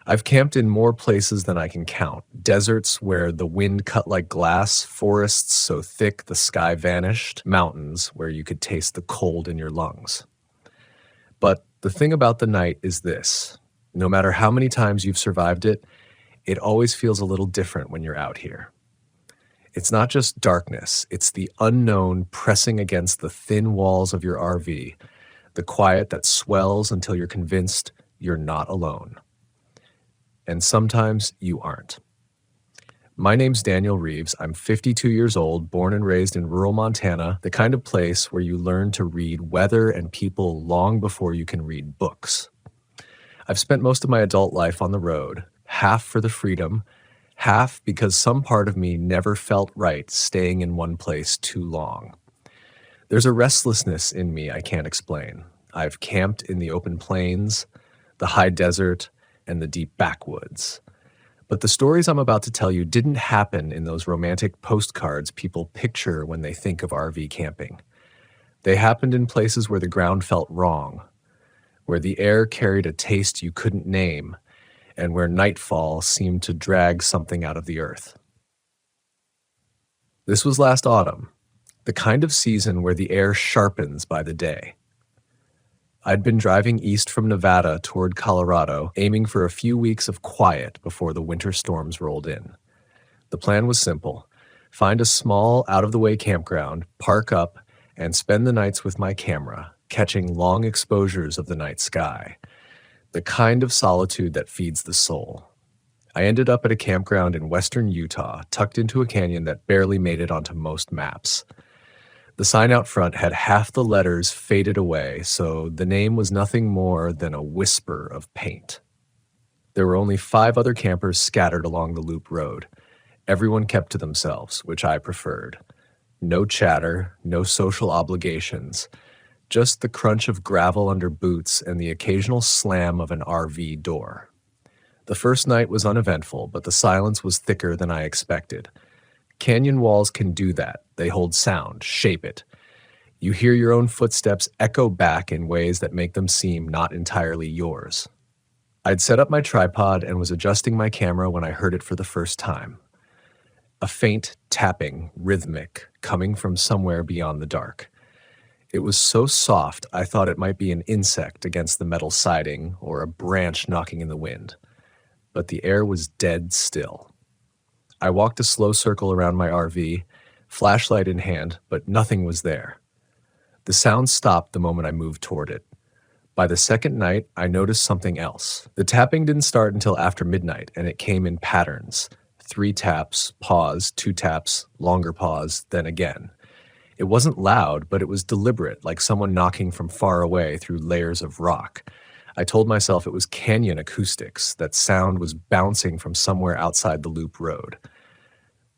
I've camped in more places than I can count. Deserts where the wind cut like glass, forests so thick the sky vanished, mountains where you could taste the cold in your lungs. But the thing about the night is this: no matter how many times you've survived it, it always feels a little different when you're out here. It's not just darkness, it's the unknown pressing against the thin walls of your RV, the quiet that swells until you're convinced you're not alone. And sometimes you aren't. My name's Daniel Reeves. I'm 52 years old, born and raised in rural Montana, the kind of place where you learn to read weather and people long before you can read books. I've spent most of my adult life on the road, half for the freedom, half because some part of me never felt right staying in one place too long. There's a restlessness in me I can't explain. I've camped in the open plains, the high desert, and the deep backwoods. But the stories I'm about to tell you didn't happen in those romantic postcards people picture when they think of RV camping. They happened in places where the ground felt wrong, where the air carried a taste you couldn't name, and where nightfall seemed to drag something out of the earth. This was last autumn, the kind of season where the air sharpens by the day. I'd been driving east from Nevada toward Colorado, aiming for a few weeks of quiet before the winter storms rolled in. The plan was simple: find a small, out-of-the-way campground, park up, and spend the nights with my camera, catching long exposures of the night sky. The kind of solitude that feeds the soul. I ended up at a campground in western Utah, tucked into a canyon that barely made it onto most maps. The sign out front had half the letters faded away, so the name was nothing more than a whisper of paint. There were only 5 other campers scattered along the loop road. Everyone kept to themselves, which I preferred. No chatter, no social obligations, just the crunch of gravel under boots and the occasional slam of an RV door. The first night was uneventful, but the silence was thicker than I expected. Canyon walls can do that. They hold sound, shape it. You hear your own footsteps echo back in ways that make them seem not entirely yours. I'd set up my tripod and was adjusting my camera when I heard it for the first time. A faint tapping, rhythmic, coming from somewhere beyond the dark. It was so soft I thought it might be an insect against the metal siding or a branch knocking in the wind. But the air was dead still. I walked a slow circle around my RV, flashlight in hand, but nothing was there. The sound stopped the moment I moved toward it. By the second night, I noticed something else. The tapping didn't start until after midnight, and it came in patterns. 3 taps, pause, 2 taps, longer pause, then again. It wasn't loud, but it was deliberate, like someone knocking from far away through layers of rock. I told myself it was canyon acoustics, that sound was bouncing from somewhere outside the loop road.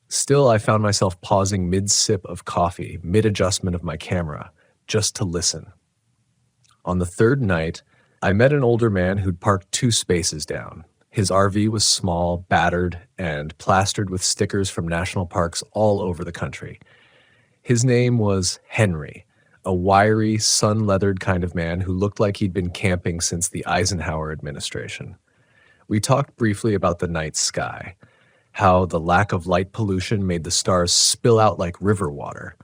Still, I found myself pausing mid-sip of coffee, mid-adjustment of my camera, just to listen. On the 3rd night, I met an older man who'd parked 2 spaces down. His RV was small, battered, and plastered with stickers from national parks all over the country. His name was Henry, a wiry, sun-leathered kind of man who looked like he'd been camping since the Eisenhower administration. We talked briefly about the night sky, how the lack of light pollution made the stars spill out like river water.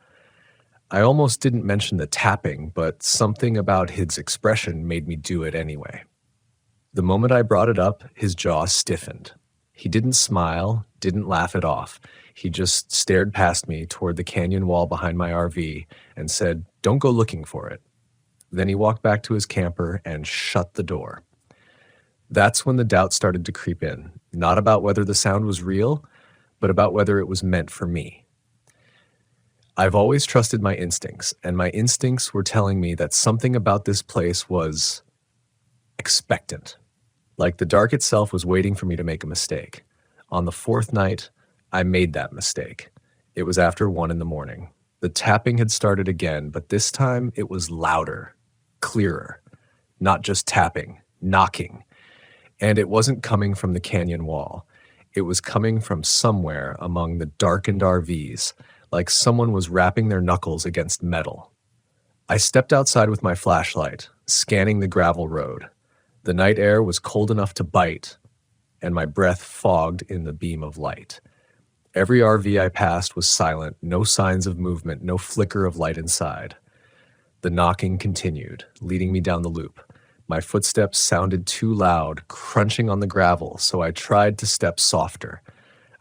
I almost didn't mention the tapping, but something about his expression made me do it anyway. The moment I brought it up, his jaw stiffened. He didn't smile, didn't laugh it off. He just stared past me toward the canyon wall behind my RV and said, "Don't go looking for it." Then he walked back to his camper and shut the door. That's when the doubt started to creep in, not about whether the sound was real, but about whether it was meant for me. I've always trusted my instincts, and my instincts were telling me that something about this place was expectant. Like the dark itself was waiting for me to make a mistake. On the 4th night, I made that mistake. It was after 1 a.m. The tapping had started again, but this time it was louder, clearer. Not just tapping, knocking. And it wasn't coming from the canyon wall. It was coming from somewhere among the darkened RVs, like someone was rapping their knuckles against metal. I stepped outside with my flashlight, scanning the gravel road. The night air was cold enough to bite, and my breath fogged in the beam of light. Every RV I passed was silent, no signs of movement, no flicker of light inside. The knocking continued, leading me down the loop. My footsteps sounded too loud, crunching on the gravel, so I tried to step softer.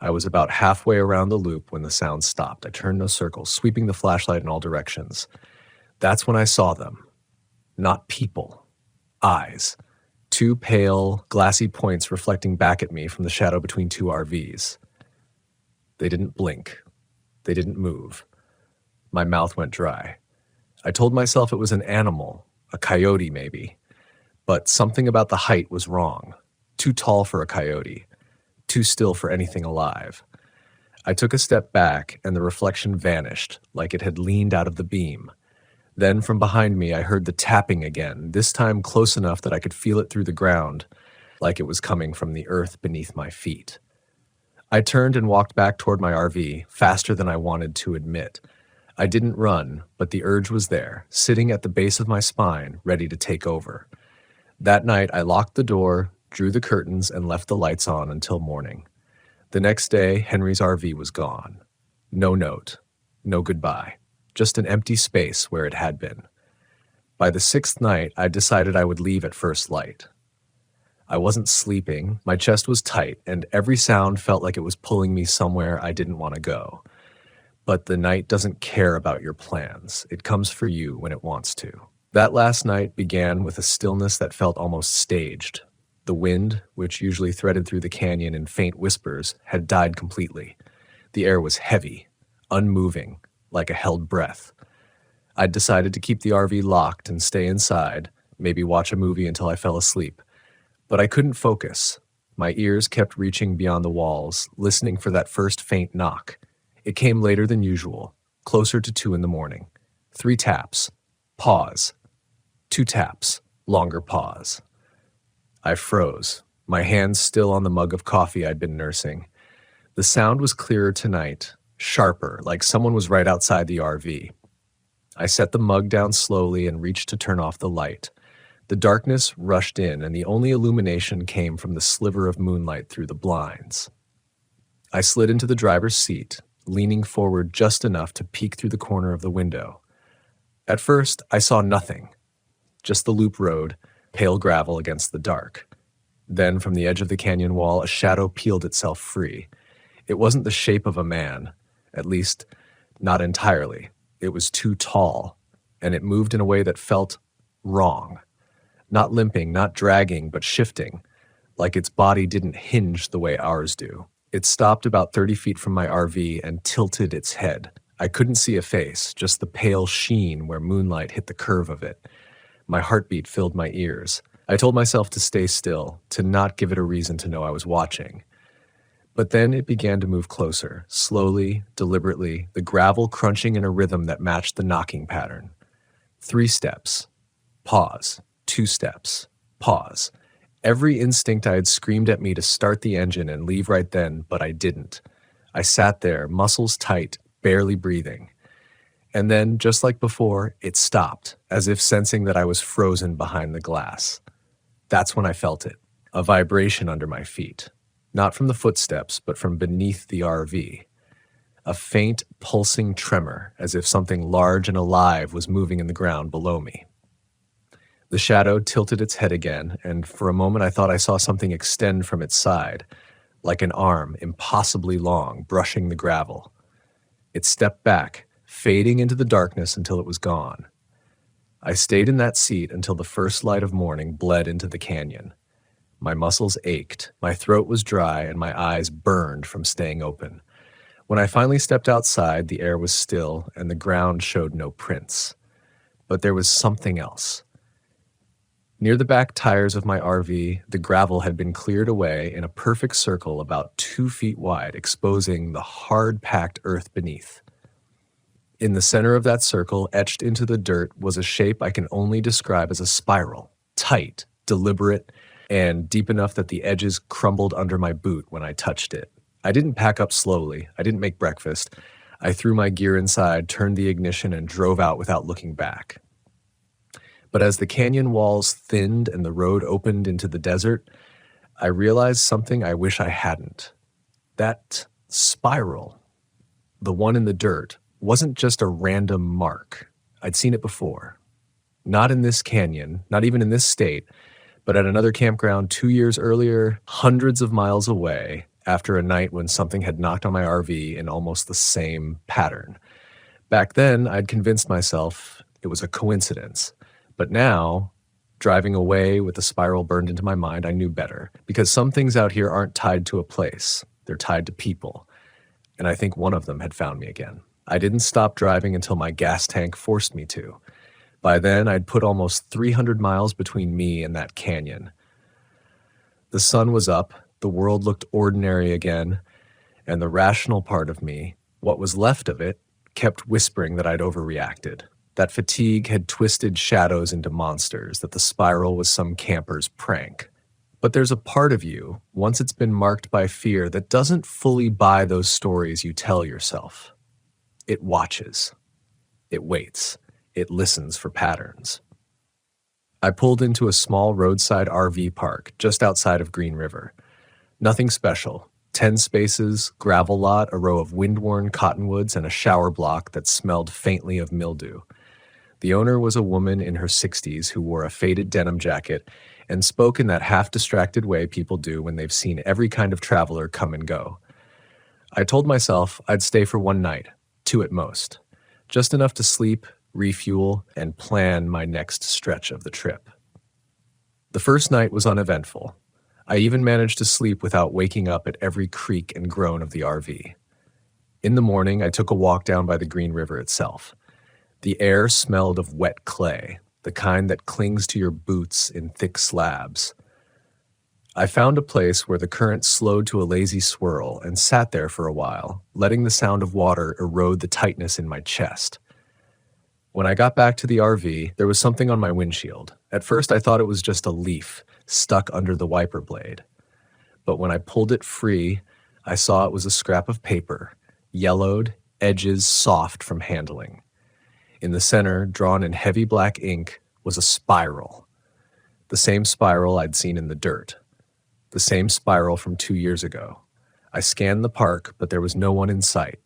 I was about halfway around the loop when the sound stopped. I turned in a circle, sweeping the flashlight in all directions. That's when I saw them. Not people. Eyes. Two pale, glassy points reflecting back at me from the shadow between two RVs. They didn't blink. They didn't move. My mouth went dry. I told myself it was an animal, a coyote maybe, but something about the height was wrong. Too tall for a coyote, too still for anything alive. I took a step back and the reflection vanished, like it had leaned out of the beam. Then from behind me I heard the tapping again, this time close enough that I could feel it through the ground, like it was coming from the earth beneath my feet. I turned and walked back toward my RV, faster than I wanted to admit. I didn't run, but the urge was there, sitting at the base of my spine, ready to take over. That night, I locked the door, drew the curtains, and left the lights on until morning. The next day, Henry's RV was gone. No note, no goodbye, just an empty space where it had been. By the sixth night, I decided I would leave at first light. I wasn't sleeping, my chest was tight, and every sound felt like it was pulling me somewhere I didn't want to go. But the night doesn't care about your plans. It comes for you when it wants to. That last night began with a stillness that felt almost staged. The wind, which usually threaded through the canyon in faint whispers, had died completely. The air was heavy, unmoving, like a held breath. I'd decided to keep the RV locked and stay inside, maybe watch a movie until I fell asleep. But I couldn't focus. My ears kept reaching beyond the walls, listening for that first faint knock. It came later than usual, closer to 2 a.m. 3 taps. Pause. 2 taps. Longer pause. I froze, my hands still on the mug of coffee I'd been nursing. The sound was clearer tonight, sharper, like someone was right outside the RV. I set the mug down slowly and reached to turn off the light. The darkness rushed in, and the only illumination came from the sliver of moonlight through the blinds. I slid into the driver's seat, leaning forward just enough to peek through the corner of the window. At first, I saw nothing, just the loop road, pale gravel against the dark. Then, from the edge of the canyon wall, a shadow peeled itself free. It wasn't the shape of a man, at least, not entirely. It was too tall, and it moved in a way that felt wrong. Not limping, not dragging, but shifting, like its body didn't hinge the way ours do. It stopped about 30 feet from my RV and tilted its head. I couldn't see a face, just the pale sheen where moonlight hit the curve of it. My heartbeat filled my ears. I told myself to stay still, to not give it a reason to know I was watching. But then it began to move closer, slowly, deliberately, the gravel crunching in a rhythm that matched the knocking pattern. 3 steps. Pause. 2 steps. Pause. Every instinct I had screamed at me to start the engine and leave right then, but I didn't. I sat there, muscles tight, barely breathing. And then, just like before, it stopped, as if sensing that I was frozen behind the glass. That's when I felt it, a vibration under my feet. Not from the footsteps, but from beneath the RV. A faint, pulsing tremor, as if something large and alive was moving in the ground below me. The shadow tilted its head again, and for a moment I thought I saw something extend from its side, like an arm, impossibly long, brushing the gravel. It stepped back, fading into the darkness until it was gone. I stayed in that seat until the first light of morning bled into the canyon. My muscles ached, my throat was dry, and my eyes burned from staying open. When I finally stepped outside, the air was still, and the ground showed no prints. But there was something else. Near the back tires of my RV, the gravel had been cleared away in a perfect circle about 2 feet wide, exposing the hard-packed earth beneath. In the center of that circle, etched into the dirt, was a shape I can only describe as a spiral, tight, deliberate, and deep enough that the edges crumbled under my boot when I touched it. I didn't pack up slowly. I didn't make breakfast. I threw my gear inside, turned the ignition, and drove out without looking back. But as the canyon walls thinned and the road opened into the desert, I realized something I wish I hadn't. That spiral, the one in the dirt, wasn't just a random mark. I'd seen it before. Not in this canyon, not even in this state, but at another campground 2 years earlier, hundreds of miles away, after a night when something had knocked on my RV in almost the same pattern. Back then, I'd convinced myself it was a coincidence. But now, driving away with the spiral burned into my mind, I knew better. Because some things out here aren't tied to a place, they're tied to people. And I think one of them had found me again. I didn't stop driving until my gas tank forced me to. By then, I'd put almost 300 miles between me and that canyon. The sun was up, the world looked ordinary again, and the rational part of me, what was left of it, kept whispering that I'd overreacted. That fatigue had twisted shadows into monsters, that the spiral was some camper's prank. But there's a part of you, once it's been marked by fear, that doesn't fully buy those stories you tell yourself. It watches. It waits. It listens for patterns. I pulled into a small roadside RV park just outside of Green River. Nothing special. 10 spaces, gravel lot, a row of wind-worn cottonwoods, and a shower block that smelled faintly of mildew. The owner was a woman in her 60s who wore a faded denim jacket and spoke in that half-distracted way people do when they've seen every kind of traveler come and go. I told myself I'd stay for one night, 2 at most. Just enough to sleep, refuel, and plan my next stretch of the trip. The first night was uneventful. I even managed to sleep without waking up at every creak and groan of the RV. In the morning, I took a walk down by the Green River itself. The air smelled of wet clay, the kind that clings to your boots in thick slabs. I found a place where the current slowed to a lazy swirl and sat there for a while, letting the sound of water erode the tightness in my chest. When I got back to the RV, there was something on my windshield. At first, I thought it was just a leaf stuck under the wiper blade. But when I pulled it free, I saw it was a scrap of paper, yellowed, edges soft from handling. In the center, drawn in heavy black ink, was a spiral. The same spiral I'd seen in the dirt. The same spiral from 2 years ago. I scanned the park, but there was no one in sight.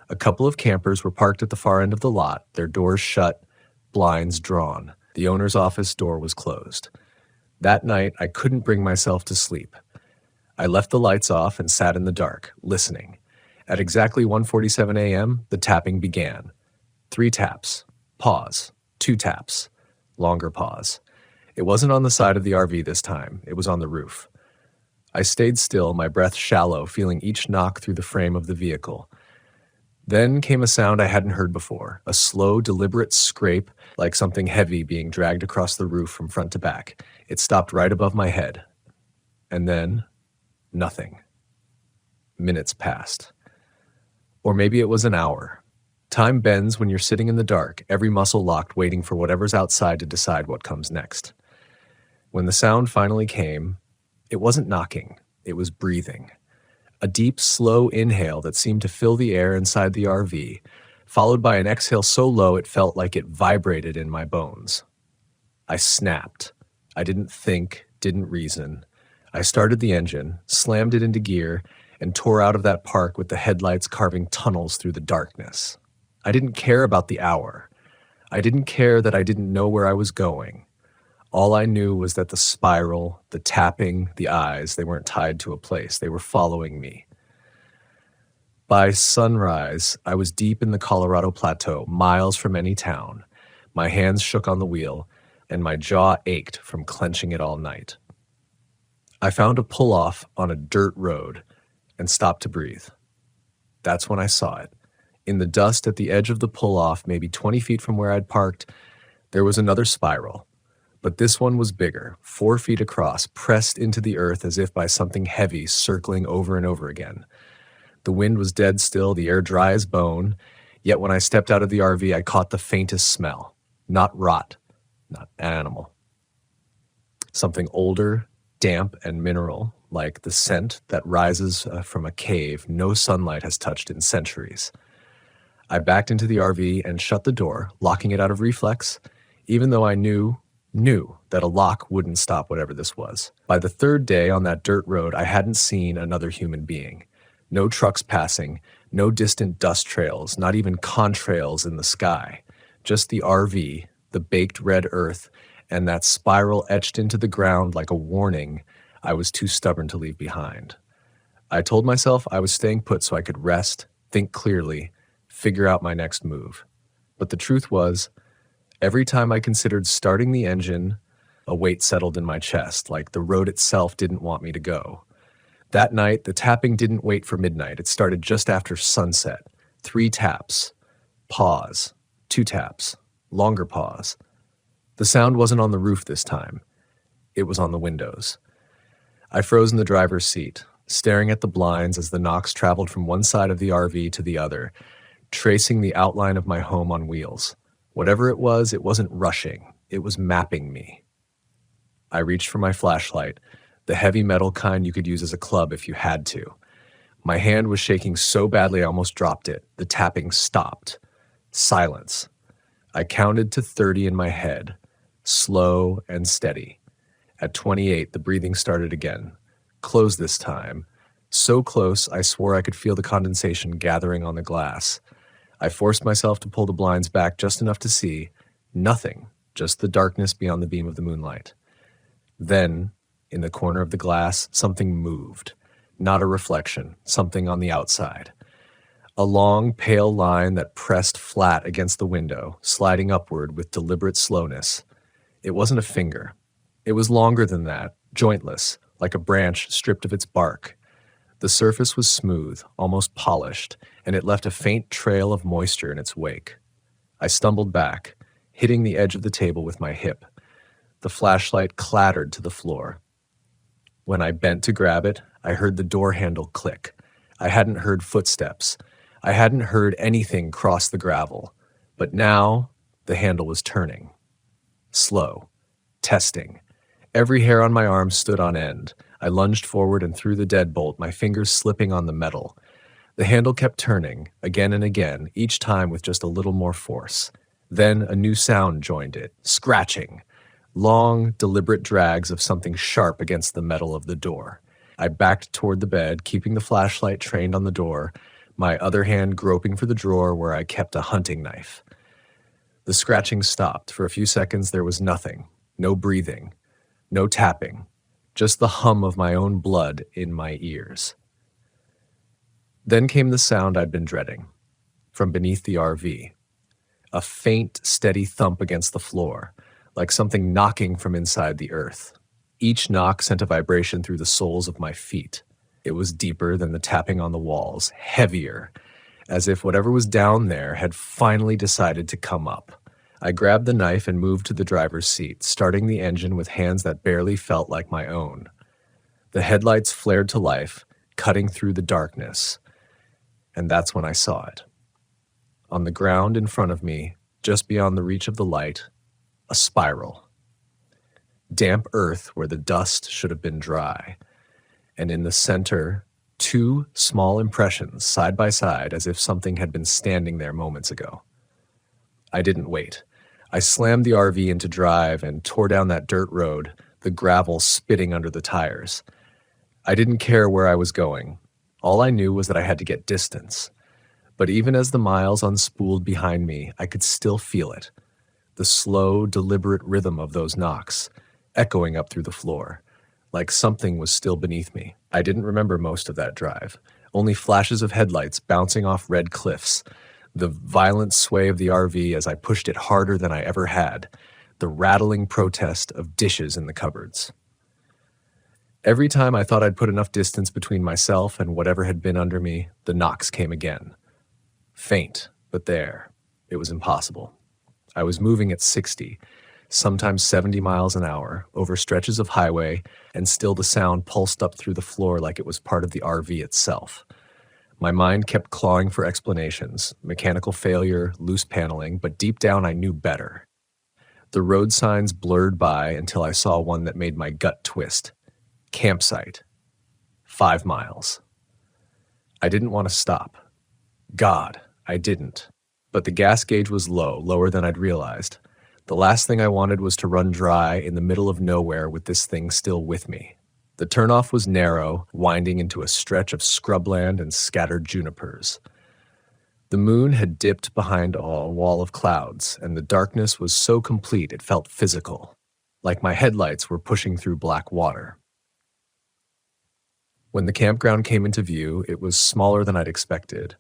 A couple of campers were parked at the far end of the lot, their doors shut, blinds drawn. The owner's office door was closed. That night, I couldn't bring myself to sleep. I left the lights off and sat in the dark, listening. At exactly 1:47 a.m., the tapping began. 3 taps. Pause. 2 taps. Longer pause. It wasn't on the side of the RV this time. It was on the roof. I stayed still, my breath shallow, feeling each knock through the frame of the vehicle. Then came a sound I hadn't heard before, a slow, deliberate scrape, like something heavy being dragged across the roof from front to back. It stopped right above my head. And then, nothing. Minutes passed. Or maybe it was an hour. Time bends when you're sitting in the dark, every muscle locked, waiting for whatever's outside to decide what comes next. When the sound finally came, it wasn't knocking, it was breathing. A deep, slow inhale that seemed to fill the air inside the RV, followed by an exhale so low it felt like it vibrated in my bones. I snapped. I didn't think, didn't reason. I started the engine, slammed it into gear, and tore out of that park with the headlights carving tunnels through the darkness. I didn't care about the hour. I didn't care that I didn't know where I was going. All I knew was that the spiral, the tapping, the eyes, they weren't tied to a place. They were following me. By sunrise, I was deep in the Colorado Plateau, miles from any town. My hands shook on the wheel, and my jaw ached from clenching it all night. I found a pull-off on a dirt road and stopped to breathe. That's when I saw it. In the dust at the edge of the pull-off, maybe 20 feet from where I'd parked, there was another spiral. But this one was bigger, 4 feet across, pressed into the earth as if by something heavy circling over and over again. The wind was dead still, the air dry as bone, yet when I stepped out of the RV, I caught the faintest smell. Not rot, not animal. Something older, damp and mineral, like the scent that rises from a cave no sunlight has touched in centuries. I backed into the RV and shut the door, locking it out of reflex, even though I knew Knew that a lock wouldn't stop whatever this was. By the third day on that dirt road, I hadn't seen another human being. No trucks passing, no distant dust trails, not even contrails in the sky. Just the RV, the baked red earth, and that spiral etched into the ground like a warning I was too stubborn to leave behind. I told myself I was staying put so I could rest, think clearly, figure out my next move. But the truth was, every time I considered starting the engine, a weight settled in my chest, like the road itself didn't want me to go. That night, the tapping didn't wait for midnight. It started just after sunset. 3 taps. Pause. 2 taps. Longer pause. The sound wasn't on the roof this time. It was on the windows. I froze in the driver's seat, staring at the blinds as the knocks traveled from one side of the RV to the other, tracing the outline of my home on wheels. Whatever it wasn't rushing. It was mapping me. I reached for my flashlight, the heavy metal kind you could use as a club if you had to. My hand was shaking so badly I almost dropped it. The tapping stopped. Silence. I counted to 30 in my head, slow and steady. At 28, the breathing started again. Close this time. So close, I swore I could feel the condensation gathering on the glass. I forced myself to pull the blinds back just enough to see nothing, just the darkness beyond the beam of the moonlight. Then, in the corner of the glass, something moved. Not a reflection, something on the outside. A long, pale line that pressed flat against the window, sliding upward with deliberate slowness. It wasn't a finger. It was longer than that, jointless, like a branch stripped of its bark. The surface was smooth, almost polished, and it left a faint trail of moisture in its wake. I stumbled back, hitting the edge of the table with my hip. The flashlight clattered to the floor. When I bent to grab it, I heard the door handle click. I hadn't heard footsteps. I hadn't heard anything cross the gravel. But now, the handle was turning. Slow. Testing. Every hair on my arm stood on end. I lunged forward and threw the deadbolt, my fingers slipping on the metal. The handle kept turning, again and again, each time with just a little more force. Then a new sound joined it, scratching. Long, deliberate drags of something sharp against the metal of the door. I backed toward the bed, keeping the flashlight trained on the door, my other hand groping for the drawer where I kept a hunting knife. The scratching stopped. For a few seconds there was nothing. No breathing. No tapping. Just the hum of my own blood in my ears. Then came the sound I'd been dreading. From beneath the RV. A faint, steady thump against the floor, like something knocking from inside the earth. Each knock sent a vibration through the soles of my feet. It was deeper than the tapping on the walls, heavier, as if whatever was down there had finally decided to come up. I grabbed the knife and moved to the driver's seat, starting the engine with hands that barely felt like my own. The headlights flared to life, cutting through the darkness. And that's when I saw it. On the ground in front of me, just beyond the reach of the light, a spiral. Damp earth where the dust should have been dry. And in the center, 2 small impressions side by side as if something had been standing there moments ago. I didn't wait. I slammed the RV into drive and tore down that dirt road, the gravel spitting under the tires. I didn't care where I was going. All I knew was that I had to get distance. But even as the miles unspooled behind me, I could still feel it. The slow, deliberate rhythm of those knocks, echoing up through the floor, like something was still beneath me. I didn't remember most of that drive, only flashes of headlights bouncing off red cliffs, the violent sway of the RV as I pushed it harder than I ever had, the rattling protest of dishes in the cupboards. Every time I thought I'd put enough distance between myself and whatever had been under me, the knocks came again. Faint, but there. It was impossible. I was moving at 60, sometimes 70 miles an hour, over stretches of highway, and still the sound pulsed up through the floor like it was part of the RV itself. My mind kept clawing for explanations, mechanical failure, loose paneling, but deep down I knew better. The road signs blurred by until I saw one that made my gut twist. Campsite. 5 miles. I didn't want to stop. God, I didn't. But the gas gauge was low, lower than I'd realized. The last thing I wanted was to run dry in the middle of nowhere with this thing still with me. The turnoff was narrow, winding into a stretch of scrubland and scattered junipers. The moon had dipped behind a wall of clouds, and the darkness was so complete it felt physical, like my headlights were pushing through black water. When the campground came into view, it was smaller than I'd expected.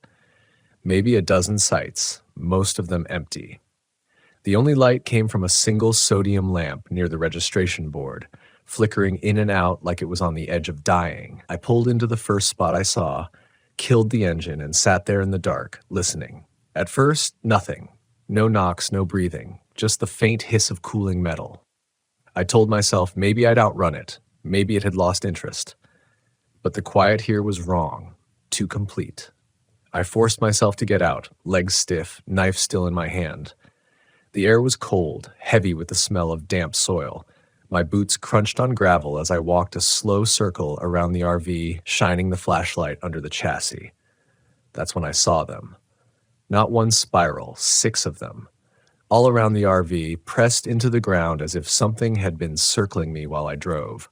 Maybe a dozen sites, most of them empty. The only light came from a single sodium lamp near the registration board, flickering in and out like it was on the edge of dying. I pulled into the first spot I saw, killed the engine, and sat there in the dark, listening. At first, nothing. No knocks, no breathing, just the faint hiss of cooling metal. I told myself maybe I'd outrun it, maybe it had lost interest. But the quiet here was wrong, too complete. I forced myself to get out, legs stiff, knife still in my hand. The air was cold, heavy with the smell of damp soil. My boots crunched on gravel as I walked a slow circle around the RV, shining the flashlight under the chassis. That's when I saw them. Not one spiral, 6 of them. All around the RV, pressed into the ground as if something had been circling me while I drove.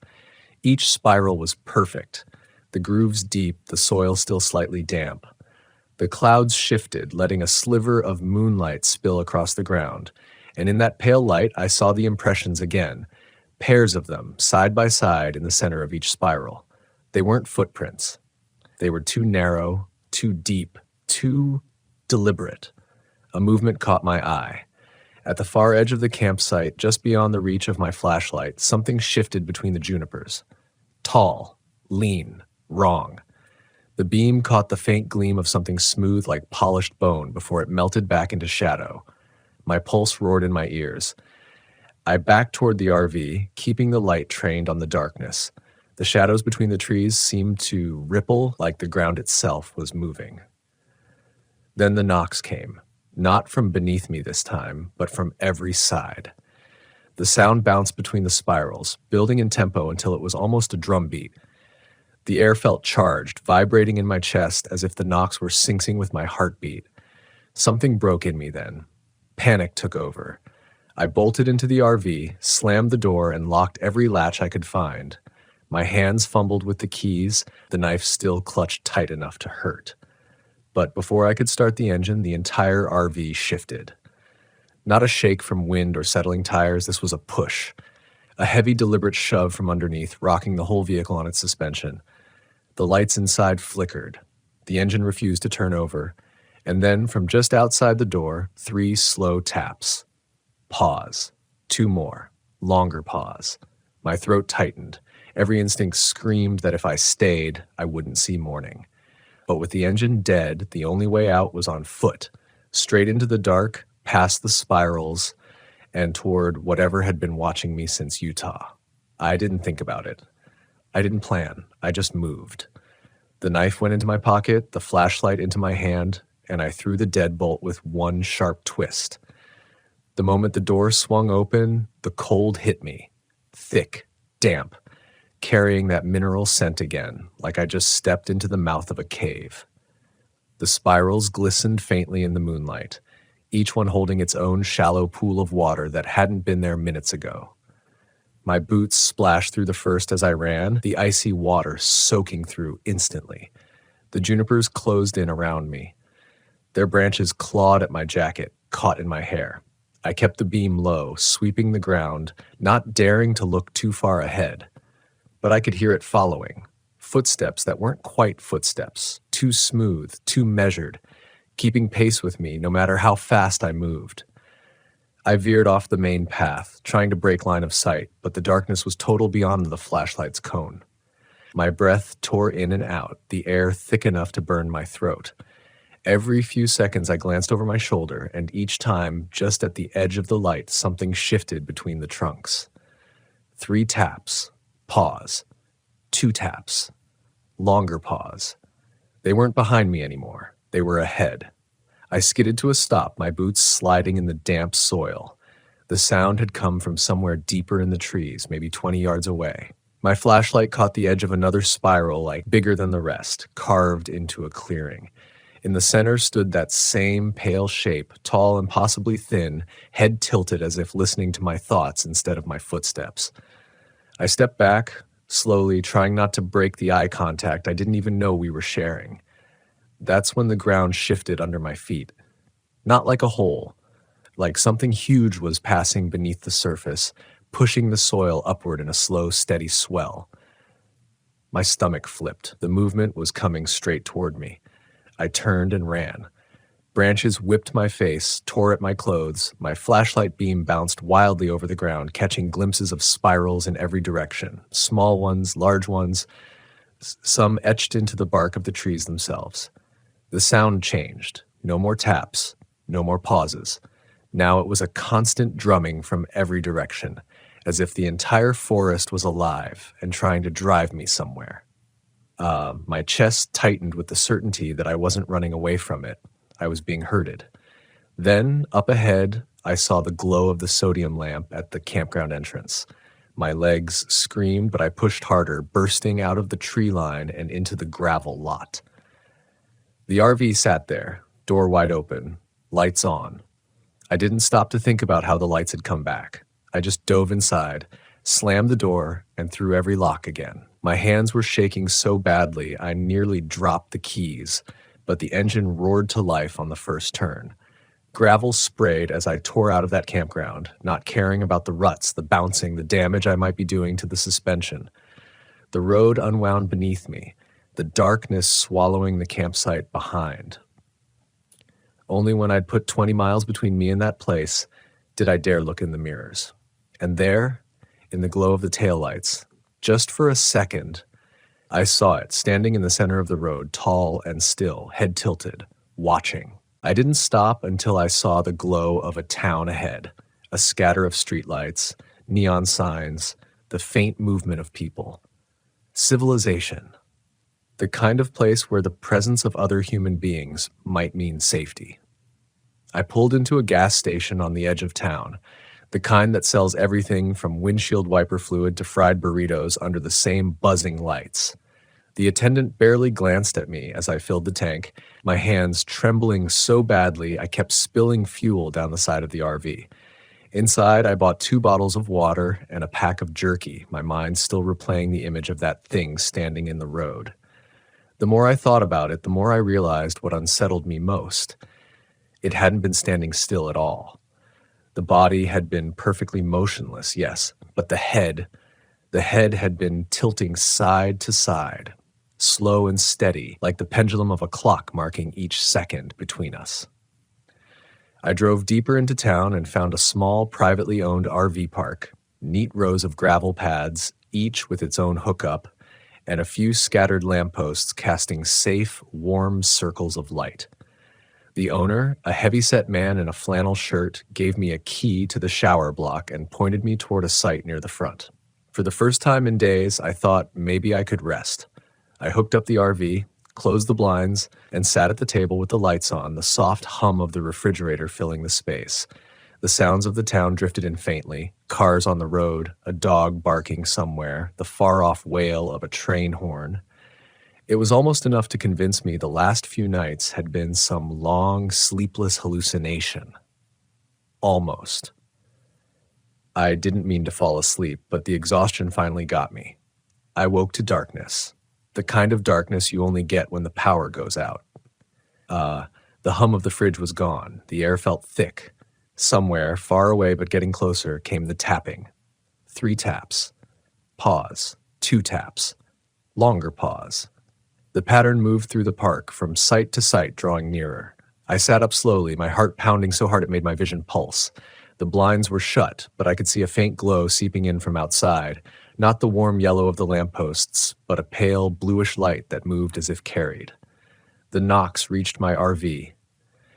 Each spiral was perfect. The grooves deep, the soil still slightly damp. The clouds shifted, letting a sliver of moonlight spill across the ground, and in that pale light I saw the impressions again, pairs of them, side by side in the center of each spiral. They weren't footprints. They were too narrow, too deep, too deliberate. A movement caught my eye. At the far edge of the campsite, just beyond the reach of my flashlight, something shifted between the junipers. Tall, lean, wrong. The beam caught the faint gleam of something smooth like polished bone before it melted back into shadow. My pulse roared in my ears. I backed toward the RV, keeping the light trained on the darkness. The shadows between the trees seemed to ripple like the ground itself was moving. Then the knocks came, not from beneath me this time, but from every side. The sound bounced between the spirals, building in tempo until it was almost a drum beat. The air felt charged, vibrating in my chest as if the knocks were syncing with my heartbeat. Something broke in me then. Panic took over. I bolted into the RV, slammed the door, and locked every latch I could find. My hands fumbled with the keys, the knife still clutched tight enough to hurt. But before I could start the engine, the entire RV shifted. Not a shake from wind or settling tires, this was a push. A heavy, deliberate shove from underneath, rocking the whole vehicle on its suspension. The lights inside flickered. The engine refused to turn over. And then, from just outside the door, 3 slow taps. Pause. 2 more. Longer pause. My throat tightened. Every instinct screamed that if I stayed, I wouldn't see morning. But with the engine dead, the only way out was on foot, straight into the dark, past the spirals, and toward whatever had been watching me since Utah. I didn't think about it. I didn't plan. I just moved. The knife went into my pocket, the flashlight into my hand, and I threw the deadbolt with one sharp twist. The moment the door swung open, the cold hit me. Thick, damp, carrying that mineral scent again, like I just stepped into the mouth of a cave. The spirals glistened faintly in the moonlight, each one holding its own shallow pool of water that hadn't been there minutes ago. My boots splashed through the first as I ran, the icy water soaking through instantly. The junipers closed in around me. Their branches clawed at my jacket, caught in my hair. I kept the beam low, sweeping the ground, not daring to look too far ahead. But I could hear it following. Footsteps that weren't quite footsteps, too smooth, too measured, keeping pace with me no matter how fast I moved. I veered off the main path, trying to break line of sight, but the darkness was total beyond the flashlight's cone. My breath tore in and out, the air thick enough to burn my throat. Every few seconds I glanced over my shoulder, and each time, just at the edge of the light, something shifted between the trunks. 3 taps. Pause. 2 taps. Longer pause. They weren't behind me anymore. They were ahead. I skidded to a stop, my boots sliding in the damp soil. The sound had come from somewhere deeper in the trees, maybe 20 yards away. My flashlight caught the edge of another spiral, like bigger than the rest, carved into a clearing. In the center stood that same pale shape, tall and possibly thin, head tilted as if listening to my thoughts instead of my footsteps. I stepped back, slowly, trying not to break the eye contact I didn't even know we were sharing. That's when the ground shifted under my feet. Not like a hole, like something huge was passing beneath the surface, pushing the soil upward in a slow, steady swell. My stomach flipped. The movement was coming straight toward me. I turned and ran. Branches whipped my face, tore at my clothes. My flashlight beam bounced wildly over the ground, catching glimpses of spirals in every direction. Small ones, large ones, some etched into the bark of the trees themselves. The sound changed. No more taps, no more pauses. Now it was a constant drumming from every direction, as if the entire forest was alive and trying to drive me somewhere. My chest tightened with the certainty that I wasn't running away from it. I was being herded. Then, up ahead, I saw the glow of the sodium lamp at the campground entrance. My legs screamed, but I pushed harder, bursting out of the tree line and into the gravel lot. The RV sat there, door wide open, lights on. I didn't stop to think about how the lights had come back. I just dove inside, slammed the door, and threw every lock again. My hands were shaking so badly I nearly dropped the keys, but the engine roared to life on the first turn. Gravel sprayed as I tore out of that campground, not caring about the ruts, the bouncing, the damage I might be doing to the suspension. The road unwound beneath me, the darkness swallowing the campsite behind. Only when I'd put 20 miles between me and that place did I dare look in the mirrors. And there, in the glow of the taillights, just for a second, I saw it standing in the center of the road, tall and still, head tilted, watching. I didn't stop until I saw the glow of a town ahead, a scatter of streetlights, neon signs, the faint movement of people. Civilization. The kind of place where the presence of other human beings might mean safety. I pulled into a gas station on the edge of town, the kind that sells everything from windshield wiper fluid to fried burritos under the same buzzing lights. The attendant barely glanced at me as I filled the tank, my hands trembling so badly I kept spilling fuel down the side of the RV. Inside, I bought 2 bottles of water and a pack of jerky, my mind still replaying the image of that thing standing in the road. The more I thought about it, the more I realized what unsettled me most. It hadn't been standing still at all. The body had been perfectly motionless, yes, but the head had been tilting side to side, slow and steady, like the pendulum of a clock marking each second between us. I drove deeper into town and found a small, privately owned RV park, neat rows of gravel pads, each with its own hookup, and a few scattered lampposts casting safe, warm circles of light. The owner, a heavy-set man in a flannel shirt, gave me a key to the shower block and pointed me toward a site near the front. For the first time in days, I thought maybe I could rest. I hooked up the RV, closed the blinds, and sat at the table with the lights on, the soft hum of the refrigerator filling the space. The sounds of the town drifted in faintly, cars on the road, a dog barking somewhere, the far-off wail of a train horn. It was almost enough to convince me the last few nights had been some long, sleepless hallucination. Almost. I didn't mean to fall asleep, but the exhaustion finally got me. I woke to darkness, the kind of darkness you only get when the power goes out. The hum of the fridge was gone. The air felt thick. Somewhere, far away but getting closer, came the tapping. 3 taps. Pause. 2 taps. Longer pause. The pattern moved through the park, from site to site, drawing nearer. I sat up slowly, my heart pounding so hard it made my vision pulse. The blinds were shut, but I could see a faint glow seeping in from outside, not the warm yellow of the lampposts, but a pale, bluish light that moved as if carried. The knocks reached my RV.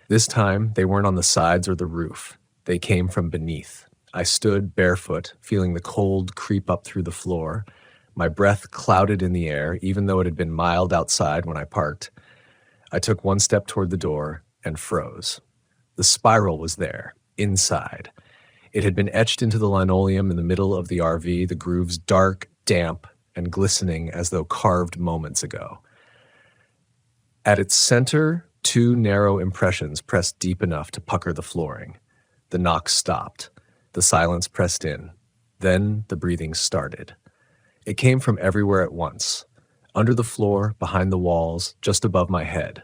This time, they weren't on the sides or the roof. They came from beneath. I stood barefoot, feeling the cold creep up through the floor. My breath clouded in the air, even though it had been mild outside when I parked. I took 1 step toward the door and froze. The spiral was there, inside. It had been etched into the linoleum in the middle of the RV, the grooves dark, damp, and glistening as though carved moments ago. At its center 2 narrow impressions pressed deep enough to pucker the flooring. The knock stopped. The silence pressed in. Then the breathing started. It came from everywhere at once. Under the floor, behind the walls, just above my head.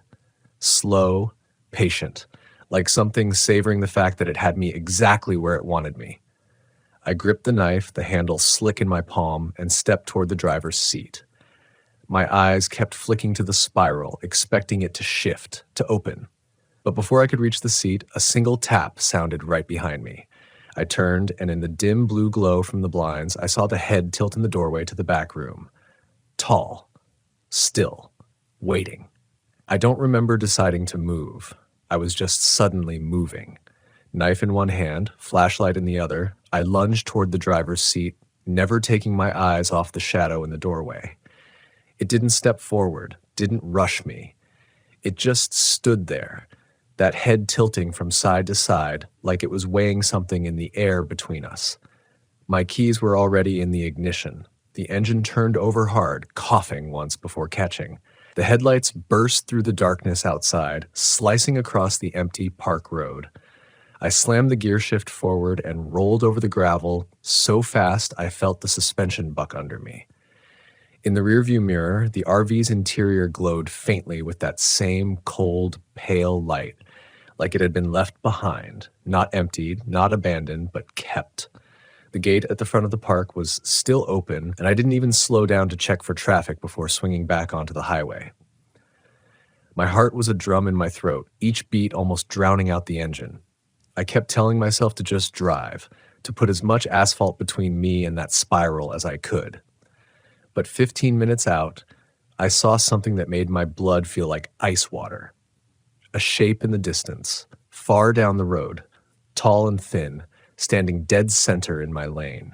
Slow, patient, like something savoring the fact that it had me exactly where it wanted me. I gripped the knife, the handle slick in my palm, and stepped toward the driver's seat. My eyes kept flicking to the spiral, expecting it to shift, to open. But before I could reach the seat, a single tap sounded right behind me. I turned, and in the dim blue glow from the blinds, I saw the head tilt in the doorway to the back room. Tall, still, waiting. I don't remember deciding to move. I was just suddenly moving. Knife in one hand, flashlight in the other, I lunged toward the driver's seat, never taking my eyes off the shadow in the doorway. It didn't step forward, didn't rush me. It just stood there, that head tilting from side to side like it was weighing something in the air between us. My keys were already in the ignition. The engine turned over hard, coughing once before catching. The headlights burst through the darkness outside, slicing across the empty park road. I slammed the gear shift forward and rolled over the gravel so fast I felt the suspension buck under me. In the rearview mirror, the RV's interior glowed faintly with that same cold, pale light, like it had been left behind, not emptied, not abandoned, but kept. The gate at the front of the park was still open, and I didn't even slow down to check for traffic before swinging back onto the highway. My heart was a drum in my throat, each beat almost drowning out the engine. I kept telling myself to just drive, to put as much asphalt between me and that spiral as I could. But 15 minutes out, I saw something that made my blood feel like ice water. A shape in the distance, far down the road, tall and thin, standing dead center in my lane.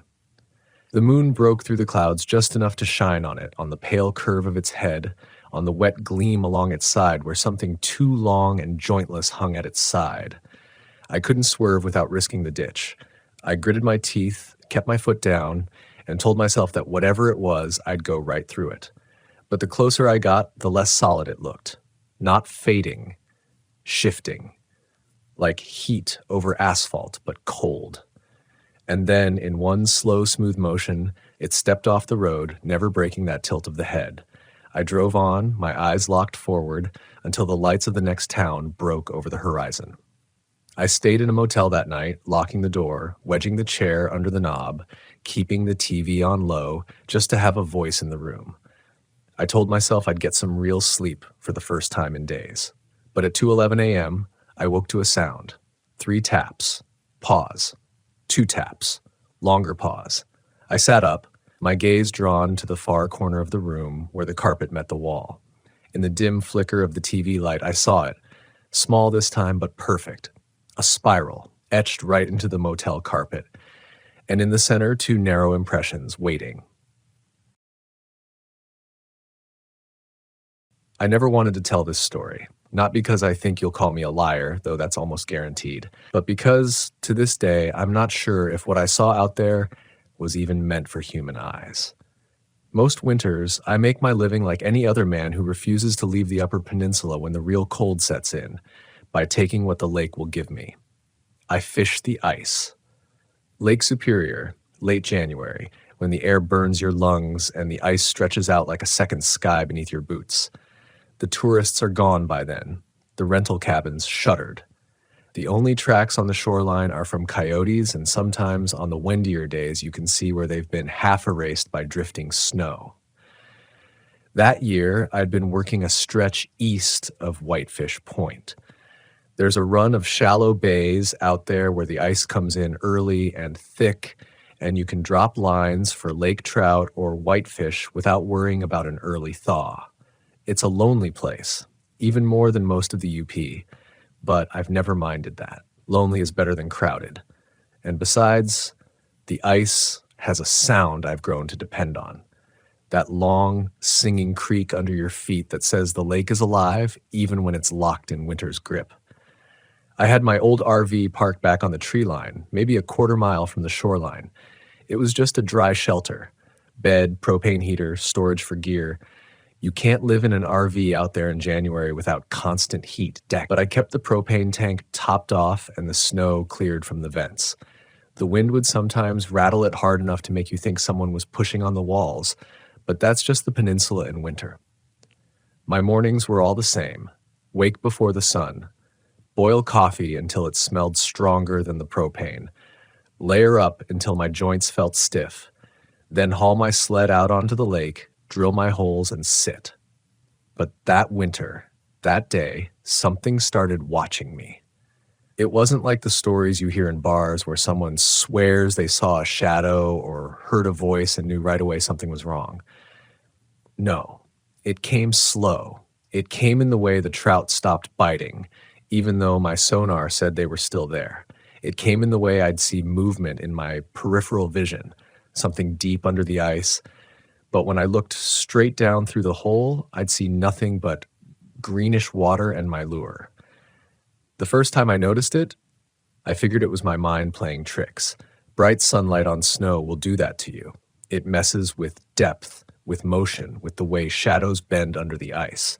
The moon broke through the clouds just enough to shine on it, on the pale curve of its head, on the wet gleam along its side where something too long and jointless hung at its side. I couldn't swerve without risking the ditch. I gritted my teeth, kept my foot down, and told myself that whatever it was, I'd go right through it. But the closer I got, the less solid it looked. Not fading, shifting. Like heat over asphalt, but cold. And then, in one slow, smooth motion, it stepped off the road, never breaking that tilt of the head. I drove on, my eyes locked forward, until the lights of the next town broke over the horizon. I stayed in a motel that night, locking the door, wedging the chair under the knob, keeping the TV on low, just to have a voice in the room. I told myself I'd get some real sleep for the first time in days. But at 2:11 a.m., I woke to a sound. 3 taps. Pause. 2 taps. Longer pause. I sat up, my gaze drawn to the far corner of the room where the carpet met the wall. In the dim flicker of the TV light, I saw it. Small this time, but perfect. A spiral, etched right into the motel carpet. And in the center, 2 narrow impressions, waiting. I never wanted to tell this story. Not because I think you'll call me a liar, though that's almost guaranteed, but because, to this day, I'm not sure if what I saw out there was even meant for human eyes. Most winters, I make my living like any other man who refuses to leave the Upper Peninsula when the real cold sets in, by taking what the lake will give me. I fish the ice. Lake Superior, late January, when the air burns your lungs and the ice stretches out like a second sky beneath your boots. The tourists are gone by then. The rental cabins shuttered. The only tracks on the shoreline are from coyotes, and sometimes on the windier days you can see where they've been half erased by drifting snow. That year, I'd been working a stretch east of Whitefish Point. There's a run of shallow bays out there where the ice comes in early and thick, and you can drop lines for lake trout or whitefish without worrying about an early thaw. It's a lonely place, even more than most of the UP, but I've never minded that. Lonely is better than crowded. And besides, the ice has a sound I've grown to depend on. That long, singing creak under your feet that says the lake is alive even when it's locked in winter's grip. I had my old RV parked back on the tree line, maybe a quarter mile from the shoreline. It was just a dry shelter. Bed, propane heater, storage for gear. You can't live in an RV out there in January without constant heat. But I kept the propane tank topped off and the snow cleared from the vents. The wind would sometimes rattle it hard enough to make you think someone was pushing on the walls, but that's just the peninsula in winter. My mornings were all the same. Wake before the sun. Boil coffee until it smelled stronger than the propane. Layer up until my joints felt stiff. Then haul my sled out onto the lake, drill my holes, and sit. But that winter, that day, something started watching me. It wasn't like the stories you hear in bars where someone swears they saw a shadow or heard a voice and knew right away something was wrong. No, it came slow. It came in the way the trout stopped biting, even though my sonar said they were still there. It came in the way I'd see movement in my peripheral vision, something deep under the ice. But when I looked straight down through the hole, I'd see nothing but greenish water and my lure. The first time I noticed it, I figured it was my mind playing tricks. Bright sunlight on snow will do that to you. It messes with depth, with motion, with the way shadows bend under the ice.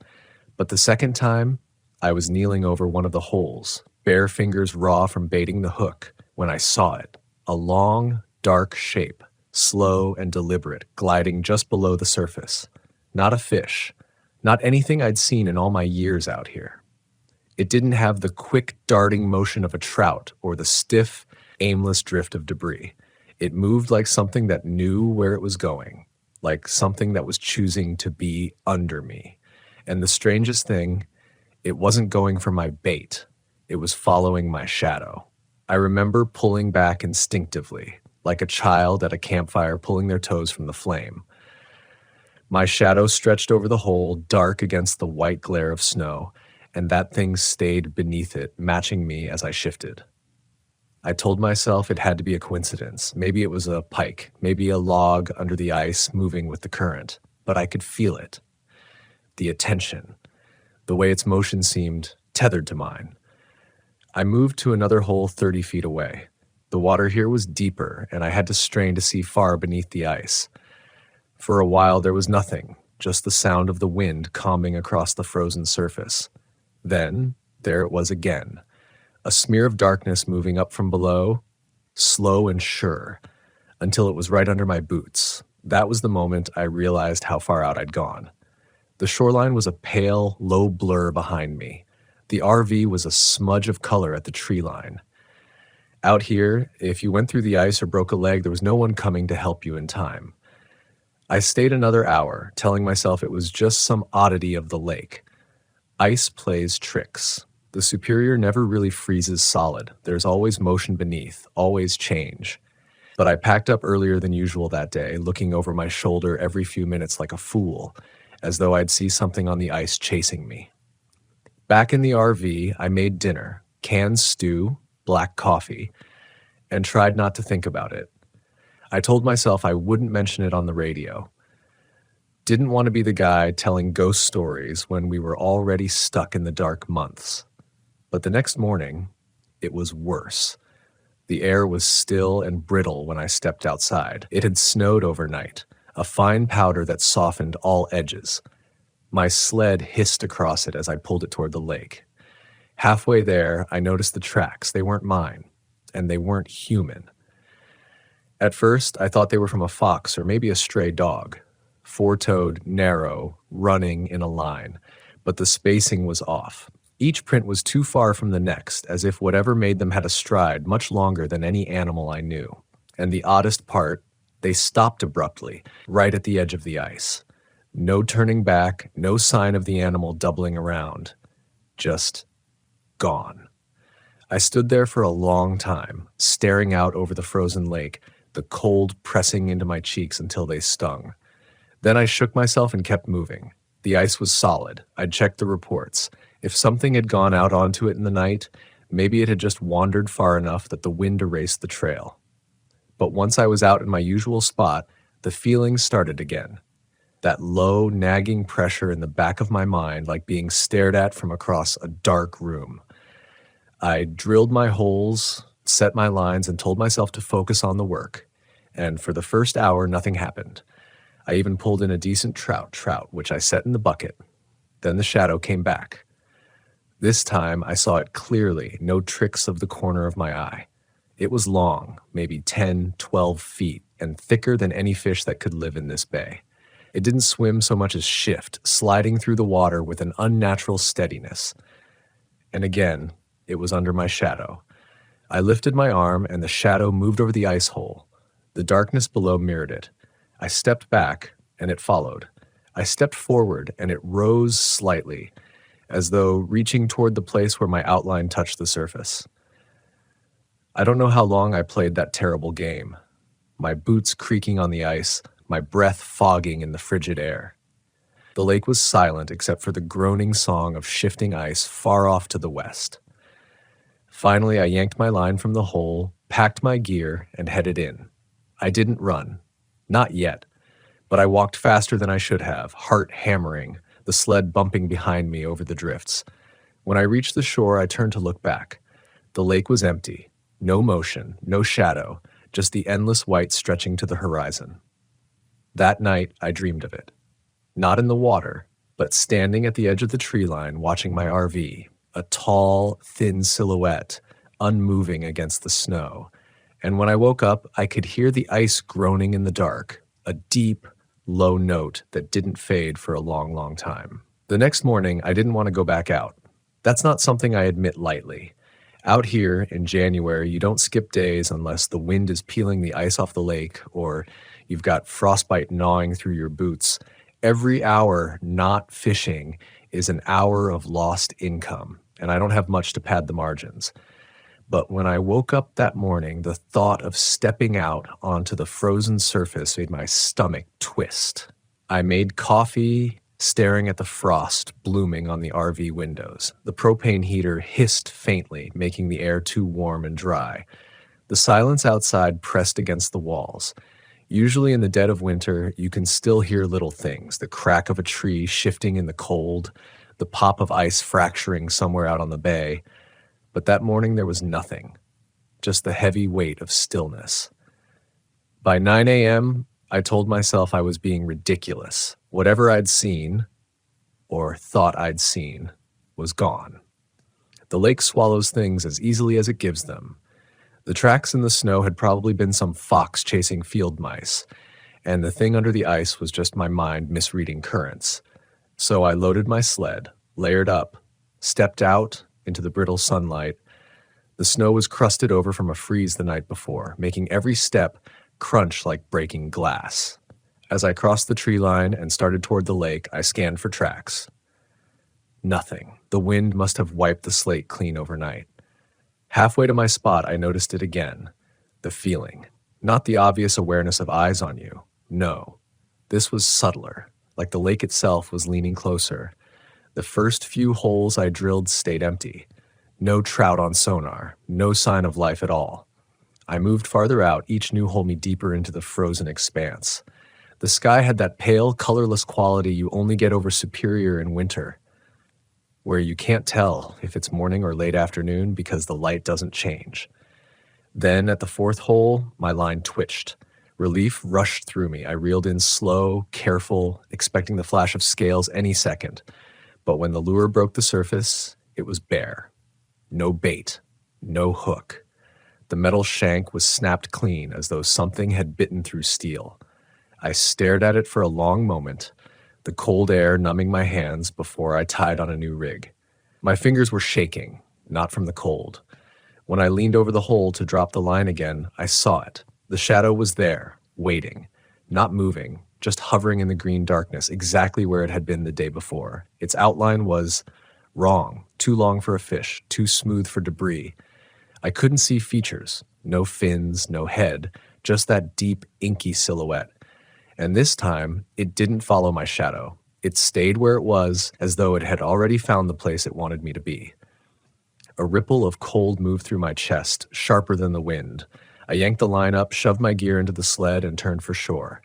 But the second time, I was kneeling over one of the holes, bare fingers raw from baiting the hook, when I saw it, a long, dark shape, slow and deliberate, gliding just below the surface. Not a fish, not anything I'd seen in all my years out here. It didn't have the quick darting motion of a trout or the stiff, aimless drift of debris. It moved like something that knew where it was going, like something that was choosing to be under me. And the strangest thing, it wasn't going for my bait. It was following my shadow. I remember pulling back instinctively, like a child at a campfire pulling their toes from the flame. My shadow stretched over the hole, dark against the white glare of snow, and that thing stayed beneath it, matching me as I shifted. I told myself it had to be a coincidence. Maybe it was a pike, maybe a log under the ice moving with the current, but I could feel it. The attention, the way its motion seemed tethered to mine. I moved to another hole 30 feet away. The water here was deeper, and I had to strain to see far beneath the ice. For a while there was nothing, just the sound of the wind calming across the frozen surface. Then, there it was again, a smear of darkness moving up from below, slow and sure, until it was right under my boots. That was the moment I realized how far out I'd gone. The shoreline was a pale, low blur behind me. The RV was a smudge of color at the tree line. Out here, if you went through the ice or broke a leg, there was no one coming to help you in time. I stayed another hour, telling myself it was just some oddity of the lake. Ice plays tricks. The Superior never really freezes solid. There's always motion beneath, always change. But I packed up earlier than usual that day, looking over my shoulder every few minutes like a fool, as though I'd see something on the ice chasing me. Back in the RV, I made dinner, canned stew, black coffee, and tried not to think about it. I told myself I wouldn't mention it on the radio. Didn't want to be the guy telling ghost stories when we were already stuck in the dark months. But the next morning, it was worse. The air was still and brittle when I stepped outside. It had snowed overnight, a fine powder that softened all edges. My sled hissed across it as I pulled it toward the lake. Halfway there, I noticed the tracks. They weren't mine, and they weren't human. At first, I thought they were from a fox or maybe a stray dog. Four-toed, narrow, running in a line, but the spacing was off. Each print was too far from the next, as if whatever made them had a stride much longer than any animal I knew. And the oddest part, they stopped abruptly, right at the edge of the ice. No turning back, no sign of the animal doubling around. Just gone. I stood there for a long time, staring out over the frozen lake, the cold pressing into my cheeks until they stung. Then I shook myself and kept moving. The ice was solid. I'd checked the reports. If something had gone out onto it in the night, maybe it had just wandered far enough that the wind erased the trail. But once I was out in my usual spot, the feelings started again. That low, nagging pressure in the back of my mind, like being stared at from across a dark room. I drilled my holes, set my lines, and told myself to focus on the work. And for the first hour, nothing happened. I even pulled in a decent trout, which I set in the bucket. Then the shadow came back. This time I saw it clearly, no tricks of the corner of my eye. It was long, maybe 10, 12 feet, and thicker than any fish that could live in this bay. It didn't swim so much as shift, sliding through the water with an unnatural steadiness. And again, it was under my shadow. I lifted my arm, and the shadow moved over the ice hole. The darkness below mirrored it. I stepped back, and it followed. I stepped forward, and it rose slightly, as though reaching toward the place where my outline touched the surface. I don't know how long I played that terrible game, my boots creaking on the ice, my breath fogging in the frigid air. The lake was silent except for the groaning song of shifting ice far off to the west. Finally, I yanked my line from the hole, packed my gear, and headed in. I didn't run. Not yet. But I walked faster than I should have, heart hammering, the sled bumping behind me over the drifts. When I reached the shore, I turned to look back. The lake was empty. No motion, no shadow, just the endless white stretching to the horizon. That night, I dreamed of it. Not in the water, but standing at the edge of the tree line watching my RV, a tall, thin silhouette, unmoving against the snow. And when I woke up, I could hear the ice groaning in the dark, a deep, low note that didn't fade for a long, long time. The next morning, I didn't want to go back out. That's not something I admit lightly. Out here in January, you don't skip days unless the wind is peeling the ice off the lake or you've got frostbite gnawing through your boots. Every hour not fishing is an hour of lost income, and I don't have much to pad the margins. But when I woke up that morning, the thought of stepping out onto the frozen surface made my stomach twist. I made coffee, staring at the frost blooming on the RV windows. The propane heater hissed faintly, making the air too warm and dry. The silence outside pressed against the walls. Usually in the dead of winter, you can still hear little things, the crack of a tree shifting in the cold, the pop of ice fracturing somewhere out on the bay. But that morning there was nothing, just the heavy weight of stillness. By 9 a.m., I told myself I was being ridiculous. Whatever I'd seen, or thought I'd seen, was gone. The lake swallows things as easily as it gives them. The tracks in the snow had probably been some fox chasing field mice, and the thing under the ice was just my mind misreading currents. So I loaded my sled, layered up, stepped out into the brittle sunlight. The snow was crusted over from a freeze the night before, making every step crunch like breaking glass. As I crossed the tree line and started toward the lake, I scanned for tracks. Nothing. The wind must have wiped the slate clean overnight. Halfway to my spot, I noticed it again. The feeling. Not the obvious awareness of eyes on you. No. This was subtler, like the lake itself was leaning closer. The first few holes I drilled stayed empty. No trout on sonar. No sign of life at all. I moved farther out, each new hole me deeper into the frozen expanse. The sky had that pale, colorless quality you only get over Superior in winter, where you can't tell if it's morning or late afternoon because the light doesn't change. Then, at the fourth hole, my line twitched. Relief rushed through me. I reeled in slow, careful, expecting the flash of scales any second. But when the lure broke the surface, it was bare. No bait, no hook. The metal shank was snapped clean as though something had bitten through steel. I stared at it for a long moment, the cold air numbing my hands before I tied on a new rig. My fingers were shaking, not from the cold. When I leaned over the hole to drop the line again, I saw it. The shadow was there, waiting, not moving, just hovering in the green darkness, exactly where it had been the day before. Its outline was wrong, too long for a fish, too smooth for debris. I couldn't see features, no fins, no head, just that deep, inky silhouette. And this time, it didn't follow my shadow. It stayed where it was, as though it had already found the place it wanted me to be. A ripple of cold moved through my chest, sharper than the wind. I yanked the line up, shoved my gear into the sled, and turned for shore.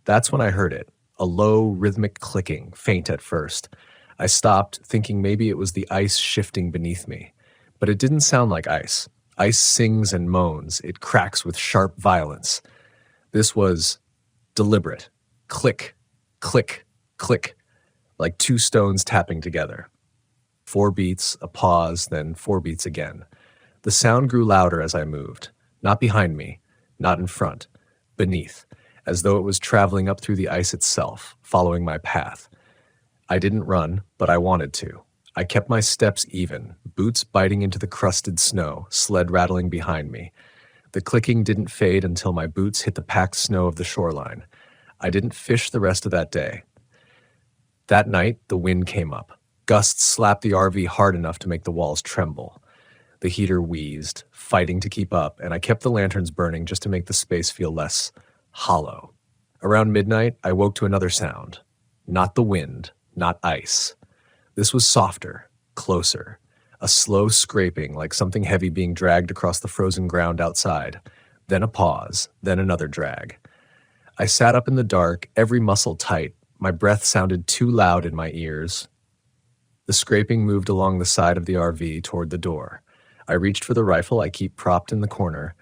That's when I heard it, a low, rhythmic clicking, faint at first. I stopped, thinking maybe it was the ice shifting beneath me. But it didn't sound like ice. Ice sings and moans. It cracks with sharp violence. This was deliberate, Click, click, click, like two stones tapping together. 4 beats, a pause, then 4 beats again. The sound grew louder as I moved, not behind me, not in front, beneath, as though it was traveling up through the ice itself, following my path. I didn't run, but I wanted to. I kept my steps even, boots biting into the crusted snow, sled rattling behind me. The clicking didn't fade until my boots hit the packed snow of the shoreline. I didn't fish the rest of that day. That night, the wind came up. Gusts slapped the RV hard enough to make the walls tremble. The heater wheezed, fighting to keep up, and I kept the lanterns burning just to make the space feel less hollow. Around midnight, I woke to another sound. Not the wind, not ice. This was softer, closer. A slow scraping, like something heavy being dragged across the frozen ground outside. Then a pause, then another drag. I sat up in the dark, every muscle tight. My breath sounded too loud in my ears. The scraping moved along the side of the RV toward the door. I reached for the rifle I keep propped in the corner,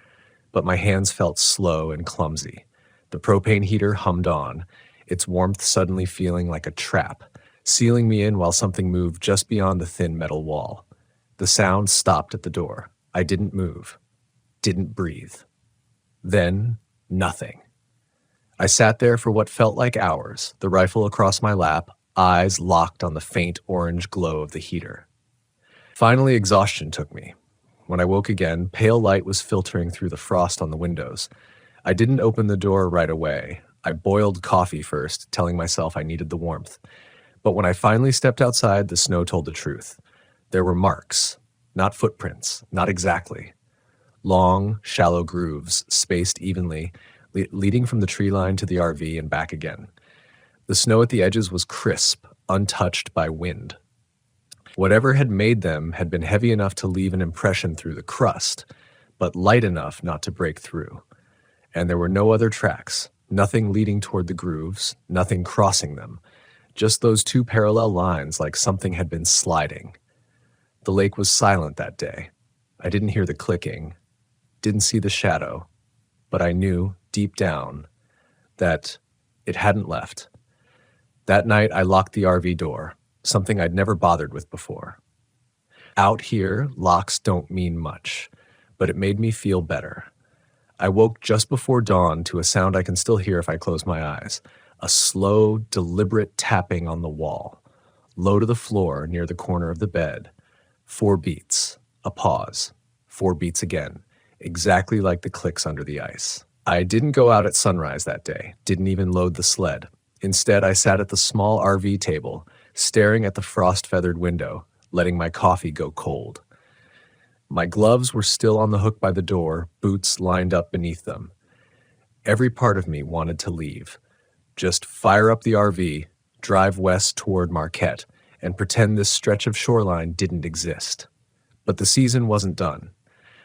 but my hands felt slow and clumsy. The propane heater hummed on, its warmth suddenly feeling like a trap, sealing me in while something moved just beyond the thin metal wall. The sound stopped at the door. I didn't move, didn't breathe. Then, nothing. I sat there for what felt like hours, the rifle across my lap, eyes locked on the faint orange glow of the heater. Finally, exhaustion took me. When I woke again, pale light was filtering through the frost on the windows. I didn't open the door right away. I boiled coffee first, telling myself I needed the warmth. But when I finally stepped outside, the snow told the truth. There were marks, not footprints, not exactly. Long, shallow grooves, spaced evenly, leading from the tree line to the RV and back again. The snow at the edges was crisp, untouched by wind. Whatever had made them had been heavy enough to leave an impression through the crust, but light enough not to break through. And there were no other tracks, nothing leading toward the grooves, nothing crossing them, just those two parallel lines like something had been sliding. The lake was silent that day. I didn't hear the clicking, didn't see the shadow, but I knew, deep down, that it hadn't left. That night, I locked the RV door, something I'd never bothered with before. Out here, locks don't mean much, but it made me feel better. I woke just before dawn to a sound I can still hear if I close my eyes, a slow, deliberate tapping on the wall, low to the floor near the corner of the bed. 4 beats, a pause, 4 beats again, exactly like the clicks under the ice. I didn't go out at sunrise that day, didn't even load the sled. Instead, I sat at the small RV table, staring at the frost-feathered window, letting my coffee go cold. My gloves were still on the hook by the door, boots lined up beneath them. Every part of me wanted to leave. Just fire up the RV, drive west toward Marquette, and pretend this stretch of shoreline didn't exist. But the season wasn't done.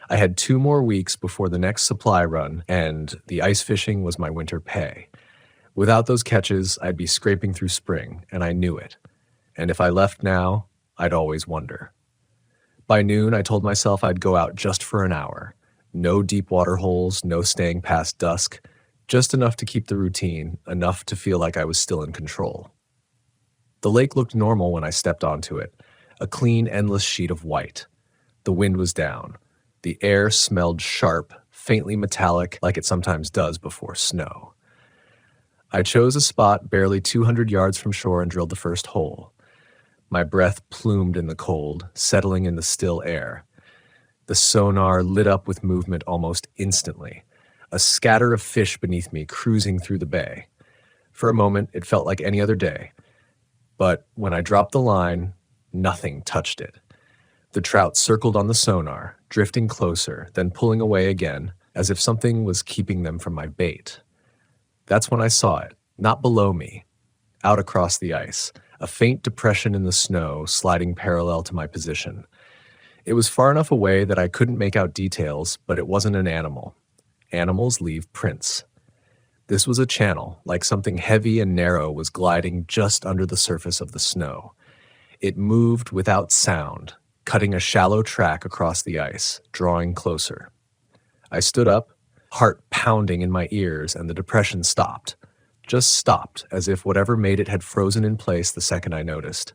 I had 2 more weeks before the next supply run, and the ice fishing was my winter pay. Without those catches, I'd be scraping through spring, and I knew it. And if I left now, I'd always wonder. By noon, I told myself I'd go out just for an hour. No deep water holes, no staying past dusk, just enough to keep the routine, enough to feel like I was still in control. The lake looked normal when I stepped onto it, a clean, endless sheet of white. The wind was down. The air smelled sharp, faintly metallic, like it sometimes does before snow. I chose a spot barely 200 yards from shore and drilled the first hole. My breath plumed in the cold, settling in the still air. The sonar lit up with movement almost instantly, a scatter of fish beneath me cruising through the bay. For a moment, it felt like any other day. But when I dropped the line, nothing touched it. The trout circled on the sonar, drifting closer, then pulling away again, as if something was keeping them from my bait. That's when I saw it, not below me, out across the ice, a faint depression in the snow sliding parallel to my position. It was far enough away that I couldn't make out details, but it wasn't an animal. Animals leave prints. This was a channel, like something heavy and narrow was gliding just under the surface of the snow. It moved without sound, cutting a shallow track across the ice, drawing closer. I stood up, heart pounding in my ears, and the depression stopped. just stopped, as if whatever made it had frozen in place the second I noticed.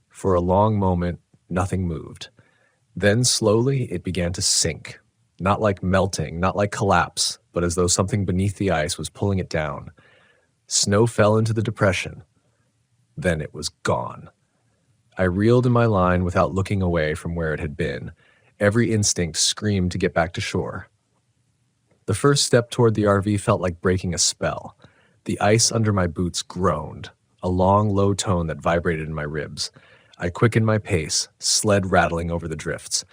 For a long moment, nothing moved. Then slowly it began to sink. Not like melting, not like collapse, but as though something beneath the ice was pulling it down. Snow fell into the depression. Then it was gone. I reeled in my line without looking away from where it had been. Every instinct screamed to get back to shore. The first step toward the RV felt like breaking a spell. The ice under my boots groaned, a long, low tone that vibrated in my ribs. I quickened my pace, sled rattling over the drifts.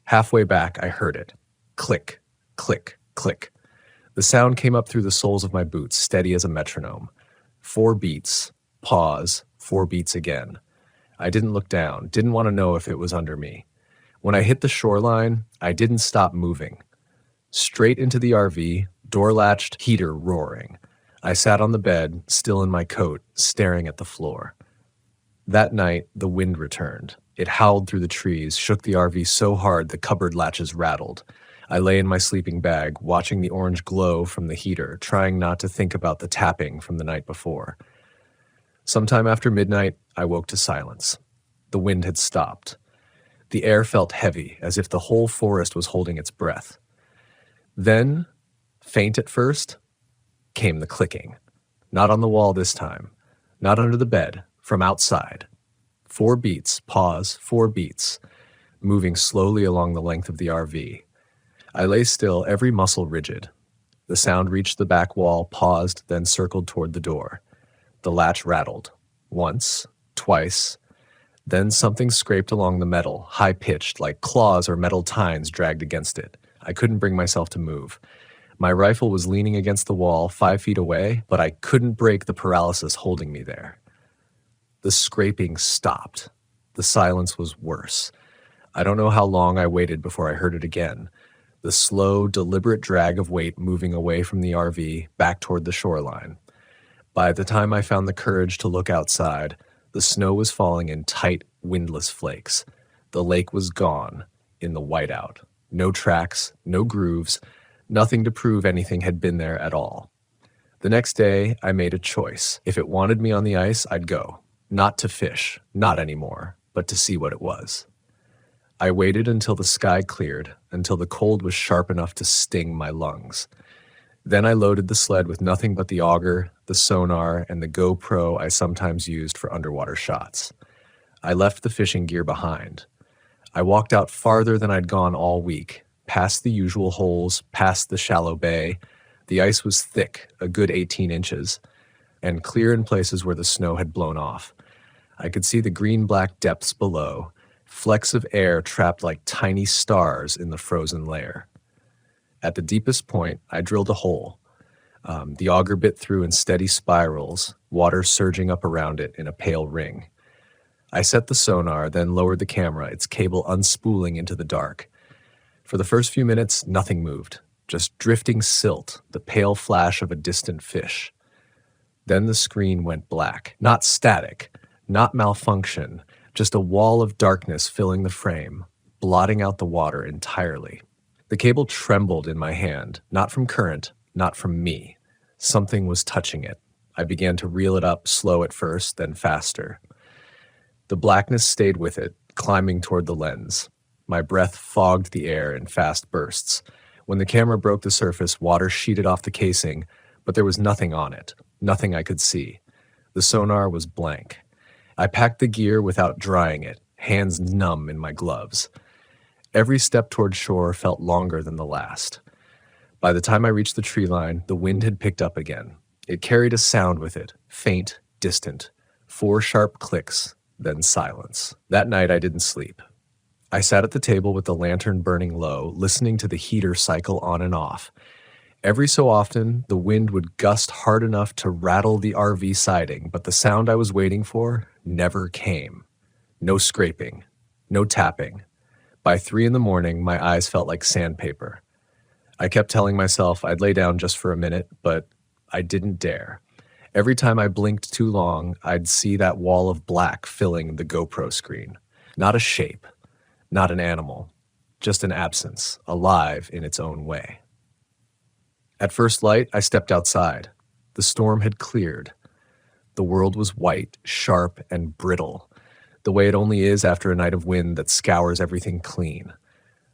Halfway back, I heard it. Click, click, click. The sound came up through the soles of my boots, steady as a metronome. 4 beats, pause, 4 beats again. I didn't look down, didn't want to know if it was under me. When I hit the shoreline, I didn't stop moving. Straight into the RV, door-latched, heater roaring. I sat on the bed, still in my coat, staring at the floor. That night, the wind returned. It howled through the trees, shook the RV so hard the cupboard latches rattled. I lay in my sleeping bag, watching the orange glow from the heater, trying not to think about the tapping from the night before. Sometime after midnight, I woke to silence. The wind had stopped. The air felt heavy, as if the whole forest was holding its breath. Then, faint at first, came the clicking. Not on the wall this time. Not under the bed. From outside. 4 beats, pause, 4 beats, moving slowly along the length of the RV. I lay still, every muscle rigid. The sound reached the back wall, paused, then circled toward the door. The latch rattled. Once, twice. Then something scraped along the metal, high-pitched, like claws or metal tines dragged against it. I couldn't bring myself to move. My rifle was leaning against the wall 5 feet away, but I couldn't break the paralysis holding me there. The scraping stopped. The silence was worse. I don't know how long I waited before I heard it again. The slow, deliberate drag of weight moving away from the RV, back toward the shoreline. By the time I found the courage to look outside, the snow was falling in tight, windless flakes. The lake was gone, in the whiteout. No tracks, no grooves, nothing to prove anything had been there at all. The next day, I made a choice. If it wanted me on the ice, I'd go. Not to fish, not anymore, but to see what it was. I waited until the sky cleared, until the cold was sharp enough to sting my lungs. Then I loaded the sled with nothing but the auger, the sonar, and the GoPro I sometimes used for underwater shots. I left the fishing gear behind. I walked out farther than I'd gone all week, past the usual holes, past the shallow bay. The ice was thick, a good 18 inches, and clear in places where the snow had blown off. I could see the green-black depths below, flecks of air trapped like tiny stars in the frozen layer. At the deepest point, I drilled a hole. The auger bit through in steady spirals, water surging up around it in a pale ring. I set the sonar, then lowered the camera, its cable unspooling into the dark. For the first few minutes, nothing moved, just drifting silt, the pale flash of a distant fish. Then the screen went black, not static, not malfunction, just a wall of darkness filling the frame, blotting out the water entirely. The cable trembled in my hand, not from current, not from me. Something was touching it. I began to reel it up, slow at first, then faster. The blackness stayed with it, climbing toward the lens. My breath fogged the air in fast bursts. When the camera broke the surface, water sheeted off the casing, but there was nothing on it, nothing I could see. The sonar was blank. I packed the gear without drying it, hands numb in my gloves. Every step toward shore felt longer than the last. By the time I reached the tree line, the wind had picked up again. It carried a sound with it, faint, distant. 4 sharp clicks, then silence. That night I didn't sleep. I sat at the table with the lantern burning low, listening to the heater cycle on and off. Every so often, the wind would gust hard enough to rattle the RV siding, but the sound I was waiting for never came. No scraping, no tapping. By 3 a.m, my eyes felt like sandpaper. I kept telling myself I'd lay down just for a minute, but I didn't dare. Every time I blinked too long, I'd see that wall of black filling the GoPro screen. Not a shape, not an animal, just an absence, alive in its own way. At first light, I stepped outside. The storm had cleared. The world was white, sharp, and brittle, the way it only is after a night of wind that scours everything clean.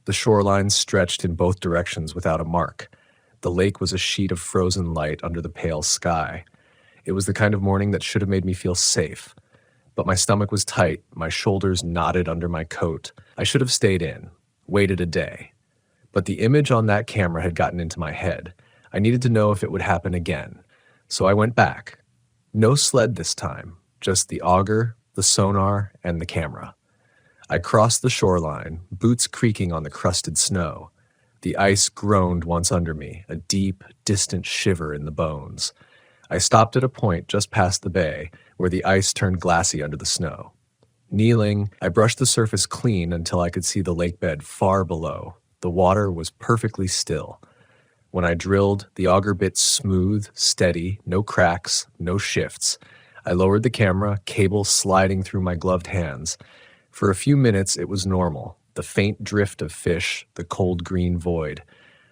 The shoreline stretched in both directions without a mark. The lake was a sheet of frozen light under the pale sky. It was the kind of morning that should have made me feel safe. But my stomach was tight, my shoulders knotted under my coat. I should have stayed in, waited a day. But the image on that camera had gotten into my head. I needed to know if it would happen again. So I went back. No sled this time, just the auger, the sonar, and the camera. I crossed the shoreline, boots creaking on the crusted snow. The ice groaned once under me, a deep, distant shiver in the bones. I stopped at a point just past the bay, where the ice turned glassy under the snow. Kneeling, I brushed the surface clean until I could see the lake bed far below. The water was perfectly still. When I drilled, the auger bit smooth, steady, no cracks, no shifts. I lowered the camera, cable sliding through my gloved hands. For a few minutes, it was normal, the faint drift of fish, the cold green void.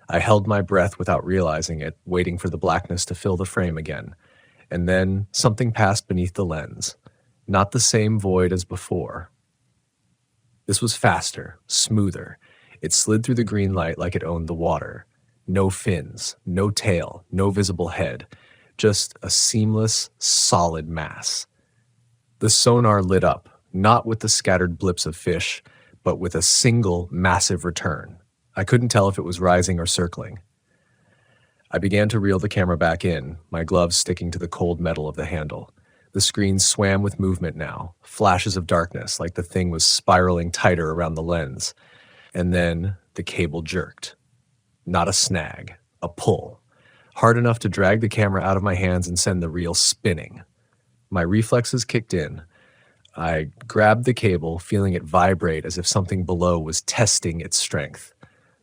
I held my breath without realizing it, waiting for the blackness to fill the frame again. And then something passed beneath the lens. Not the same void as before. This was faster, smoother. It slid through the green light like it owned the water. No fins, no tail, no visible head. Just a seamless, solid mass. The sonar lit up, not with the scattered blips of fish, but with a single, massive return. I couldn't tell if it was rising or circling. I began to reel the camera back in, my gloves sticking to the cold metal of the handle. The screen swam with movement now, flashes of darkness like the thing was spiraling tighter around the lens. And then the cable jerked. Not a snag, a pull. Hard enough to drag the camera out of my hands and send the reel spinning. My reflexes kicked in. I grabbed the cable, feeling it vibrate as if something below was testing its strength.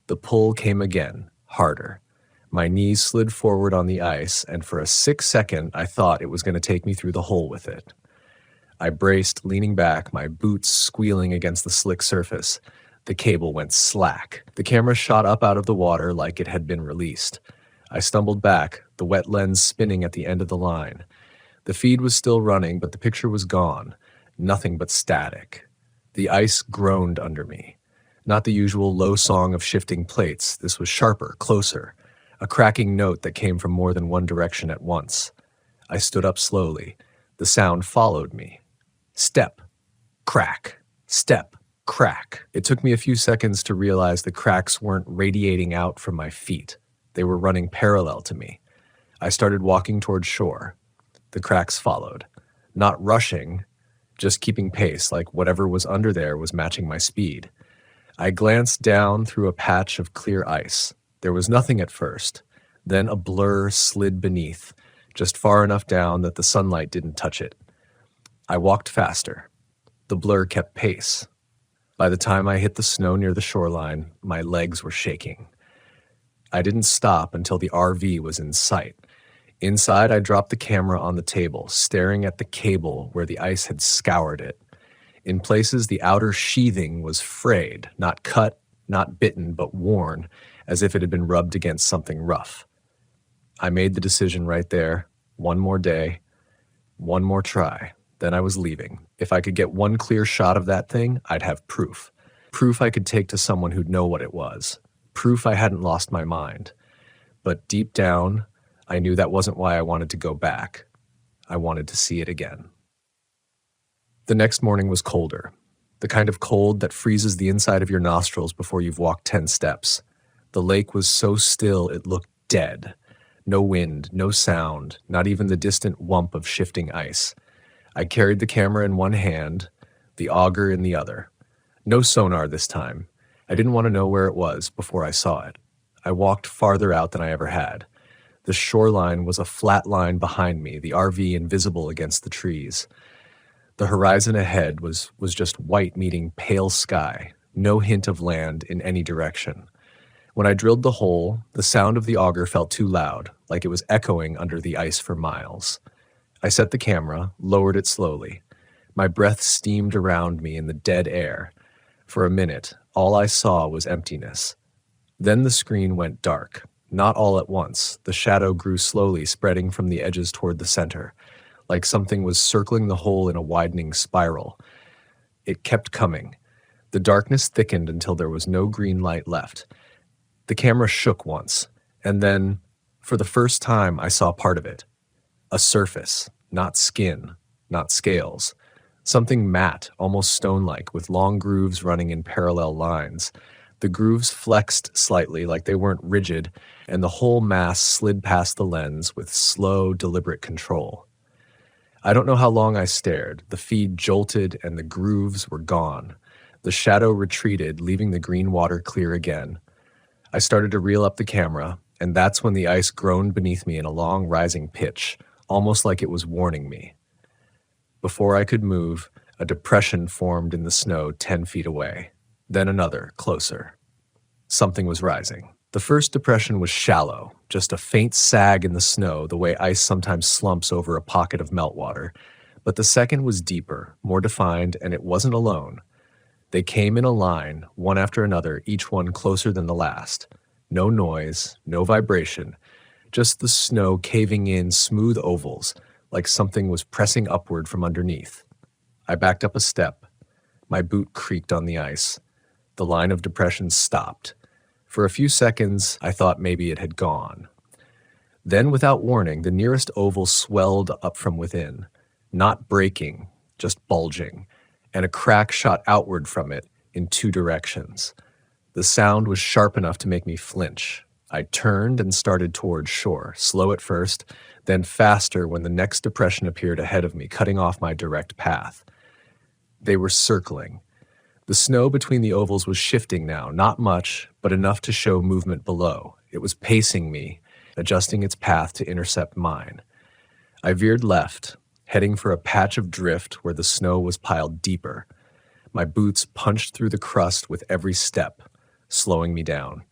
The pull came again, harder. My knees slid forward on the ice, and for a 6-second, I thought it was going to take me through the hole with it. I braced, leaning back, my boots squealing against the slick surface. The cable went slack. The camera shot up out of the water like it had been released. I stumbled back, the wet lens spinning at the end of the line. The feed was still running, but the picture was gone. Nothing but static. The ice groaned under me. Not the usual low song of shifting plates. This was sharper, closer. A cracking note that came from more than one direction at once. I stood up slowly. The sound followed me. Step. Crack. Step. Crack. It took me a few seconds to realize the cracks weren't radiating out from my feet. They were running parallel to me. I started walking toward shore. The cracks followed. Not rushing, just keeping pace, like whatever was under there was matching my speed. I glanced down through a patch of clear ice. There was nothing at first. Then a blur slid beneath, just far enough down that the sunlight didn't touch it. I walked faster. The blur kept pace. By the time I hit the snow near the shoreline, my legs were shaking. I didn't stop until the RV was in sight. Inside, I dropped the camera on the table, staring at the cable where the ice had scoured it. In places, the outer sheathing was frayed, not cut, not bitten, but worn, as if it had been rubbed against something rough. I made the decision right there. One more day, one more try. Then I was leaving. If I could get one clear shot of that thing, I'd have proof. Proof I could take to someone who'd know what it was. Proof I hadn't lost my mind. But deep down, I knew that wasn't why I wanted to go back. I wanted to see it again. The next morning was colder. The kind of cold that freezes the inside of your nostrils before you've walked 10 steps. The lake was so still it looked dead. No wind, no sound, not even the distant whump of shifting ice. I carried the camera in one hand, the auger in the other. No sonar this time. I didn't want to know where it was before I saw it. I walked farther out than I ever had. The shoreline was a flat line behind me, the RV invisible against the trees. The horizon ahead was just white meeting pale sky, no hint of land in any direction. When I drilled the hole, the sound of the auger felt too loud, like it was echoing under the ice for miles. I set the camera, lowered it slowly. My breath steamed around me in the dead air. For a minute, all I saw was emptiness. Then the screen went dark. not all at once. The shadow grew slowly, spreading from the edges toward the center, like something was circling the hole in a widening spiral. It kept coming. The darkness thickened until there was no green light left. The camera shook once, and then, for the first time, I saw part of it. A surface, not skin, not scales. Something matte, almost stone-like, with long grooves running in parallel lines. The grooves flexed slightly, like they weren't rigid, and the whole mass slid past the lens with slow, deliberate control. I don't know how long I stared. The feed jolted, and the grooves were gone. The shadow retreated, leaving the green water clear again. I started to reel up the camera, and that's when the ice groaned beneath me in a long, rising pitch, almost like it was warning me. Before I could move, a depression formed in the snow 10 feet away. Then another, closer. Something was rising. The first depression was shallow, just a faint sag in the snow, the way ice sometimes slumps over a pocket of meltwater. But the second was deeper, more defined, and it wasn't alone. They came in a line, one after another, each one closer than the last. No noise, no vibration, just the snow caving in smooth ovals, like something was pressing upward from underneath. I backed up a step. My boot creaked on the ice. The line of depression stopped. For a few seconds, I thought maybe it had gone. Then, without warning, the nearest oval swelled up from within, not breaking, just bulging, and a crack shot outward from it in two directions. The sound was sharp enough to make me flinch. I turned and started toward shore, slow at first, then faster when the next depression appeared ahead of me, cutting off my direct path. They were circling. The snow between the ovals was shifting now, not much, but enough to show movement below. It was pacing me, adjusting its path to intercept mine. I veered left, heading for a patch of drift where the snow was piled deeper. My boots punched through the crust with every step, slowing me down.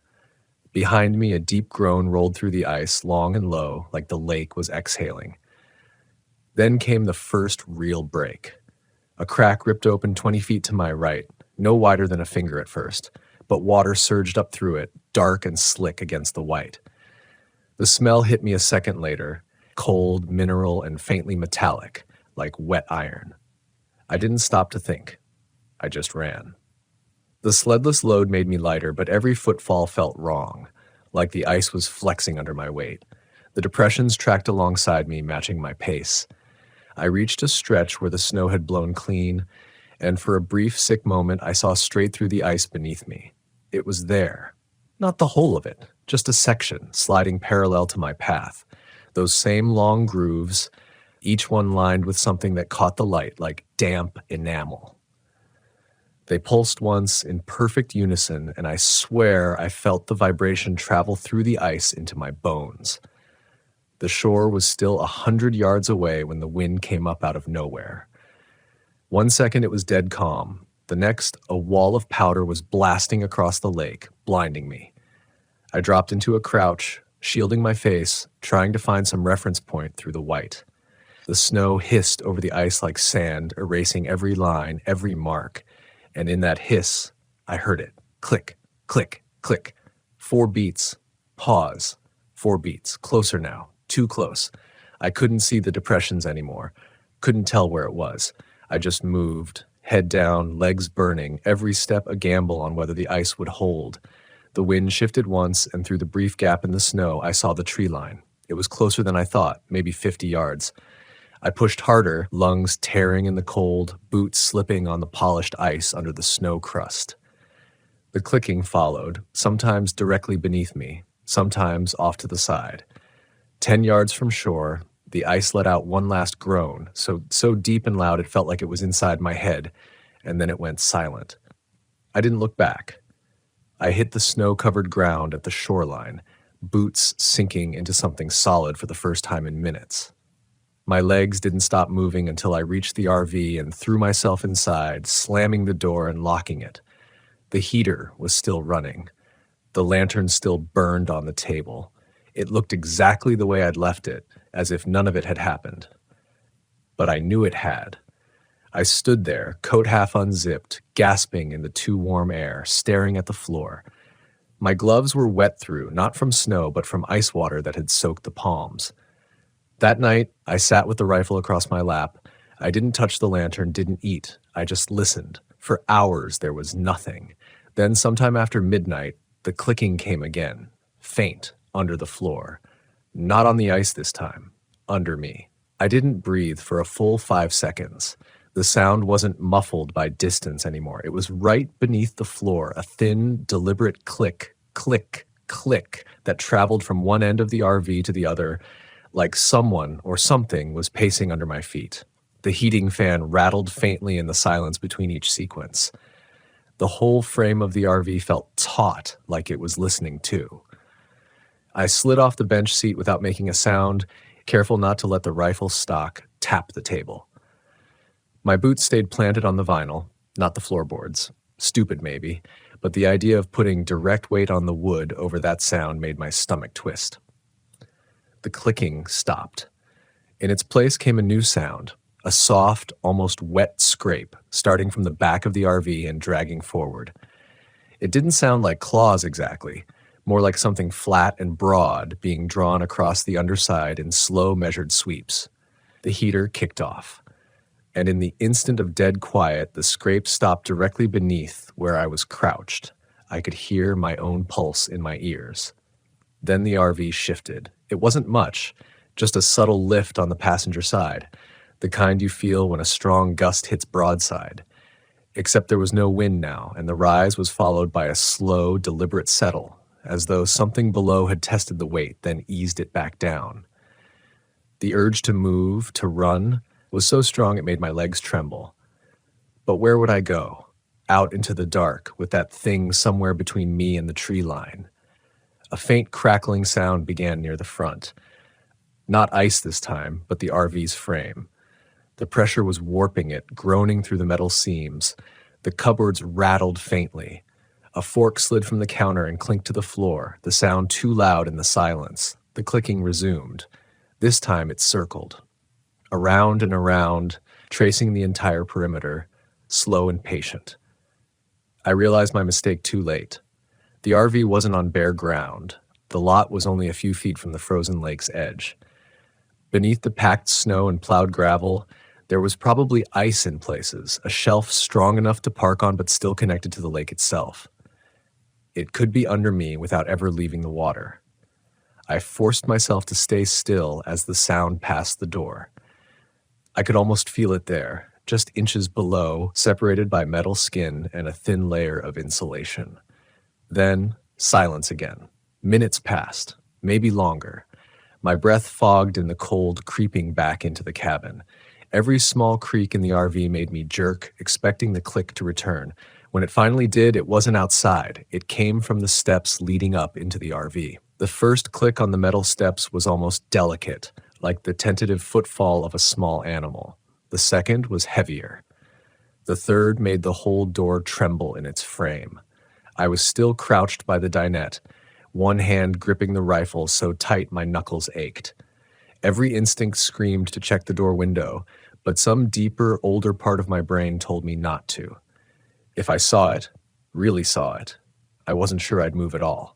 Behind me, a deep groan rolled through the ice, long and low, like the lake was exhaling. Then came the first real break. A crack ripped open 20 feet to my right, no wider than a finger at first, but water surged up through it, dark and slick against the white. The smell hit me a second later, cold, mineral, and faintly metallic, like wet iron. I didn't stop to think. I just ran. The sledless load made me lighter, but every footfall felt wrong, like the ice was flexing under my weight. The depressions tracked alongside me, matching my pace. I reached a stretch where the snow had blown clean, and for a brief, sick moment, I saw straight through the ice beneath me. It was there. Not the whole of it, just a section, sliding parallel to my path. Those same long grooves, each one lined with something that caught the light like damp enamel. They pulsed once in perfect unison, and I swear I felt the vibration travel through the ice into my bones. The shore was still 100 yards away when the wind came up out of nowhere. 1 second it was dead calm. The next, a wall of powder was blasting across the lake, blinding me. I dropped into a crouch, shielding my face, trying to find some reference point through the white. The snow hissed over the ice like sand, erasing every line, every mark. And in that hiss, I heard it. Click, click, click. 4 beats. Pause. 4 beats. Closer now. Too close. I couldn't see the depressions anymore. Couldn't tell where it was. I just moved, head down, legs burning, every step a gamble on whether the ice would hold. The wind shifted once, and through the brief gap in the snow, I saw the tree line. It was closer than I thought, maybe 50 yards. I pushed harder, lungs tearing in the cold, boots slipping on the polished ice under the snow crust. The clicking followed, sometimes directly beneath me, sometimes off to the side. 10 yards from shore, the ice let out one last groan, so deep and loud it felt like it was inside my head, and then it went silent. I didn't look back. I hit the snow-covered ground at the shoreline, boots sinking into something solid for the first time in minutes. My legs didn't stop moving until I reached the RV and threw myself inside, slamming the door and locking it. The heater was still running. The lantern still burned on the table. It looked exactly the way I'd left it, as if none of it had happened. But I knew it had. I stood there, coat half unzipped, gasping in the too warm air, staring at the floor. My gloves were wet through, not from snow, but from ice water that had soaked the palms. That night, I sat with the rifle across my lap. I didn't touch the lantern, didn't eat. I just listened. For hours, there was nothing. Then, sometime after midnight, the clicking came again, faint, under the floor. Not on the ice this time, under me. I didn't breathe for a full 5 seconds. The sound wasn't muffled by distance anymore. It was right beneath the floor, a thin, deliberate click, click, click that traveled from one end of the RV to the other, like someone or something was pacing under my feet. The heating fan rattled faintly in the silence between each sequence. The whole frame of the RV felt taut, like it was listening too. I slid off the bench seat without making a sound, careful not to let the rifle stock tap the table. My boots stayed planted on the vinyl, not the floorboards. Stupid maybe, but the idea of putting direct weight on the wood over that sound made my stomach twist. The clicking stopped. In its place came a new sound, a soft, almost wet scrape, starting from the back of the RV and dragging forward. It didn't sound like claws exactly, more like something flat and broad being drawn across the underside in slow, measured sweeps. The heater kicked off, and in the instant of dead quiet, the scrape stopped directly beneath where I was crouched. I could hear my own pulse in my ears. Then the RV shifted. It wasn't much, just a subtle lift on the passenger side, the kind you feel when a strong gust hits broadside. Except there was no wind now, and the rise was followed by a slow, deliberate settle, as though something below had tested the weight, then eased it back down. The urge to move, to run, was so strong it made my legs tremble. But where would I go? Out into the dark, with that thing somewhere between me and the tree line. A faint crackling sound began near the front. Not ice this time, but the RV's frame. The pressure was warping it, groaning through the metal seams. The cupboards rattled faintly. A fork slid from the counter and clinked to the floor, the sound too loud in the silence. The clicking resumed. This time it circled. Around and around, tracing the entire perimeter, slow and patient. I realized my mistake too late. The RV wasn't on bare ground. The lot was only a few feet from the frozen lake's edge. Beneath the packed snow and plowed gravel, there was probably ice in places, a shelf strong enough to park on but still connected to the lake itself. It could be under me without ever leaving the water. I forced myself to stay still as the sound passed the door. I could almost feel it there, just inches below, separated by metal skin and a thin layer of insulation. Then, silence again. Minutes passed, maybe longer. My breath fogged in the cold creeping back into the cabin. Every small creak in the RV made me jerk, expecting the click to return. When it finally did, it wasn't outside. It came from the steps leading up into the RV. The first click on the metal steps was almost delicate, like the tentative footfall of a small animal. The second was heavier. The third made the whole door tremble in its frame. I was still crouched by the dinette, one hand gripping the rifle so tight my knuckles ached. Every instinct screamed to check the door window, but some deeper, older part of my brain told me not to. If I saw it, really saw it, I wasn't sure I'd move at all.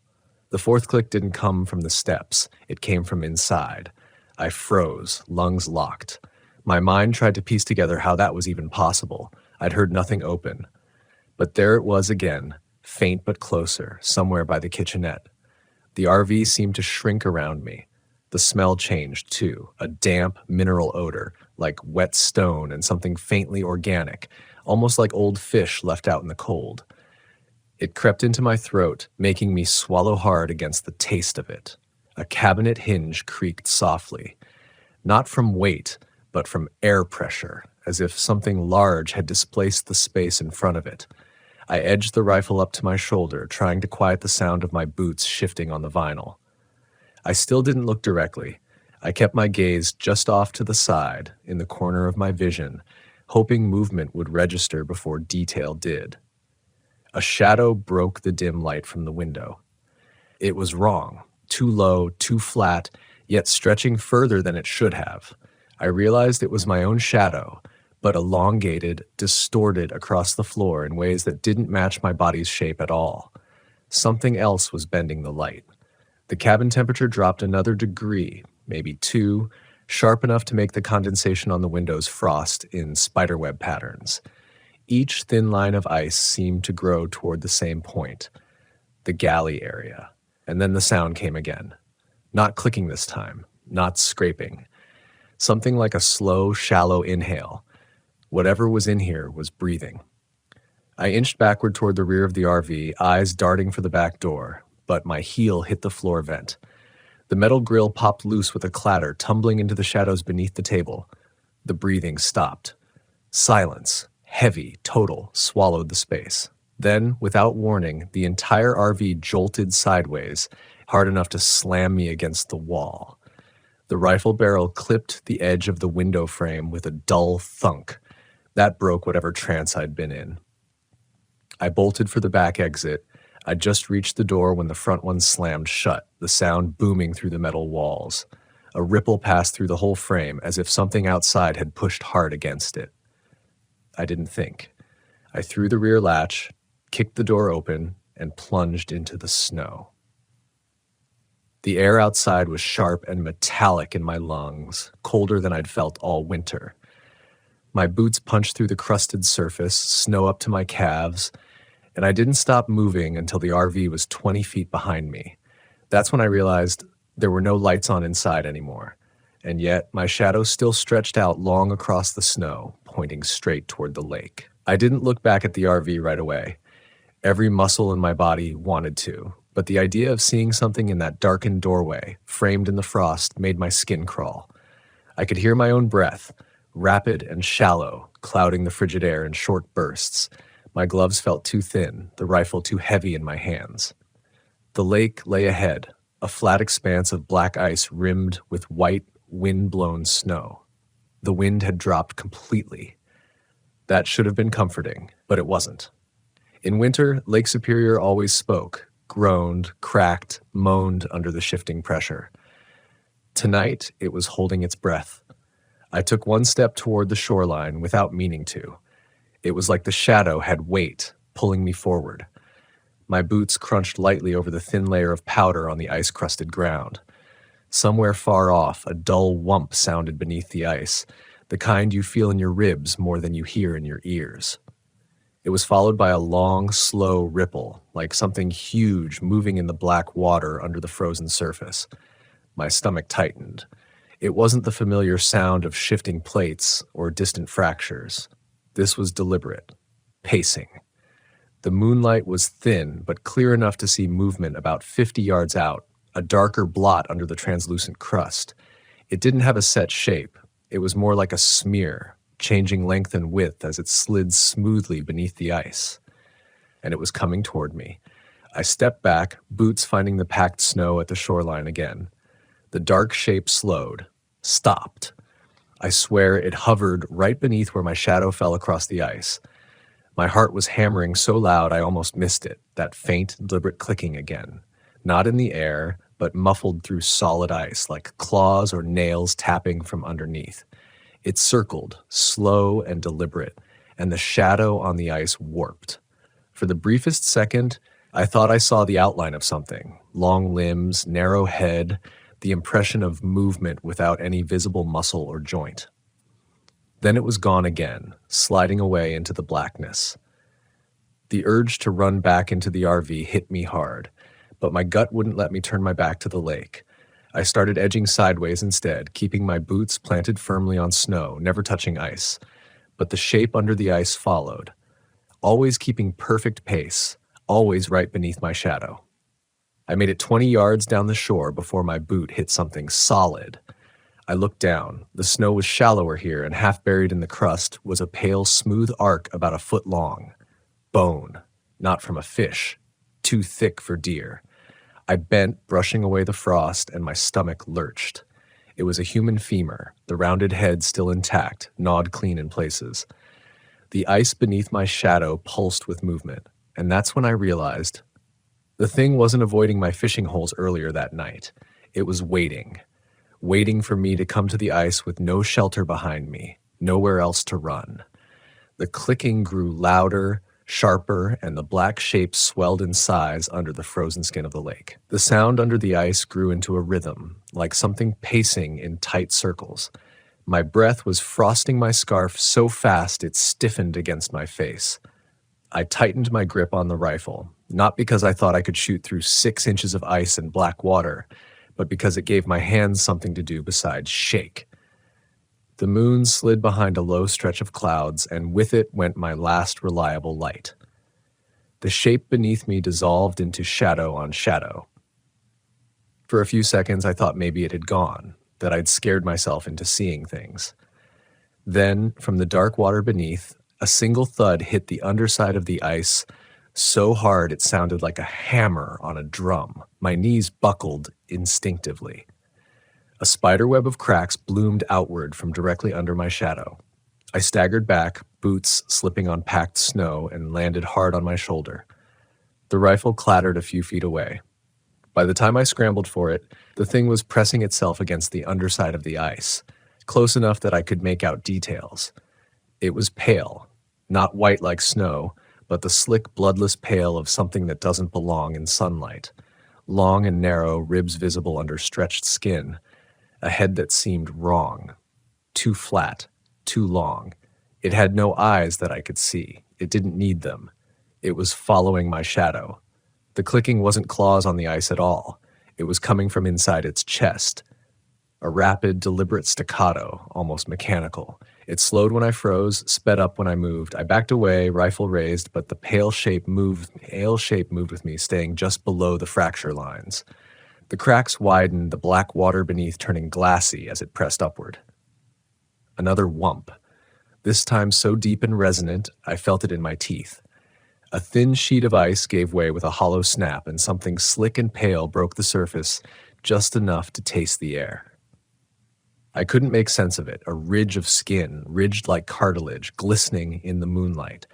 The fourth click didn't come from the steps. It came from inside. I froze, lungs locked. My mind tried to piece together how that was even possible. I'd heard nothing open. But there it was again, faint but closer, somewhere by the kitchenette. The RV seemed to shrink around me. The smell changed, too, a damp, mineral odor, like wet stone and something faintly organic, almost like old fish left out in the cold. It crept into my throat, making me swallow hard against the taste of it. A cabinet hinge creaked softly, not from weight, but from air pressure, as if something large had displaced the space in front of it. I edged the rifle up to my shoulder, trying to quiet the sound of my boots shifting on the vinyl. I still didn't look directly. I kept my gaze just off to the side, in the corner of my vision, hoping movement would register before detail did. A shadow broke the dim light from the window. It was wrong, too low, too flat, yet stretching further than it should have. I realized it was my own shadow, but elongated, distorted across the floor in ways that didn't match my body's shape at all. Something else was bending the light. The cabin temperature dropped another degree, maybe 2, sharp enough to make the condensation on the windows frost in spiderweb patterns. Each thin line of ice seemed to grow toward the same point, the galley area. And then the sound came again. Not clicking this time, not scraping. Something like a slow, shallow inhale. Whatever was in here was breathing. I inched backward toward the rear of the RV, eyes darting for the back door, but my heel hit the floor vent. The metal grill popped loose with a clatter, tumbling into the shadows beneath the table. The breathing stopped. Silence, heavy, total, swallowed the space. Then, without warning, the entire RV jolted sideways, hard enough to slam me against the wall. The rifle barrel clipped the edge of the window frame with a dull thunk. That broke whatever trance I'd been in. I bolted for the back exit. I'd just reached the door when the front one slammed shut, the sound booming through the metal walls. A ripple passed through the whole frame, as if something outside had pushed hard against it. I didn't think. I threw the rear latch, kicked the door open, and plunged into the snow. The air outside was sharp and metallic in my lungs, colder than I'd felt all winter. My boots punched through the crusted surface, snow up to my calves, and I didn't stop moving until the RV was 20 feet behind me. That's when I realized there were no lights on inside anymore, and yet my shadow still stretched out long across the snow, pointing straight toward the lake. I didn't look back at the RV right away. Every muscle in my body wanted to, but the idea of seeing something in that darkened doorway, framed in the frost, made my skin crawl. I could hear my own breath, rapid and shallow, clouding the frigid air in short bursts. My gloves felt too thin, the rifle too heavy in my hands. The lake lay ahead, a flat expanse of black ice rimmed with white, wind-blown snow. The wind had dropped completely. That should have been comforting, but it wasn't. In winter, Lake Superior always spoke, groaned, cracked, moaned under the shifting pressure. Tonight, it was holding its breath. I took one step toward the shoreline without meaning to. It was like the shadow had weight, pulling me forward. My boots crunched lightly over the thin layer of powder on the ice-crusted ground. Somewhere far off, a dull whump sounded beneath the ice, the kind you feel in your ribs more than you hear in your ears. It was followed by a long, slow ripple, like something huge moving in the black water under the frozen surface. My stomach tightened. It wasn't the familiar sound of shifting plates or distant fractures. This was deliberate, pacing. The moonlight was thin, but clear enough to see movement about 50 yards out, a darker blot under the translucent crust. It didn't have a set shape. It was more like a smear, changing length and width as it slid smoothly beneath the ice. And it was coming toward me. I stepped back, boots finding the packed snow at the shoreline again. The dark shape slowed, stopped. I swear it hovered right beneath where my shadow fell across the ice. My heart was hammering so loud I almost missed it, that faint, deliberate clicking again. Not in the air, but muffled through solid ice, like claws or nails tapping from underneath. It circled, slow and deliberate, and the shadow on the ice warped. For the briefest second, I thought I saw the outline of something. Long limbs, narrow head, the impression of movement without any visible muscle or joint. Then it was gone again, sliding away into the blackness. The urge to run back into the RV hit me hard, but my gut wouldn't let me turn my back to the lake. I started edging sideways instead, keeping my boots planted firmly on snow, never touching ice. But the shape under the ice followed, always keeping perfect pace, always right beneath my shadow. I made it 20 yards down the shore before my boot hit something solid. I looked down. The snow was shallower here, and half buried in the crust was a pale, smooth arc about a foot long. Bone, not from a fish, too thick for deer. I bent, brushing away the frost, and my stomach lurched. It was a human femur, the rounded head still intact, gnawed clean in places. The ice beneath my shadow pulsed with movement, and that's when I realized the thing wasn't avoiding my fishing holes earlier that night. It was waiting for me to come to the ice with no shelter behind me, nowhere else to run. The clicking grew louder, sharper, and the black shapes swelled in size under the frozen skin of the lake. The sound under the ice grew into a rhythm, like something pacing in tight circles. My breath was frosting my scarf so fast it stiffened against my face. I tightened my grip on the rifle, not because I thought I could shoot through 6 inches of ice and black water, but because it gave my hands something to do besides shake. The moon slid behind a low stretch of clouds, and with it went my last reliable light. The shape beneath me dissolved into shadow on shadow. For a few seconds, I thought maybe it had gone, that I'd scared myself into seeing things. Then, from the dark water beneath, a single thud hit the underside of the ice so hard it sounded like a hammer on a drum. My knees buckled instinctively. A spiderweb of cracks bloomed outward from directly under my shadow. I staggered back, boots slipping on packed snow, and landed hard on my shoulder. The rifle clattered a few feet away. By the time I scrambled for it, the thing was pressing itself against the underside of the ice, close enough that I could make out details. It was pale, not white like snow, but the slick, bloodless pale of something that doesn't belong in sunlight. Long and narrow, ribs visible under stretched skin. A head that seemed wrong. Too flat, too long. It had no eyes that I could see. It didn't need them. It was following my shadow. The clicking wasn't claws on the ice at all. It was coming from inside its chest. A rapid, deliberate staccato, almost mechanical. It slowed when I froze, sped up when I moved. I backed away, rifle raised, but the pale shape moved with me, staying just below the fracture lines. The cracks widened, the black water beneath turning glassy as it pressed upward. Another whump. This time so deep and resonant, I felt it in my teeth. A thin sheet of ice gave way with a hollow snap, and something slick and pale broke the surface just enough to taste the air. I couldn't make sense of it, a ridge of skin, ridged like cartilage, glistening in the moonlight.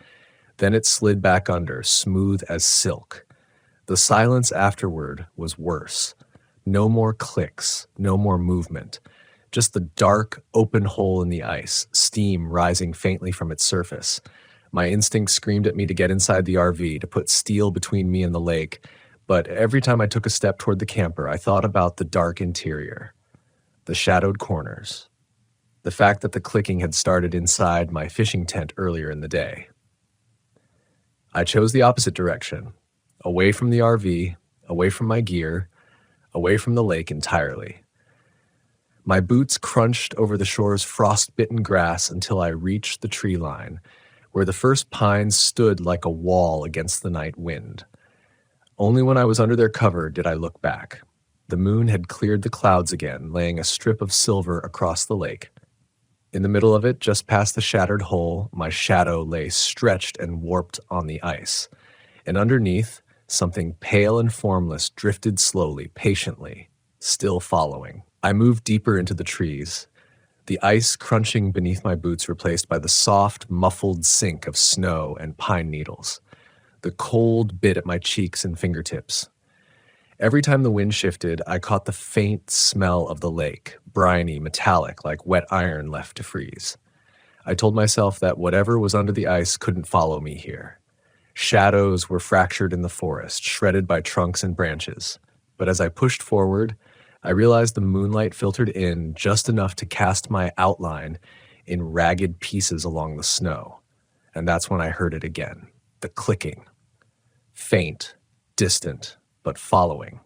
Then it slid back under, smooth as silk. The silence afterward was worse. No more clicks, no more movement. Just the dark, open hole in the ice, steam rising faintly from its surface. My instinct screamed at me to get inside the RV, to put steel between me and the lake, but every time I took a step toward the camper, I thought about the dark interior, the shadowed corners, the fact that the clicking had started inside my fishing tent earlier in the day. I chose the opposite direction, away from the RV, away from my gear, away from the lake entirely. My boots crunched over the shore's frost-bitten grass until I reached the tree line, where the first pines stood like a wall against the night wind. Only when I was under their cover did I look back. The moon had cleared the clouds again, laying a strip of silver across the lake. In the middle of it, just past the shattered hole, my shadow lay stretched and warped on the ice. And underneath, something pale and formless drifted slowly, patiently, still following. I moved deeper into the trees, the ice crunching beneath my boots replaced by the soft, muffled sink of snow and pine needles. The cold bit at my cheeks and fingertips. Every time the wind shifted, I caught the faint smell of the lake, briny, metallic, like wet iron left to freeze. I told myself that whatever was under the ice couldn't follow me here. Shadows were fractured in the forest, shredded by trunks and branches. But as I pushed forward, I realized the moonlight filtered in just enough to cast my outline in ragged pieces along the snow. And that's when I heard it again, the clicking. Faint, distant, but following.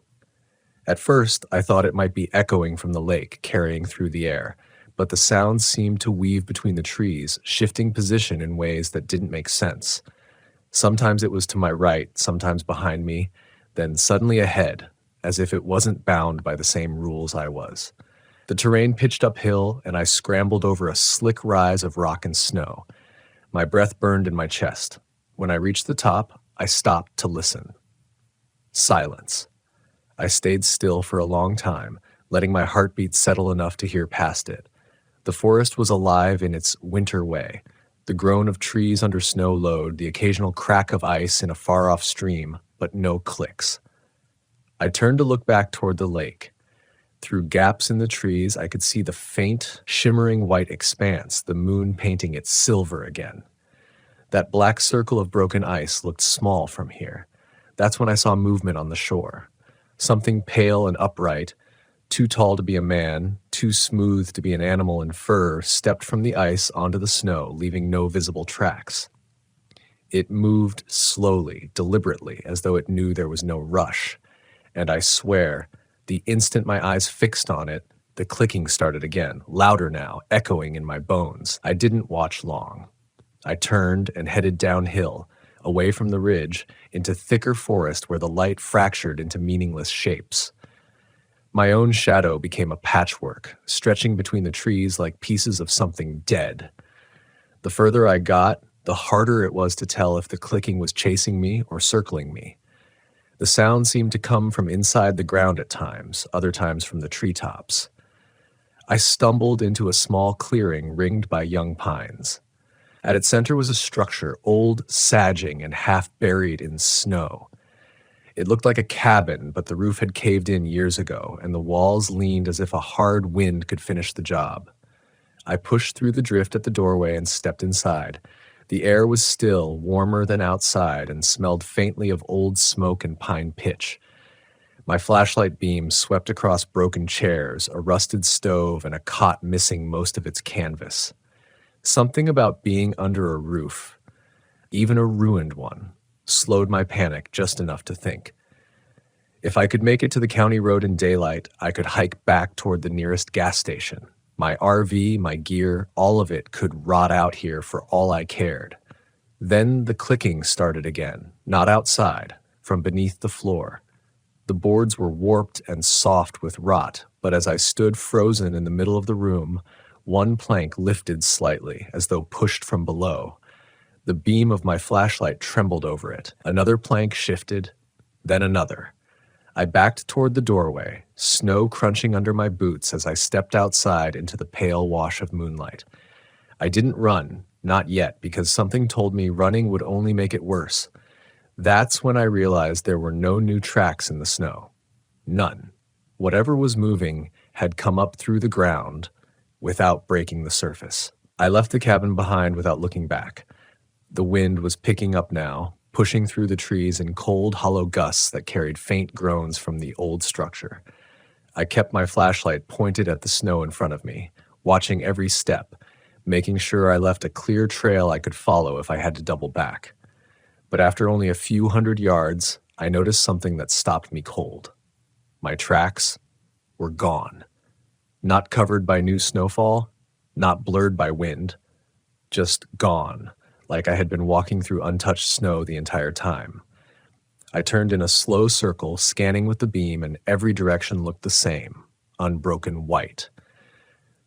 At first, I thought it might be echoing from the lake, carrying through the air, but the sound seemed to weave between the trees, shifting position in ways that didn't make sense. Sometimes it was to my right, sometimes behind me, then suddenly ahead, as if it wasn't bound by the same rules I was. The terrain pitched uphill, and I scrambled over a slick rise of rock and snow. My breath burned in my chest. When I reached the top, I stopped to listen. Silence. I stayed still for a long time, letting my heartbeat settle enough to hear past it. The forest was alive in its winter way. The groan of trees under snow load, the occasional crack of ice in a far-off stream, but no clicks. I turned to look back toward the lake. Through gaps in the trees, I could see the faint, shimmering white expanse, the moon painting it silver again. That black circle of broken ice looked small from here. That's when I saw movement on the shore. Something pale and upright, too tall to be a man, too smooth to be an animal in fur, stepped from the ice onto the snow, leaving no visible tracks. It moved slowly, deliberately, as though it knew there was no rush. And I swear, the instant my eyes fixed on it, the clicking started again, louder now, echoing in my bones. I didn't watch long. I turned and headed downhill, away from the ridge, into thicker forest where the light fractured into meaningless shapes. My own shadow became a patchwork, stretching between the trees like pieces of something dead. The further I got, the harder it was to tell if the clicking was chasing me or circling me. The sound seemed to come from inside the ground at times, other times from the treetops. I stumbled into a small clearing ringed by young pines. At its center was a structure, old, sagging, and half buried in snow. It looked like a cabin, but the roof had caved in years ago, and the walls leaned as if a hard wind could finish the job. I pushed through the drift at the doorway and stepped inside. The air was still, warmer than outside, and smelled faintly of old smoke and pine pitch. My flashlight beam swept across broken chairs, a rusted stove, and a cot missing most of its canvas. Something about being under a roof, even a ruined one, slowed my panic just enough to think. If I could make it to the county road in daylight, I could hike back toward the nearest gas station. My RV, my gear, all of it could rot out here for all I cared. Then the clicking started again, not outside, from beneath the floor. The boards were warped and soft with rot, but as I stood frozen in the middle of the room, one plank lifted slightly, as though pushed from below. The beam of my flashlight trembled over it. Another plank shifted, then another. I backed toward the doorway, snow crunching under my boots as I stepped outside into the pale wash of moonlight. I didn't run, not yet, because something told me running would only make it worse. That's when I realized there were no new tracks in the snow. None. Whatever was moving had come up through the ground without breaking the surface. I left the cabin behind without looking back. The wind was picking up now, pushing through the trees in cold, hollow gusts that carried faint groans from the old structure. I kept my flashlight pointed at the snow in front of me, watching every step, making sure I left a clear trail I could follow if I had to double back. But after only a few hundred yards, I noticed something that stopped me cold. My tracks were gone. Not covered by new snowfall, not blurred by wind, just gone, like I had been walking through untouched snow the entire time. I turned in a slow circle, scanning with the beam, and every direction looked the same, unbroken white.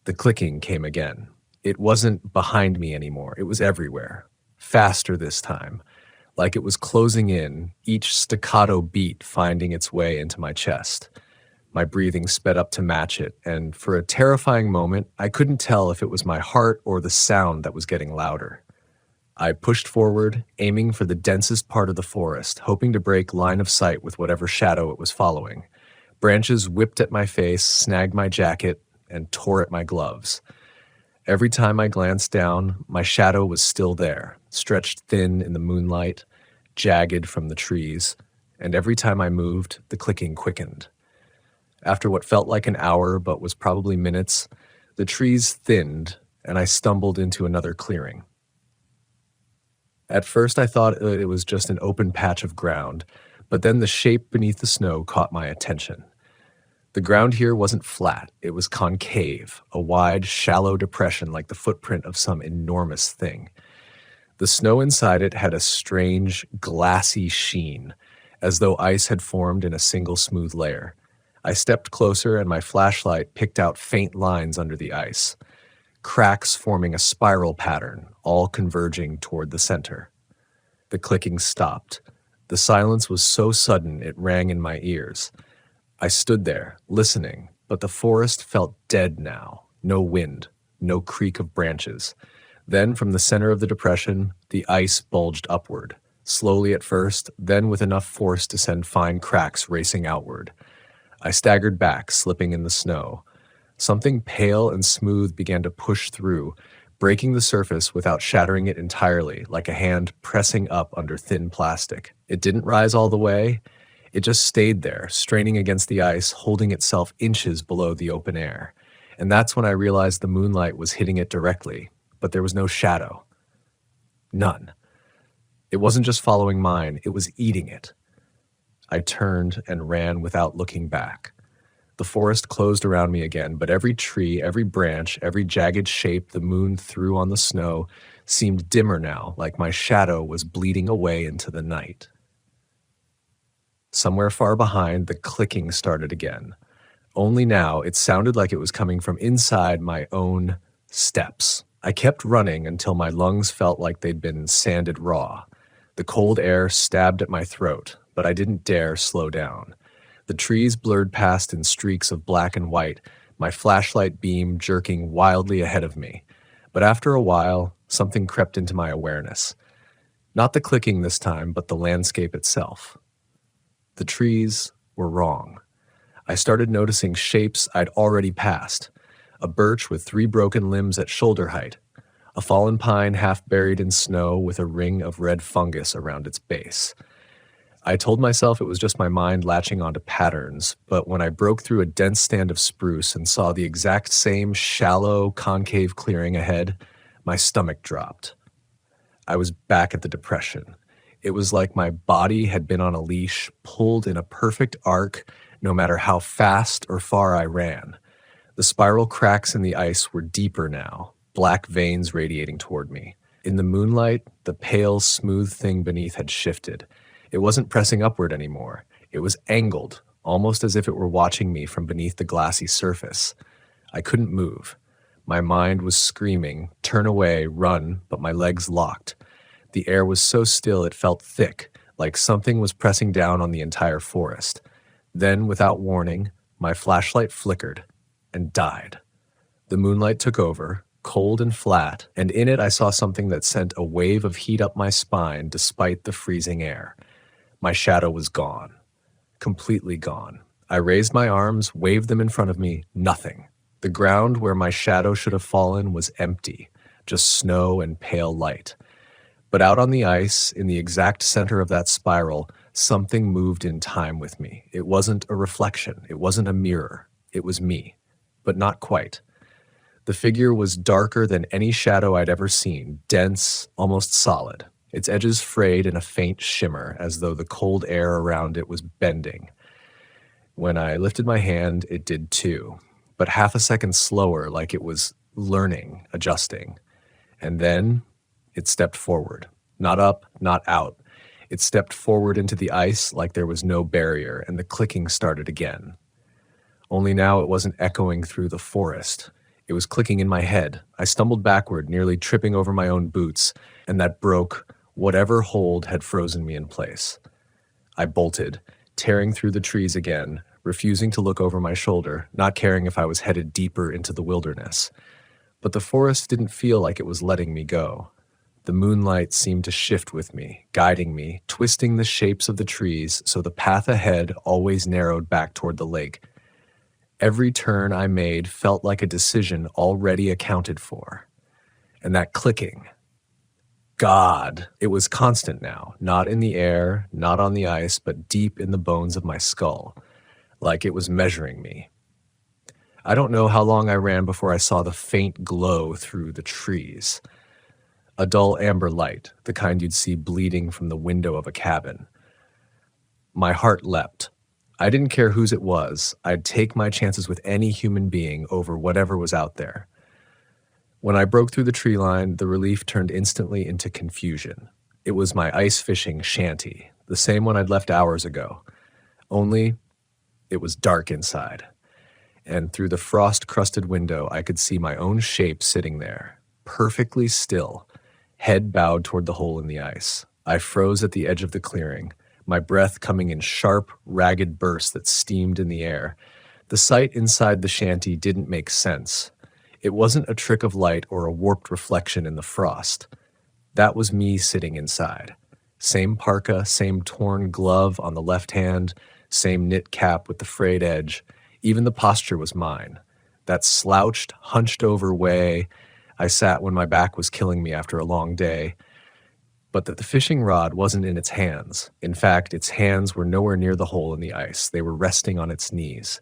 The clicking came again. It wasn't behind me anymore, it was everywhere. Faster this time, like it was closing in, each staccato beat finding its way into my chest. My breathing sped up to match it, and for a terrifying moment, I couldn't tell if it was my heart or the sound that was getting louder. I pushed forward, aiming for the densest part of the forest, hoping to break line of sight with whatever shadow it was following. Branches whipped at my face, snagged my jacket, and tore at my gloves. Every time I glanced down, my shadow was still there, stretched thin in the moonlight, jagged from the trees, and every time I moved, the clicking quickened. After what felt like an hour but was probably minutes, the trees thinned, and I stumbled into another clearing. At first I thought it was just an open patch of ground, but then the shape beneath the snow caught my attention. The ground here wasn't flat, it was concave, a wide, shallow depression like the footprint of some enormous thing. The snow inside it had a strange, glassy sheen, as though ice had formed in a single smooth layer. I stepped closer and my flashlight picked out faint lines under the ice, cracks forming a spiral pattern, all converging toward the center. The clicking stopped. The silence was so sudden it rang in my ears. I stood there, listening, but the forest felt dead now. No wind, no creak of branches. Then, from the center of the depression, the ice bulged upward, slowly at first, then with enough force to send fine cracks racing outward. I staggered back, slipping in the snow. Something pale and smooth began to push through, breaking the surface without shattering it entirely, like a hand pressing up under thin plastic. It didn't rise all the way. It just stayed there, straining against the ice, holding itself inches below the open air. And that's when I realized the moonlight was hitting it directly, but there was no shadow. None. It wasn't just following mine, it was eating it. I turned and ran without looking back. The forest closed around me again, but every tree, every branch, every jagged shape the moon threw on the snow seemed dimmer now, like my shadow was bleeding away into the night. Somewhere far behind, the clicking started again. Only now, it sounded like it was coming from inside my own steps. I kept running until my lungs felt like they'd been sanded raw. The cold air stabbed at my throat, but I didn't dare slow down. The trees blurred past in streaks of black and white, my flashlight beam jerking wildly ahead of me. But after a while, something crept into my awareness. Not the clicking this time, but the landscape itself. The trees were wrong. I started noticing shapes I'd already passed. A birch with 3 broken limbs at shoulder height. A fallen pine half buried in snow with a ring of red fungus around its base. I told myself it was just my mind latching onto patterns, but when I broke through a dense stand of spruce and saw the exact same shallow, concave clearing ahead, my stomach dropped. I was back at the depression. It was like my body had been on a leash, pulled in a perfect arc, no matter how fast or far I ran. The spiral cracks in the ice were deeper now, black veins radiating toward me. In the moonlight, the pale, smooth thing beneath had shifted. It wasn't pressing upward anymore. It was angled, almost as if it were watching me from beneath the glassy surface. I couldn't move. My mind was screaming, turn away, run, but my legs locked. The air was so still it felt thick, like something was pressing down on the entire forest. Then, without warning, my flashlight flickered and died. The moonlight took over, cold and flat, and in it I saw something that sent a wave of heat up my spine despite the freezing air. My shadow was gone. Completely gone. I raised my arms, waved them in front of me, nothing. The ground where my shadow should have fallen was empty, just snow and pale light. But out on the ice, in the exact center of that spiral, something moved in time with me. It wasn't a reflection. It wasn't a mirror. It was me. But not quite. The figure was darker than any shadow I'd ever seen, dense, almost solid. Its edges frayed in a faint shimmer, as though the cold air around it was bending. When I lifted my hand, it did too, but half a second slower, like it was learning, adjusting. And then it stepped forward. Not up, not out. It stepped forward into the ice like there was no barrier, and the clicking started again. Only now it wasn't echoing through the forest. It was clicking in my head. I stumbled backward, nearly tripping over my own boots, and that broke whatever hold had frozen me in place. I bolted, tearing through the trees again, refusing to look over my shoulder, not caring if I was headed deeper into the wilderness. But the forest didn't feel like it was letting me go. The moonlight seemed to shift with me, guiding me, twisting the shapes of the trees so the path ahead always narrowed back toward the lake. Every turn I made felt like a decision already accounted for. And that clicking, God, it was constant now, not in the air, not on the ice, but deep in the bones of my skull, like it was measuring me. I don't know how long I ran before I saw the faint glow through the trees. A dull amber light, the kind you'd see bleeding from the window of a cabin. My heart leapt. I didn't care whose it was. I'd take my chances with any human being over whatever was out there. When I broke through the tree line, the relief turned instantly into confusion. It was my ice fishing shanty, the same one I'd left hours ago. Only, it was dark inside. And through the frost-crusted window, I could see my own shape sitting there, perfectly still, head bowed toward the hole in the ice. I froze at the edge of the clearing, my breath coming in sharp, ragged bursts that steamed in the air. The sight inside the shanty didn't make sense. It wasn't a trick of light or a warped reflection in the frost. That was me sitting inside. Same parka, same torn glove on the left hand, same knit cap with the frayed edge. Even the posture was mine. That slouched, hunched-over way. I sat when my back was killing me after a long day, but that the fishing rod wasn't in its hands. In fact, its hands were nowhere near the hole in the ice. They were resting on its knees,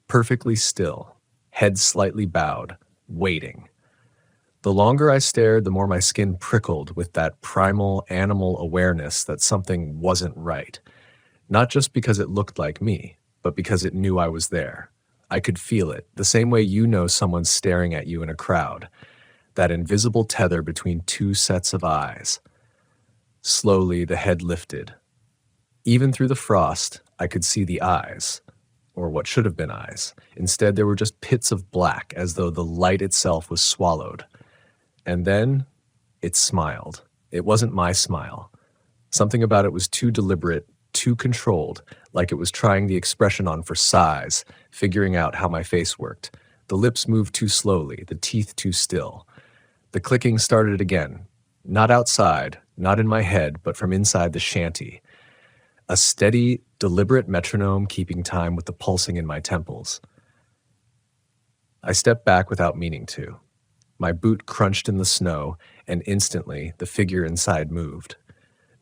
perfectly still, head slightly bowed, waiting. The longer I stared, the more my skin prickled with that primal animal awareness that something wasn't right. Not just because it looked like me, but because it knew I was there. I could feel it, the same way you know someone's staring at you in a crowd. That invisible tether between two sets of eyes. Slowly, the head lifted. Even through the frost, I could see the eyes, or what should have been eyes. Instead, there were just pits of black, as though the light itself was swallowed. And then, it smiled. It wasn't my smile. Something about it was too deliberate, too controlled, like it was trying the expression on for size, figuring out how my face worked. The lips moved too slowly, the teeth too still. The clicking started again. Not outside, not in my head, but from inside the shanty. A steady, deliberate metronome keeping time with the pulsing in my temples. I stepped back without meaning to. My boot crunched in the snow, and instantly the figure inside moved.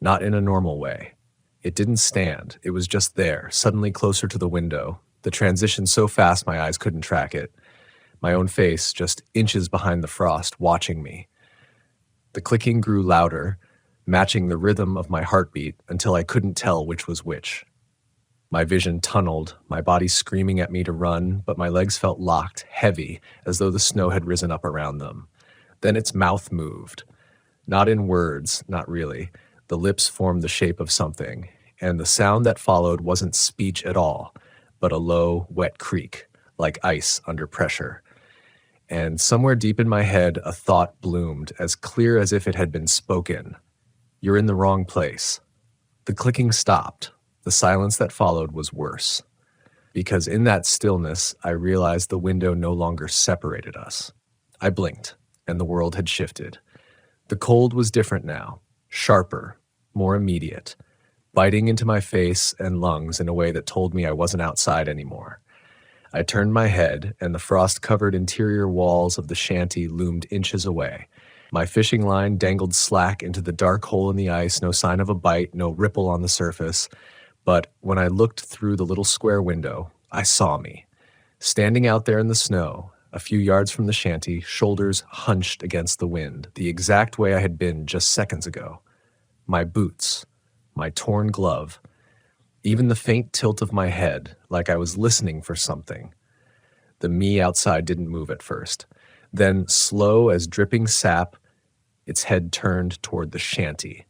Not in a normal way. It didn't stand. It was just there, suddenly closer to the window. The transition so fast my eyes couldn't track it. My own face just inches behind the frost, watching me. The clicking grew louder, matching the rhythm of my heartbeat until I couldn't tell which was which. My vision tunneled, my body screaming at me to run, but my legs felt locked, heavy, as though the snow had risen up around them. Then its mouth moved. Not in words, not really. The lips formed the shape of something, and the sound that followed wasn't speech at all, but a low, wet creak, like ice under pressure. And somewhere deep in my head, a thought bloomed, as clear as if it had been spoken. You're in the wrong place. The clicking stopped. The silence that followed was worse. Because in that stillness, I realized the window no longer separated us. I blinked, and the world had shifted. The cold was different now, sharper, more immediate, biting into my face and lungs in a way that told me I wasn't outside anymore. I turned my head, and the frost-covered interior walls of the shanty loomed inches away. My fishing line dangled slack into the dark hole in the ice, no sign of a bite, no ripple on the surface. But when I looked through the little square window, I saw me, standing out there in the snow, a few yards from the shanty, shoulders hunched against the wind, the exact way I had been just seconds ago. My boots, my torn glove, even the faint tilt of my head, like I was listening for something. The me outside didn't move at first. Then, slow as dripping sap, its head turned toward the shanty.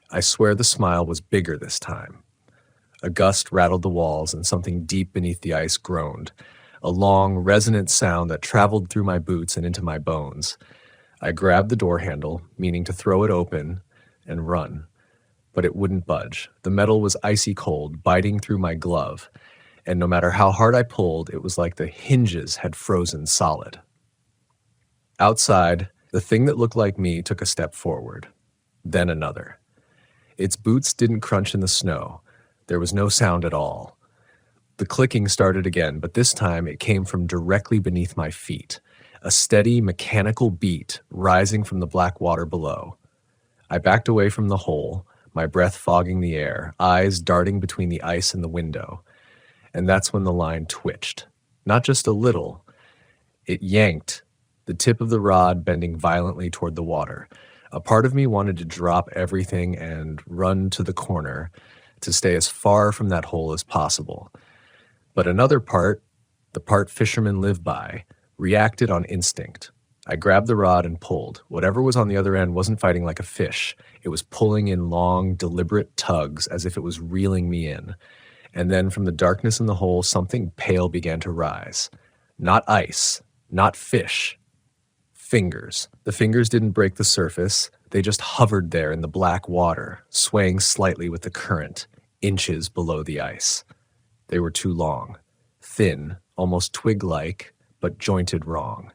I swear the smile was bigger this time. A gust rattled the walls, and something deep beneath the ice groaned, a long, resonant sound that traveled through my boots and into my bones. I grabbed the door handle, meaning to throw it open and run, but it wouldn't budge. The metal was icy cold, biting through my glove, and no matter how hard I pulled, it was like the hinges had frozen solid. Outside, the thing that looked like me took a step forward, then another. Its boots didn't crunch in the snow. There was no sound at all. The clicking started again, but this time it came from directly beneath my feet, a steady, mechanical beat rising from the black water below. I backed away from the hole, my breath fogging the air, eyes darting between the ice and the window. And that's when the line twitched. Not just a little. It yanked, the tip of the rod bending violently toward the water. A part of me wanted to drop everything and run to the corner, to stay as far from that hole as possible. But another part, the part fishermen live by, reacted on instinct. I grabbed the rod and pulled. Whatever was on the other end wasn't fighting like a fish. It was pulling in long, deliberate tugs as if it was reeling me in. And then from the darkness in the hole, something pale began to rise. Not ice, not fish. Fingers. The fingers didn't break the surface. They just hovered there in the black water, swaying slightly with the current, inches below the ice. They were too long, thin, almost twig-like, but jointed wrong.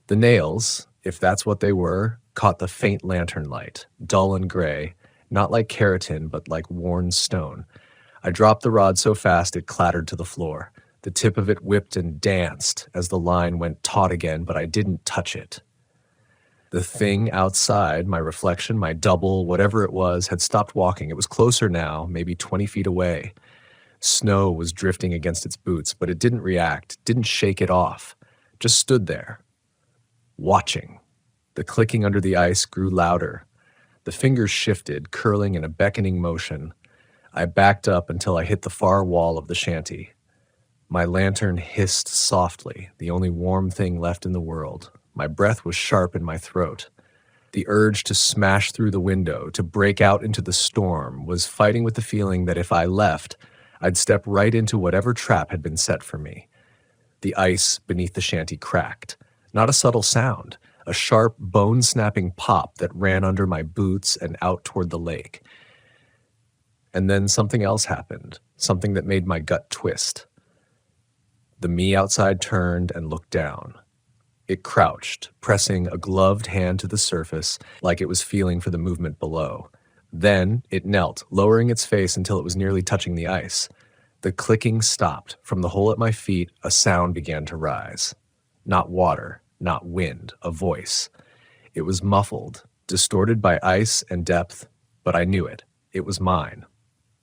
The nails, if that's what they were, caught the faint lantern light, dull and gray, not like keratin, but like worn stone. I dropped the rod so fast it clattered to the floor. The tip of it whipped and danced as the line went taut again, but I didn't touch it. The thing outside, my reflection, my double, whatever it was, had stopped walking. It was closer now, maybe 20 feet away. Snow was drifting against its boots, but it didn't react, didn't shake it off. Just stood there, watching. The clicking under the ice grew louder. The fingers shifted, curling in a beckoning motion. I backed up until I hit the far wall of the shanty. My lantern hissed softly, the only warm thing left in the world. My breath was sharp in my throat. The urge to smash through the window, to break out into the storm, was fighting with the feeling that if I left, I'd step right into whatever trap had been set for me. The ice beneath the shanty cracked. Not a subtle sound, a sharp, bone-snapping pop that ran under my boots and out toward the lake. And then something else happened, something that made my gut twist. The me outside turned and looked down. It crouched, pressing a gloved hand to the surface like it was feeling for the movement below. Then it knelt, lowering its face until it was nearly touching the ice. The clicking stopped. From the hole at my feet, a sound began to rise. Not water, not wind, a voice. It was muffled, distorted by ice and depth, but I knew it. It was mine.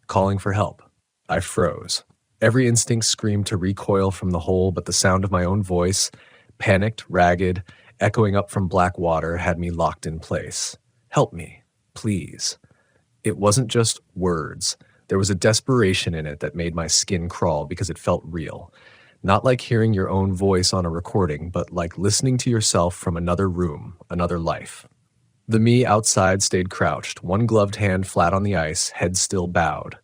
Calling for help. I froze. Every instinct screamed to recoil from the hole, but the sound of my own voice, panicked, ragged, echoing up from black water, had me locked in place. Help me, please. It wasn't just words. There was a desperation in it that made my skin crawl because it felt real. Not like hearing your own voice on a recording, but like listening to yourself from another room, another life. The me outside stayed crouched, one gloved hand flat on the ice, head still bowed.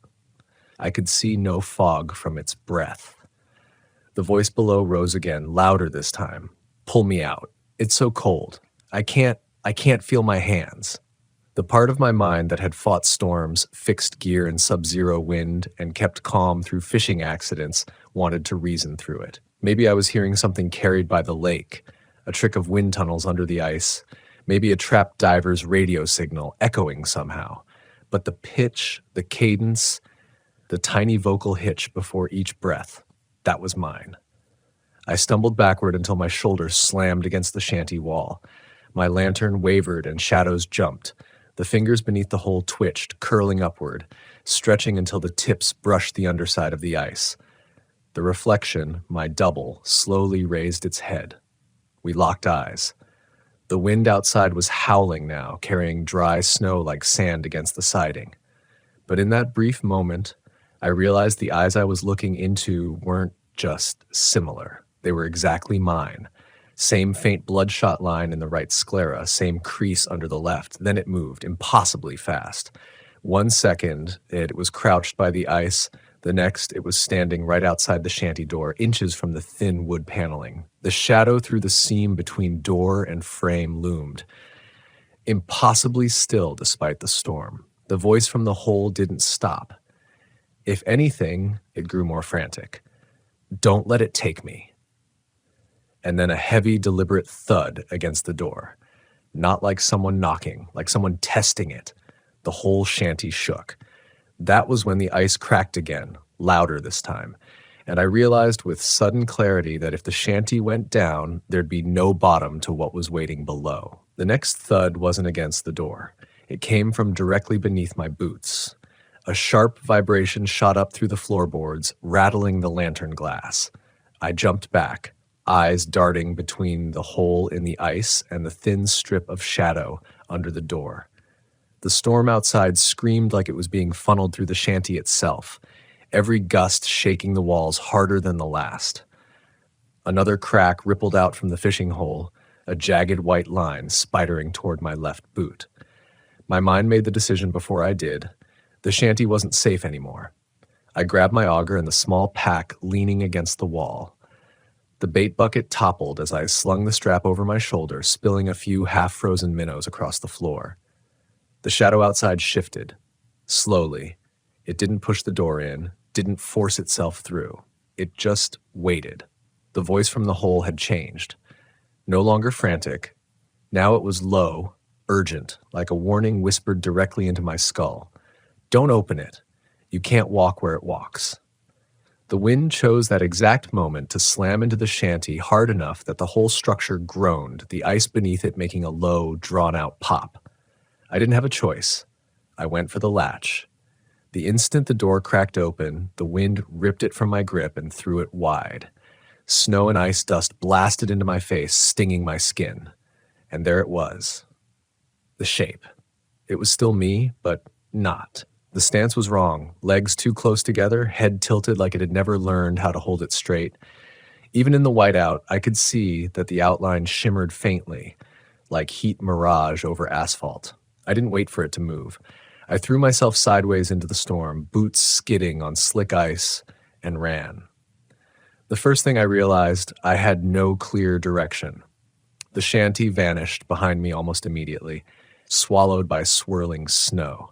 I could see no fog from its breath. The voice below rose again, louder this time. Pull me out. It's so cold. I can't feel my hands. The part of my mind that had fought storms, fixed gear in sub-zero wind, and kept calm through fishing accidents wanted to reason through it. Maybe I was hearing something carried by the lake, a trick of wind tunnels under the ice, maybe a trapped diver's radio signal echoing somehow. But the pitch, the cadence, the tiny vocal hitch before each breath, that was mine. I stumbled backward until my shoulders slammed against the shanty wall. My lantern wavered and shadows jumped. The fingers beneath the hole twitched, curling upward, stretching until the tips brushed the underside of the ice. The reflection, my double, slowly raised its head. We locked eyes. The wind outside was howling now, carrying dry snow like sand against the siding. But in that brief moment, I realized the eyes I was looking into weren't just similar. They were exactly mine. Same faint bloodshot line in the right sclera, same crease under the left. Then it moved, impossibly fast. 1 second, it was crouched by the ice. The next, it was standing right outside the shanty door, inches from the thin wood paneling. The shadow through the seam between door and frame loomed. Impossibly still despite the storm. The voice from the hole didn't stop. If anything, it grew more frantic. Don't let it take me. And then a heavy, deliberate thud against the door. Not like someone knocking, like someone testing it. The whole shanty shook. That was when the ice cracked again, louder this time. And I realized with sudden clarity that if the shanty went down, there'd be no bottom to what was waiting below. The next thud wasn't against the door. It came from directly beneath my boots. A sharp vibration shot up through the floorboards, rattling the lantern glass. I jumped back, eyes darting between the hole in the ice and the thin strip of shadow under the door. The storm outside screamed like it was being funneled through the shanty itself, every gust shaking the walls harder than the last. Another crack rippled out from the fishing hole, a jagged white line spidering toward my left boot. My mind made the decision before I did. The shanty wasn't safe anymore. I grabbed my auger and the small pack leaning against the wall. The bait bucket toppled as I slung the strap over my shoulder, spilling a few half-frozen minnows across the floor. The shadow outside shifted. Slowly. It didn't push the door in, didn't force itself through. It just waited. The voice from the hole had changed. No longer frantic. Now it was low, urgent, like a warning whispered directly into my skull. Don't open it. You can't walk where it walks. The wind chose that exact moment to slam into the shanty hard enough that the whole structure groaned, the ice beneath it making a low, drawn-out pop. I didn't have a choice. I went for the latch. The instant the door cracked open, the wind ripped it from my grip and threw it wide. Snow and ice dust blasted into my face, stinging my skin. And there it was. The shape. It was still me, but not. The stance was wrong. Legs too close together, head tilted like it had never learned how to hold it straight. Even in the whiteout, I could see that the outline shimmered faintly, like heat mirage over asphalt. I didn't wait for it to move. I threw myself sideways into the storm, boots skidding on slick ice, and ran. The first thing I realized, I had no clear direction. The shanty vanished behind me almost immediately, swallowed by swirling snow.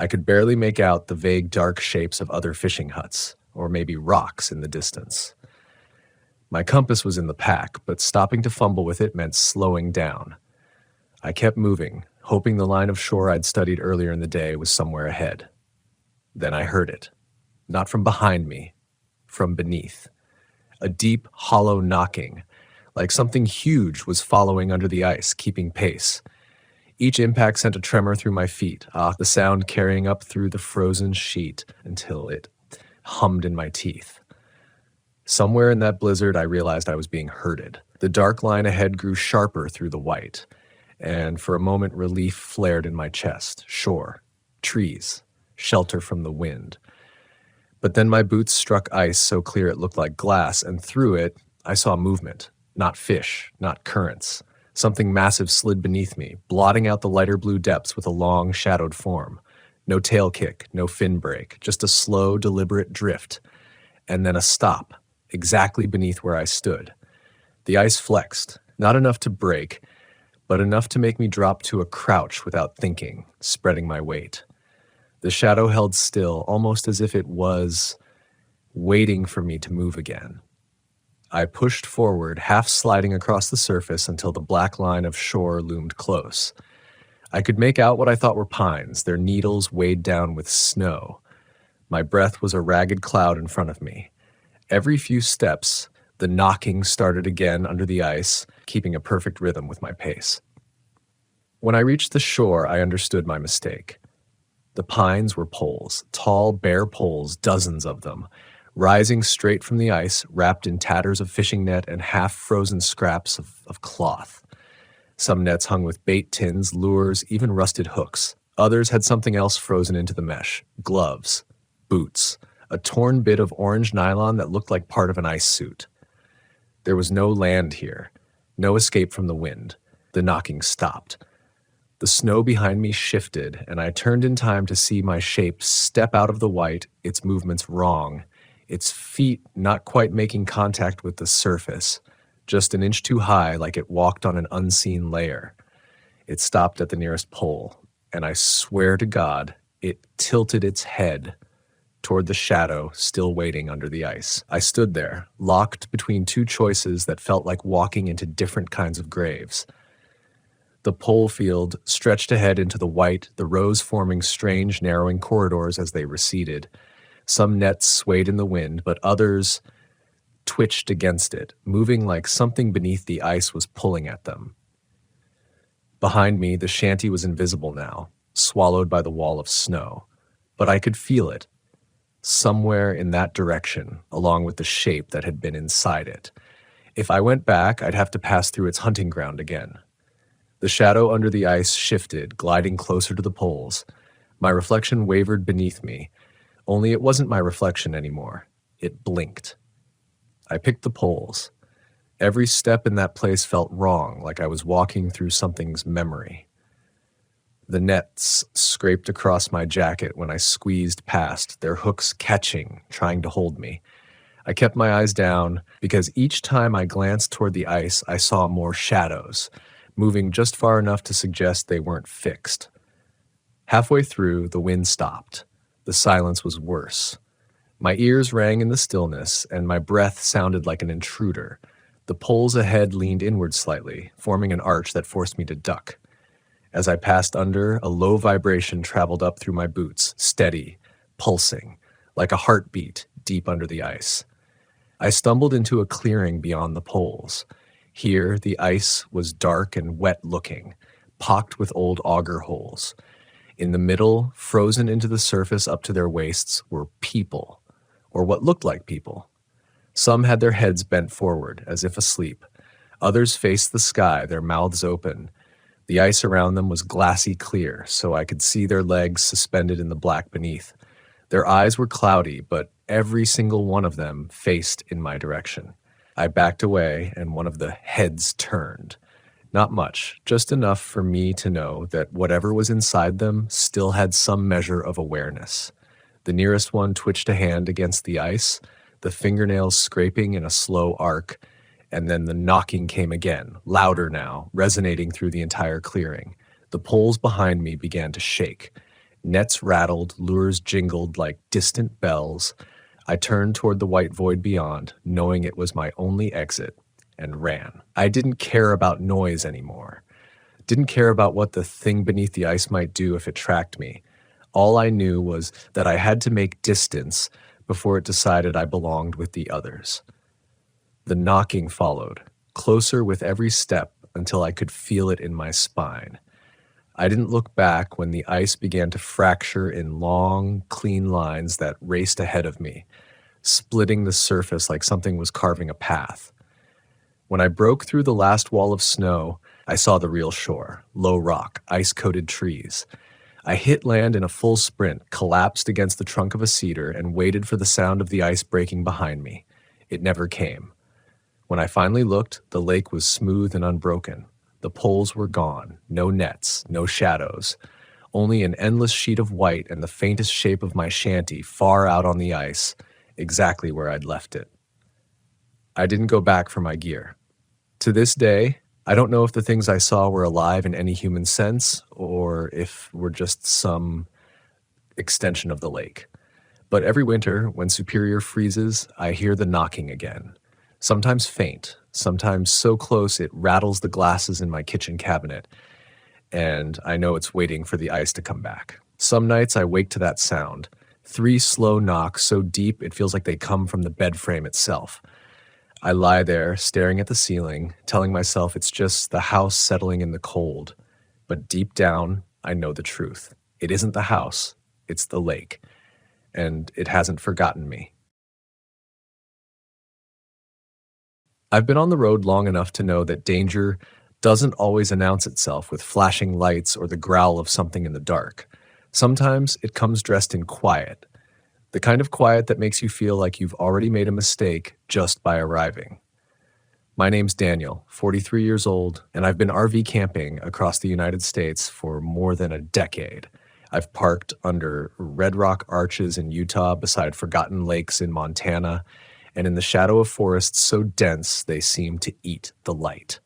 I could barely make out the vague dark shapes of other fishing huts, or maybe rocks in the distance. My compass was in the pack, but stopping to fumble with it meant slowing down. I kept moving, hoping the line of shore I'd studied earlier in the day was somewhere ahead. Then I heard it. Not from behind me, from beneath. A deep, hollow knocking, like something huge was following under the ice, keeping pace. Each impact sent a tremor through my feet, the sound carrying up through the frozen sheet until it hummed in my teeth. Somewhere in that blizzard, I realized I was being herded. The dark line ahead grew sharper through the white, and for a moment relief flared in my chest. Shore, trees, shelter from the wind. But then my boots struck ice so clear it looked like glass, and through it, I saw movement. Not fish, not currents. Something massive slid beneath me, blotting out the lighter blue depths with a long, shadowed form. No tail kick, no fin break, just a slow, deliberate drift. And then a stop, exactly beneath where I stood. The ice flexed, not enough to break, but enough to make me drop to a crouch without thinking, spreading my weight. The shadow held still, almost as if it was waiting for me to move again. I pushed forward, half sliding across the surface until the black line of shore loomed close. I could make out what I thought were pines, their needles weighed down with snow. My breath was a ragged cloud in front of me. Every few steps, the knocking started again under the ice, keeping a perfect rhythm with my pace. When I reached the shore, I understood my mistake. The pines were poles, tall, bare poles, dozens of them, rising straight from the ice, wrapped in tatters of fishing net and half-frozen scraps of cloth. Some nets hung with bait tins, lures, even rusted hooks. Others had something else frozen into the mesh: gloves, boots, a torn bit of orange nylon that looked like part of an ice suit. There was no land here, no escape from the wind. The knocking stopped. The snow behind me shifted, and I turned in time to see my shape step out of the white, its movements wrong, its feet not quite making contact with the surface, just an inch too high like it walked on an unseen layer. It stopped at the nearest pole, and I swear to God, it tilted its head toward the shadow still waiting under the ice. I stood there, locked between two choices that felt like walking into different kinds of graves. The pole field stretched ahead into the white, the rows forming strange, narrowing corridors as they receded. Some nets swayed in the wind, but others twitched against it, moving like something beneath the ice was pulling at them. Behind me, the shanty was invisible now, swallowed by the wall of snow. But I could feel it, somewhere in that direction, along with the shape that had been inside it. If I went back, I'd have to pass through its hunting ground again. The shadow under the ice shifted, gliding closer to the poles. My reflection wavered beneath me, only it wasn't my reflection anymore. It blinked. I picked the poles. Every step in that place felt wrong, like I was walking through something's memory. The nets scraped across my jacket when I squeezed past, their hooks catching, trying to hold me. I kept my eyes down, because each time I glanced toward the ice, I saw more shadows, moving just far enough to suggest they weren't fixed. Halfway through, the wind stopped. The silence was worse. My ears rang in the stillness, and my breath sounded like an intruder. The poles ahead leaned inward slightly, forming an arch that forced me to duck. As I passed under, a low vibration traveled up through my boots, steady, pulsing, like a heartbeat deep under the ice. I stumbled into a clearing beyond the poles. Here, the ice was dark and wet-looking, pocked with old auger holes. In the middle, frozen into the surface up to their waists, were people, or what looked like people. Some had their heads bent forward, as if asleep. Others faced the sky, their mouths open. The ice around them was glassy clear, so I could see their legs suspended in the black beneath. Their eyes were cloudy, but every single one of them faced in my direction. I backed away, and one of the heads turned. Not much, just enough for me to know that whatever was inside them still had some measure of awareness. The nearest one twitched a hand against the ice, the fingernails scraping in a slow arc, and then the knocking came again, louder now, resonating through the entire clearing. The poles behind me began to shake. Nets rattled, lures jingled like distant bells. I turned toward the white void beyond, knowing it was my only exit, and ran. I didn't care about noise anymore. Didn't care about what the thing beneath the ice might do if it tracked me. All I knew was that I had to make distance before it decided I belonged with the others. The knocking followed, closer with every step until I could feel it in my spine. I didn't look back when the ice began to fracture in long, clean lines that raced ahead of me, splitting the surface like something was carving a path. When I broke through the last wall of snow, I saw the real shore, low rock, ice-coated trees. I hit land in a full sprint, collapsed against the trunk of a cedar, and waited for the sound of the ice breaking behind me. It never came. When I finally looked, the lake was smooth and unbroken. The poles were gone, no nets, no shadows, only an endless sheet of white and the faintest shape of my shanty far out on the ice, exactly where I'd left it. I didn't go back for my gear. To this day, I don't know if the things I saw were alive in any human sense or if were just some extension of the lake. But every winter, when Superior freezes, I hear the knocking again. Sometimes faint, sometimes so close it rattles the glasses in my kitchen cabinet, and I know it's waiting for the ice to come back. Some nights I wake to that sound. 3 slow knocks so deep it feels like they come from the bed frame itself. I lie there, staring at the ceiling, telling myself it's just the house settling in the cold. But deep down, I know the truth. It isn't the house, it's the lake. And it hasn't forgotten me. I've been on the road long enough to know that danger doesn't always announce itself with flashing lights or the growl of something in the dark. Sometimes it comes dressed in quiet, the kind of quiet that makes you feel like you've already made a mistake just by arriving. My name's Daniel, 43 years old, and I've been RV camping across the United States for more than a decade. I've parked under red rock arches in Utah beside forgotten lakes in Montana, and in the shadow of forests so dense they seem to eat the light.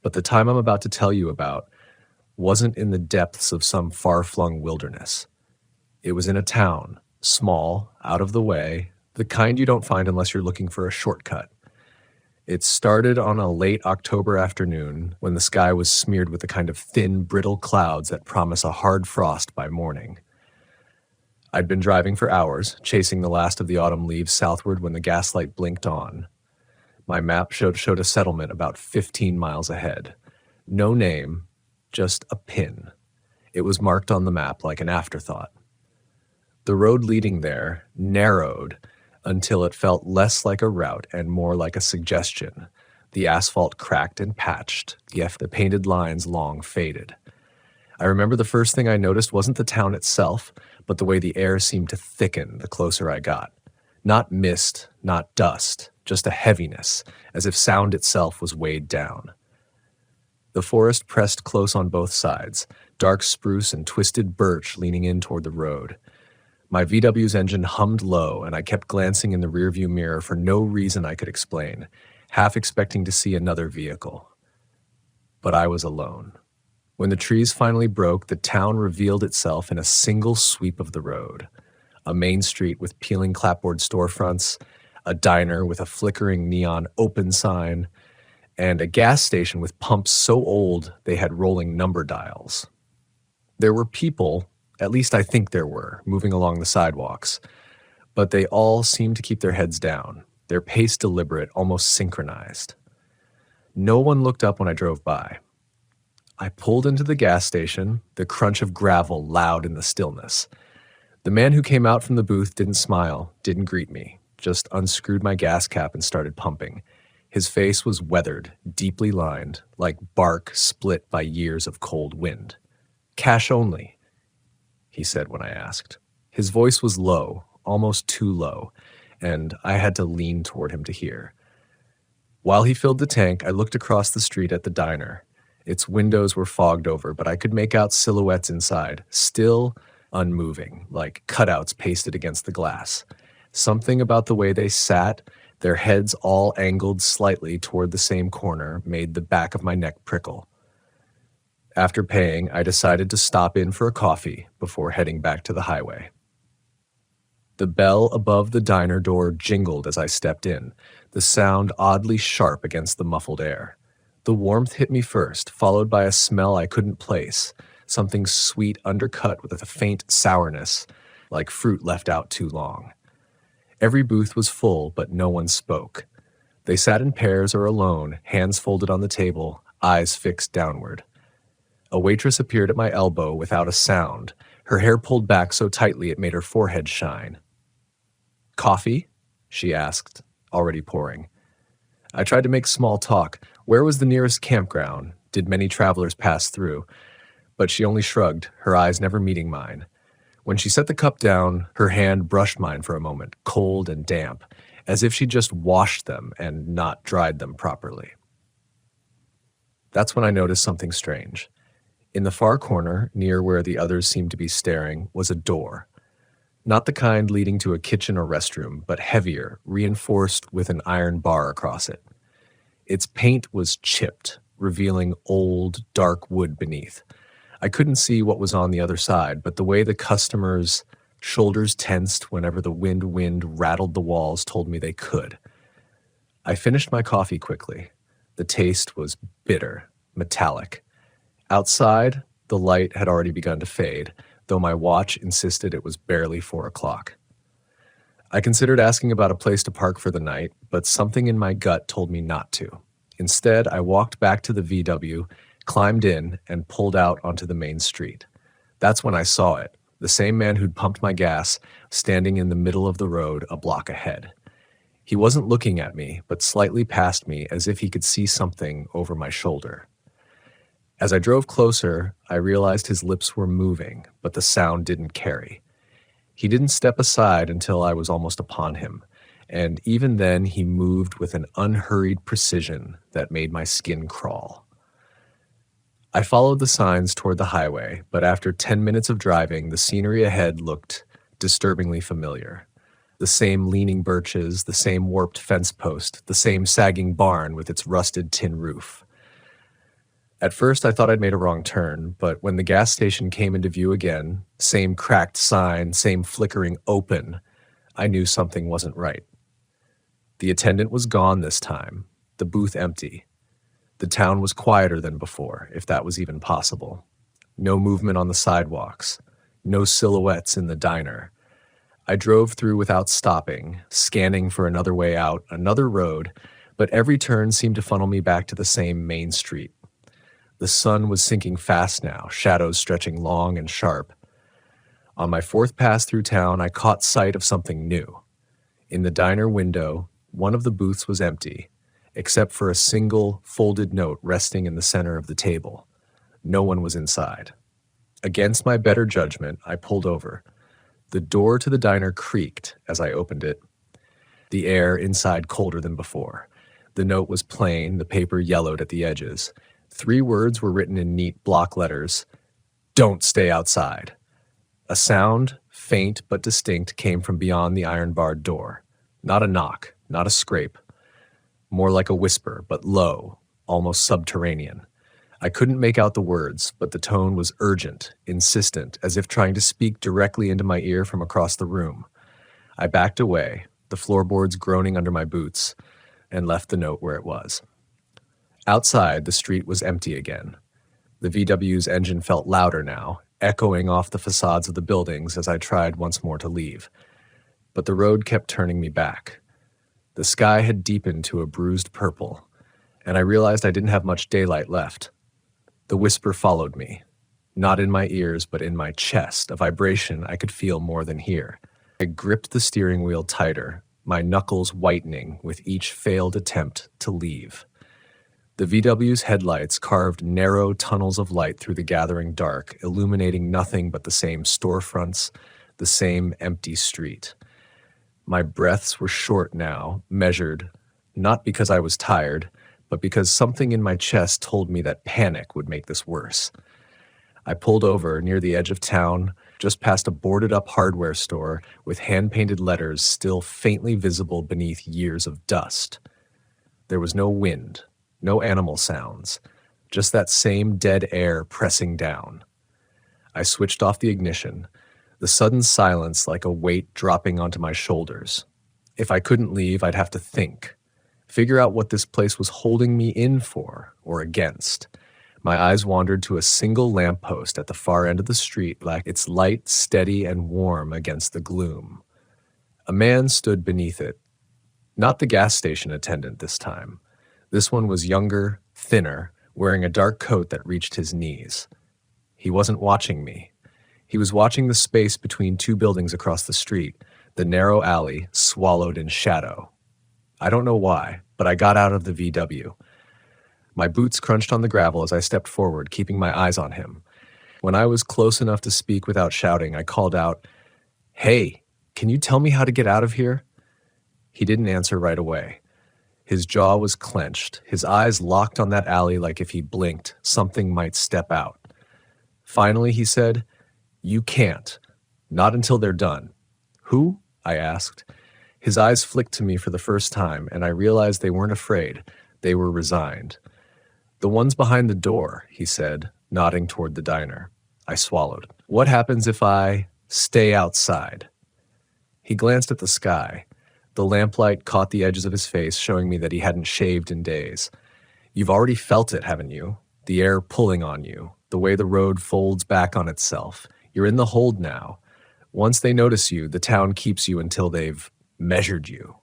But the time I'm about to tell you about wasn't in the depths of some far-flung wilderness. It was in a town, small, out of the way, the kind you don't find unless you're looking for a shortcut. It started on a late October afternoon when the sky was smeared with the kind of thin, brittle clouds that promise a hard frost by morning. I'd been driving for hours, chasing the last of the autumn leaves southward when the gaslight blinked on. My map showed a settlement about 15 miles ahead. No name, just a pin. It was marked on the map like an afterthought. The road leading there narrowed until it felt less like a route and more like a suggestion. The asphalt cracked and patched, yet the painted lines long faded. I remember the first thing I noticed wasn't the town itself, but the way the air seemed to thicken the closer I got. Not mist, not dust, just a heaviness, as if sound itself was weighed down. The forest pressed close on both sides, dark spruce and twisted birch leaning in toward the road. My VW's engine hummed low, and I kept glancing in the rearview mirror for no reason I could explain, half expecting to see another vehicle. But I was alone. When the trees finally broke, the town revealed itself in a single sweep of the road. A main street with peeling clapboard storefronts, a diner with a flickering neon open sign, and a gas station with pumps so old they had rolling number dials. There were people, at least I think there were, moving along the sidewalks, but they all seemed to keep their heads down, their pace deliberate, almost synchronized. No one looked up when I drove by. I pulled into the gas station, the crunch of gravel loud in the stillness. The man who came out from the booth didn't smile, didn't greet me, just unscrewed my gas cap and started pumping. His face was weathered, deeply lined, like bark split by years of cold wind. "Cash only," he said when I asked. His voice was low, almost too low, and I had to lean toward him to hear. While he filled the tank, I looked across the street at the diner. Its windows were fogged over, but I could make out silhouettes inside, still unmoving, like cutouts pasted against the glass. Something about the way they sat, their heads all angled slightly toward the same corner, made the back of my neck prickle. After paying, I decided to stop in for a coffee before heading back to the highway. The bell above the diner door jingled as I stepped in, the sound oddly sharp against the muffled air. The warmth hit me first, followed by a smell I couldn't place, something sweet undercut with a faint sourness, like fruit left out too long. Every booth was full, but no one spoke. They sat in pairs or alone, hands folded on the table, eyes fixed downward. A waitress appeared at my elbow without a sound, her hair pulled back so tightly it made her forehead shine. "Coffee?" she asked, already pouring. I tried to make small talk. Where was the nearest campground? Did many travelers pass through? But she only shrugged, her eyes never meeting mine. When she set the cup down, her hand brushed mine for a moment, cold and damp, as if she'd just washed them and not dried them properly. That's when I noticed something strange. In the far corner, near where the others seemed to be staring, was a door. Not the kind leading to a kitchen or restroom, but heavier, reinforced with an iron bar across it. Its paint was chipped, revealing old, dark wood beneath. I couldn't see what was on the other side, but the way the customers' shoulders tensed whenever the wind rattled the walls told me they could. I finished my coffee quickly. The taste was bitter, metallic. Outside, the light had already begun to fade, though my watch insisted it was barely 4 o'clock. I considered asking about a place to park for the night, but something in my gut told me not to. Instead, I walked back to the VW, climbed in, and pulled out onto the main street. That's when I saw it, the same man who'd pumped my gas, standing in the middle of the road a block ahead. He wasn't looking at me, but slightly past me as if he could see something over my shoulder. As I drove closer, I realized his lips were moving, but the sound didn't carry. He didn't step aside until I was almost upon him, and even then he moved with an unhurried precision that made my skin crawl. I followed the signs toward the highway, but after 10 minutes of driving, the scenery ahead looked disturbingly familiar. The same leaning birches, the same warped fence post, the same sagging barn with its rusted tin roof. At first, I thought I'd made a wrong turn, but when the gas station came into view again, same cracked sign, same flickering open, I knew something wasn't right. The attendant was gone this time, the booth empty. The town was quieter than before, if that was even possible. No movement on the sidewalks, no silhouettes in the diner. I drove through without stopping, scanning for another way out, another road, but every turn seemed to funnel me back to the same main street. The sun was sinking fast now, shadows stretching long and sharp. On my 4th pass through town, I caught sight of something new. In the diner window, one of the booths was empty, except for a single folded note resting in the center of the table. No one was inside. Against my better judgment, I pulled over. The door to the diner creaked as I opened it, the air inside colder than before. The note was plain, the paper yellowed at the edges. 3 words were written in neat block letters: "Don't stay outside." A sound, faint but distinct, came from beyond the iron-barred door. Not a knock, not a scrape. More like a whisper, but low, almost subterranean. I couldn't make out the words, but the tone was urgent, insistent, as if trying to speak directly into my ear from across the room. I backed away, the floorboards groaning under my boots, and left the note where it was. Outside, the street was empty again. The VW's engine felt louder now, echoing off the facades of the buildings as I tried once more to leave. But the road kept turning me back. The sky had deepened to a bruised purple, and I realized I didn't have much daylight left. The whisper followed me, not in my ears but in my chest, a vibration I could feel more than hear. I gripped the steering wheel tighter, my knuckles whitening with each failed attempt to leave. The VW's headlights carved narrow tunnels of light through the gathering dark, illuminating nothing but the same storefronts, the same empty street. My breaths were short now, measured, not because I was tired, but because something in my chest told me that panic would make this worse. I pulled over near the edge of town, just past a boarded-up hardware store with hand-painted letters still faintly visible beneath years of dust. There was no wind. No animal sounds, just that same dead air pressing down. I switched off the ignition, the sudden silence like a weight dropping onto my shoulders. If I couldn't leave, I'd have to think, figure out what this place was holding me in for or against. My eyes wandered to a single lamppost at the far end of the street, like its light steady and warm against the gloom. A man stood beneath it, not the gas station attendant this time. This one was younger, thinner, wearing a dark coat that reached his knees. He wasn't watching me. He was watching the space between two buildings across the street, the narrow alley swallowed in shadow. I don't know why, but I got out of the VW. My boots crunched on the gravel as I stepped forward, keeping my eyes on him. When I was close enough to speak without shouting, I called out, "Hey, can you tell me how to get out of here?" He didn't answer right away. His jaw was clenched, his eyes locked on that alley like if he blinked, something might step out. Finally, he said, "You can't. Not until they're done." "Who?" I asked. His eyes flicked to me for the first time, and I realized they weren't afraid. They were resigned. "The ones behind the door," he said, nodding toward the diner. I swallowed. "What happens if I stay outside?" He glanced at the sky. The lamplight caught the edges of his face, showing me that he hadn't shaved in days. "You've already felt it, haven't you? The air pulling on you, the way the road folds back on itself. You're in the hold now. Once they notice you, the town keeps you until they've measured you."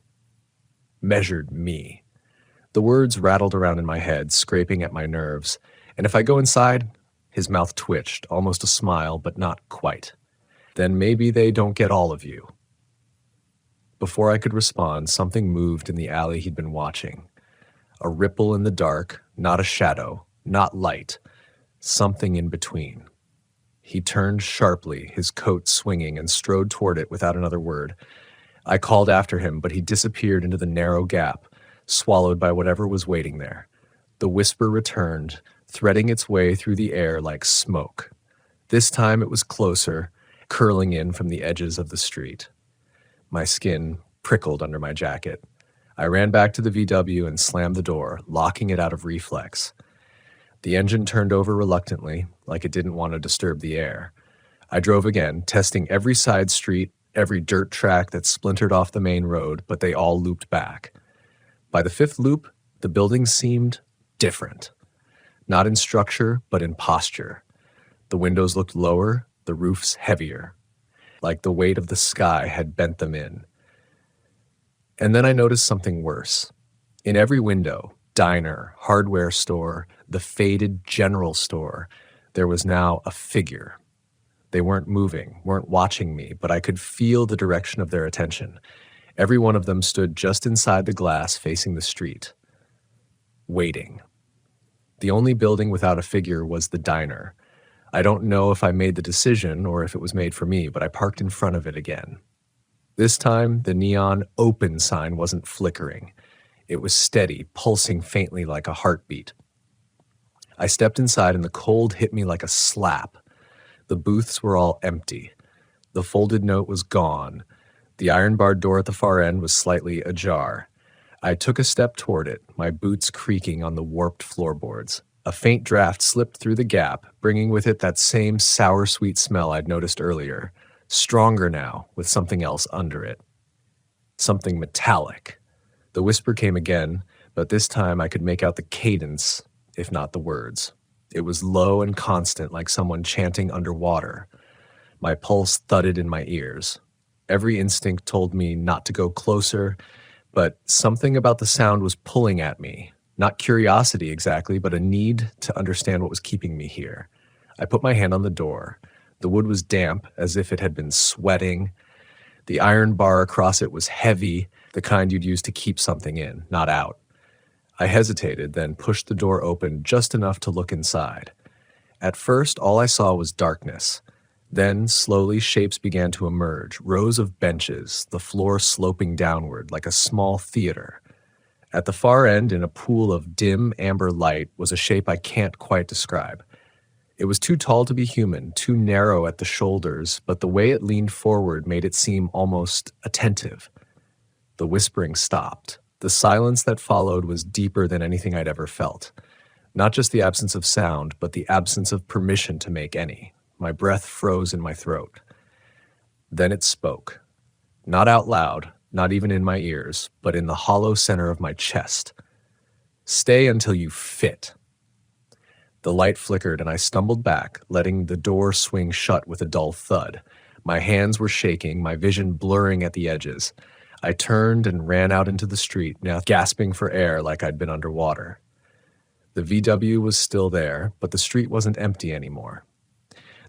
Measured me. The words rattled around in my head, scraping at my nerves. "And if I go inside?" His mouth twitched, almost a smile, but not quite. "Then maybe they don't get all of you." Before I could respond, something moved in the alley he'd been watching. A ripple in the dark, not a shadow, not light, something in between. He turned sharply, his coat swinging, and strode toward it without another word. I called after him, but he disappeared into the narrow gap, swallowed by whatever was waiting there. The whisper returned, threading its way through the air like smoke. This time it was closer, curling in from the edges of the street. My skin prickled under my jacket. I ran back to the VW and slammed the door, locking it out of reflex. The engine turned over reluctantly, like it didn't want to disturb the air. I drove again, testing every side street, every dirt track that splintered off the main road, but they all looped back. By the fifth loop, the buildings seemed different. Not in structure, but in posture. The windows looked lower, the roofs heavier, like the weight of the sky had bent them in. And then I noticed something worse. In every window, diner, hardware store, the faded general store, there was now a figure. They weren't moving, weren't watching me, but I could feel the direction of their attention. Every one of them stood just inside the glass facing the street, waiting. The only building without a figure was the diner. I don't know if I made the decision or if it was made for me, but I parked in front of it again. This time, the neon open sign wasn't flickering. It was steady, pulsing faintly like a heartbeat. I stepped inside and the cold hit me like a slap. The booths were all empty. The folded note was gone. The iron-barred door at the far end was slightly ajar. I took a step toward it, my boots creaking on the warped floorboards. A faint draft slipped through the gap, bringing with it that same sour-sweet smell I'd noticed earlier, stronger now, with something else under it. Something metallic. The whisper came again, but this time I could make out the cadence, if not the words. It was low and constant, like someone chanting underwater. My pulse thudded in my ears. Every instinct told me not to go closer, but something about the sound was pulling at me. Not curiosity exactly, but a need to understand what was keeping me here. I put my hand on the door. The wood was damp, as if it had been sweating. The iron bar across it was heavy, the kind you'd use to keep something in, not out. I hesitated, then pushed the door open just enough to look inside. At first, all I saw was darkness. Then, slowly, shapes began to emerge, rows of benches, the floor sloping downward like a small theater. At the far end, in a pool of dim, amber light, was a shape I can't quite describe. It was too tall to be human, too narrow at the shoulders, but the way it leaned forward made it seem almost attentive. The whispering stopped. The silence that followed was deeper than anything I'd ever felt. Not just the absence of sound, but the absence of permission to make any. My breath froze in my throat. Then it spoke. Not out loud, not even in my ears, but in the hollow center of my chest. "Stay until you fit." The light flickered and I stumbled back, letting the door swing shut with a dull thud. My hands were shaking, my vision blurring at the edges. I turned and ran out into the street, now gasping for air like I'd been underwater. The VW was still there, but the street wasn't empty anymore.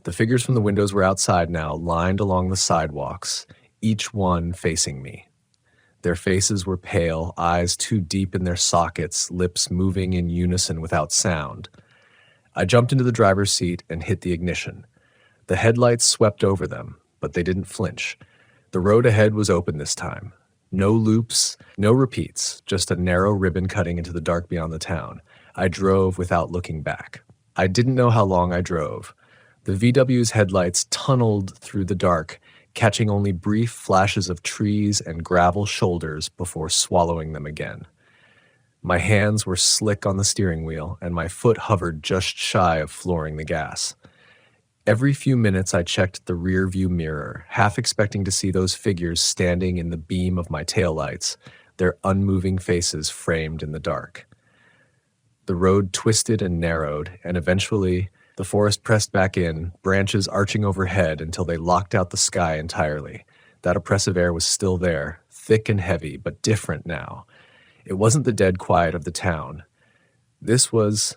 The figures from the windows were outside now, lined along the sidewalks, each one facing me. Their faces were pale, eyes too deep in their sockets, lips moving in unison without sound. I jumped into the driver's seat and hit the ignition. The headlights swept over them, but they didn't flinch. The road ahead was open this time. No loops, no repeats, just a narrow ribbon cutting into the dark beyond the town. I drove without looking back. I didn't know how long I drove. The VW's headlights tunneled through the dark, catching only brief flashes of trees and gravel shoulders before swallowing them again. My hands were slick on the steering wheel, and my foot hovered just shy of flooring the gas. Every few minutes I checked the rear-view mirror, half expecting to see those figures standing in the beam of my taillights, their unmoving faces framed in the dark. The road twisted and narrowed, and eventually the forest pressed back in, branches arching overhead until they locked out the sky entirely. That oppressive air was still there, thick and heavy, but different now. It wasn't the dead quiet of the town. This was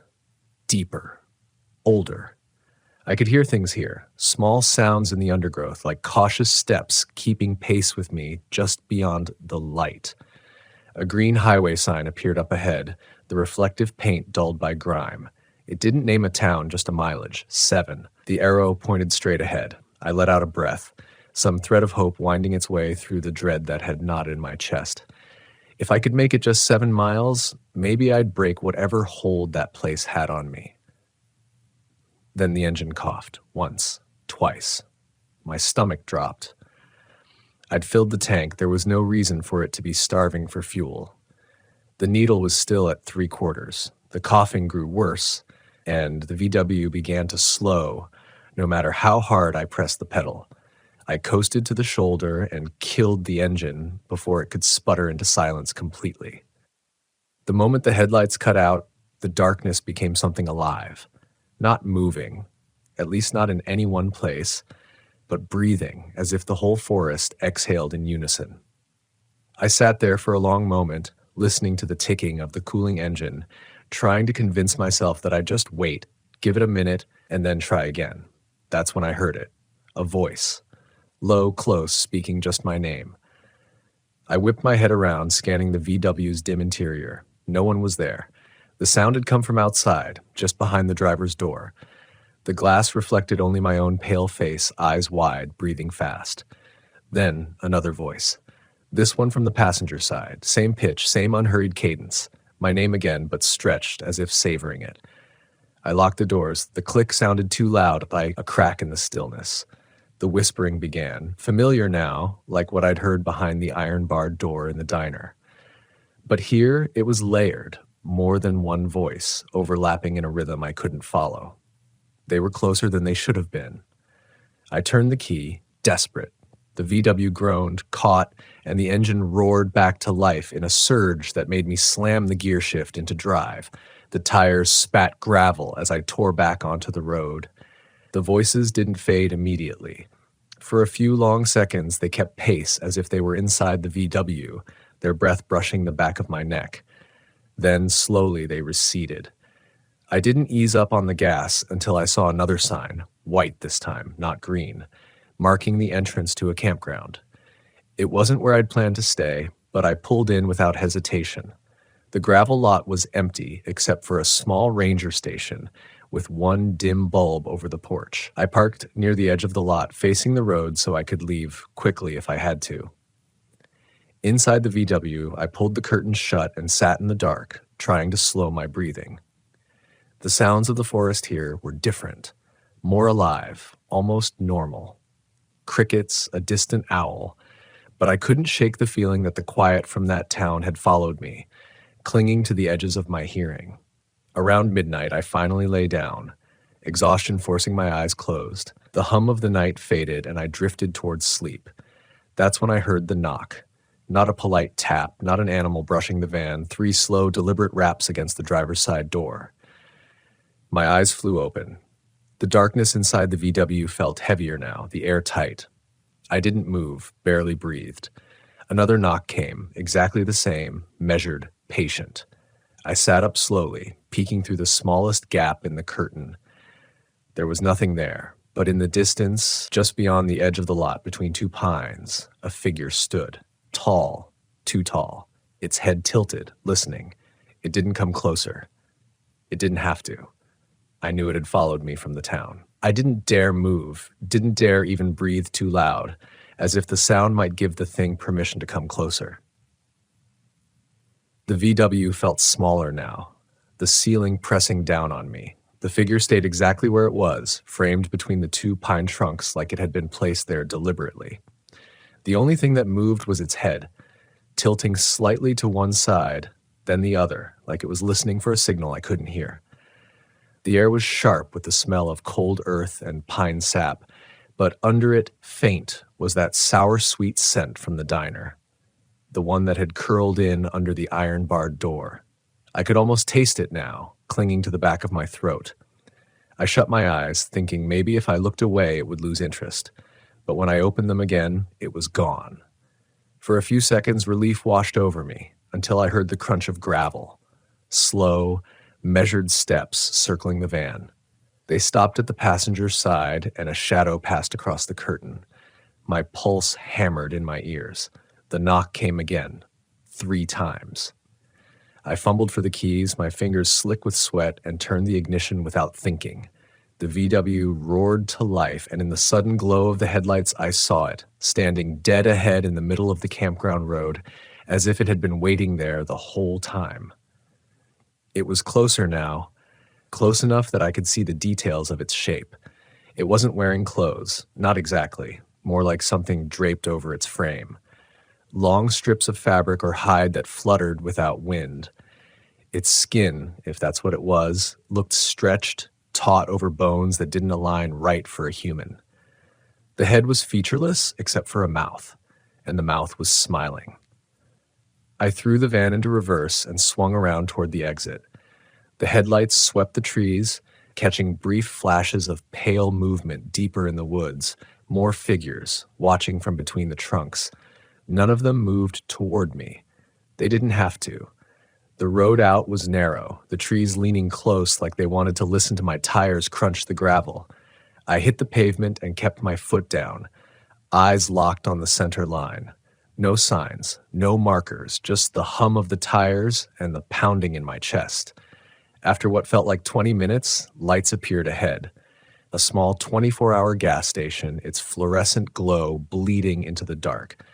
deeper, older. I could hear things here, small sounds in the undergrowth, like cautious steps keeping pace with me just beyond the light. A green highway sign appeared up ahead, the reflective paint dulled by grime. It didn't name a town, just a mileage, 7. The arrow pointed straight ahead. I let out a breath, some thread of hope winding its way through the dread that had knotted in my chest. If I could make it just 7 miles, maybe I'd break whatever hold that place had on me. Then the engine coughed, once, twice. My stomach dropped. I'd filled the tank. There was no reason for it to be starving for fuel. The needle was still at 3/4. The coughing grew worse, and the VW began to slow, no matter how hard I pressed the pedal. I coasted to the shoulder and killed the engine before it could sputter into silence completely. The moment the headlights cut out, the darkness became something alive. Not moving, at least not in any one place, but breathing, as if the whole forest exhaled in unison. I sat there for a long moment, listening to the ticking of the cooling engine, trying to convince myself that I'd just wait, give it a minute, and then try again. That's when I heard it. A voice. Low, close, speaking just my name. I whipped my head around, scanning the VW's dim interior. No one was there. The sound had come from outside, just behind the driver's door. The glass reflected only my own pale face, eyes wide, breathing fast. Then another voice. This one from the passenger side, same pitch, same unhurried cadence. My name again, but stretched, as if savoring it. I locked the doors. The click sounded too loud, like a crack in the stillness. The whispering began, familiar now, like what I'd heard behind the iron-barred door in the diner. But here it was layered, more than one voice, overlapping in a rhythm I couldn't follow. They were closer than they should have been. I turned the key, desperate. The VW groaned, caught, and the engine roared back to life in a surge that made me slam the gear shift into drive. The tires spat gravel as I tore back onto the road. The voices didn't fade immediately. For a few long seconds, they kept pace as if they were inside the VW, their breath brushing the back of my neck. Then, slowly, they receded. I didn't ease up on the gas until I saw another sign, white this time, not green, marking the entrance to a campground. It wasn't where I'd planned to stay, but I pulled in without hesitation. The gravel lot was empty except for a small ranger station with one dim bulb over the porch. I parked near the edge of the lot, facing the road so I could leave quickly if I had to. Inside the VW, I pulled the curtains shut and sat in the dark, trying to slow my breathing. The sounds of the forest here were different, more alive, almost normal. Crickets, a distant owl, but I couldn't shake the feeling that the quiet from that town had followed me, clinging to the edges of my hearing. Around midnight, I finally lay down, exhaustion forcing my eyes closed. The hum of the night faded, and I drifted towards sleep. That's when I heard the knock. Not a polite tap, not an animal brushing the van, 3 slow, deliberate raps against the driver's side door. My eyes flew open. The darkness inside the VW felt heavier now, the air tight. I didn't move, barely breathed. Another knock came, exactly the same, measured, patient. I sat up slowly, peeking through the smallest gap in the curtain. There was nothing there, but in the distance, just beyond the edge of the lot between 2 pines, a figure stood. Tall, too tall, its head tilted, listening. It didn't come closer. It didn't have to. I knew it had followed me from the town. I didn't dare move, didn't dare even breathe too loud, as if the sound might give the thing permission to come closer. The VW felt smaller now, the ceiling pressing down on me. The figure stayed exactly where it was, framed between the 2 pine trunks like it had been placed there deliberately. The only thing that moved was its head, tilting slightly to one side, then the other, like it was listening for a signal I couldn't hear. The air was sharp with the smell of cold earth and pine sap, but under it, faint, was that sour-sweet scent from the diner, the one that had curled in under the iron-barred door. I could almost taste it now, clinging to the back of my throat. I shut my eyes, thinking maybe if I looked away it would lose interest, but when I opened them again, it was gone. For a few seconds, relief washed over me, until I heard the crunch of gravel. Slow, measured steps circling the van. They stopped at the passenger's side, and a shadow passed across the curtain. My pulse hammered in my ears. The knock came again, 3 times. I fumbled for the keys, my fingers slick with sweat, and turned the ignition without thinking. The VW roared to life, and in the sudden glow of the headlights, I saw it, standing dead ahead in the middle of the campground road, as if it had been waiting there the whole time. It was closer now, close enough that I could see the details of its shape. It wasn't wearing clothes, not exactly, more like something draped over its frame. Long strips of fabric or hide that fluttered without wind. Its skin, if that's what it was, looked stretched, taut over bones that didn't align right for a human. The head was featureless except for a mouth, and the mouth was smiling. I threw the van into reverse and swung around toward the exit. The headlights swept the trees, catching brief flashes of pale movement deeper in the woods, more figures, watching from between the trunks. None of them moved toward me. They didn't have to. The road out was narrow, the trees leaning close like they wanted to listen to my tires crunch the gravel. I hit the pavement and kept my foot down, eyes locked on the center line. No signs, no markers, just the hum of the tires and the pounding in my chest. After what felt like 20 minutes, lights appeared ahead. A small 24-hour gas station, its fluorescent glow bleeding into the dark.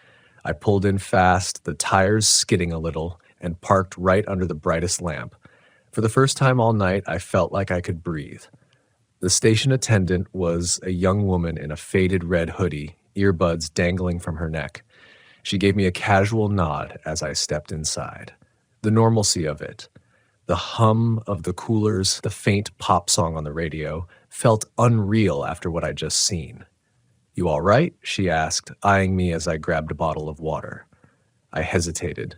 I pulled in fast, the tires skidding a little, and parked right under the brightest lamp. For the first time all night, I felt like I could breathe. The station attendant was a young woman in a faded red hoodie, earbuds dangling from her neck. She gave me a casual nod as I stepped inside. The normalcy of it, the hum of the coolers, the faint pop song on the radio, felt unreal after what I'd just seen. "You all right?" she asked, eyeing me as I grabbed a bottle of water. I hesitated.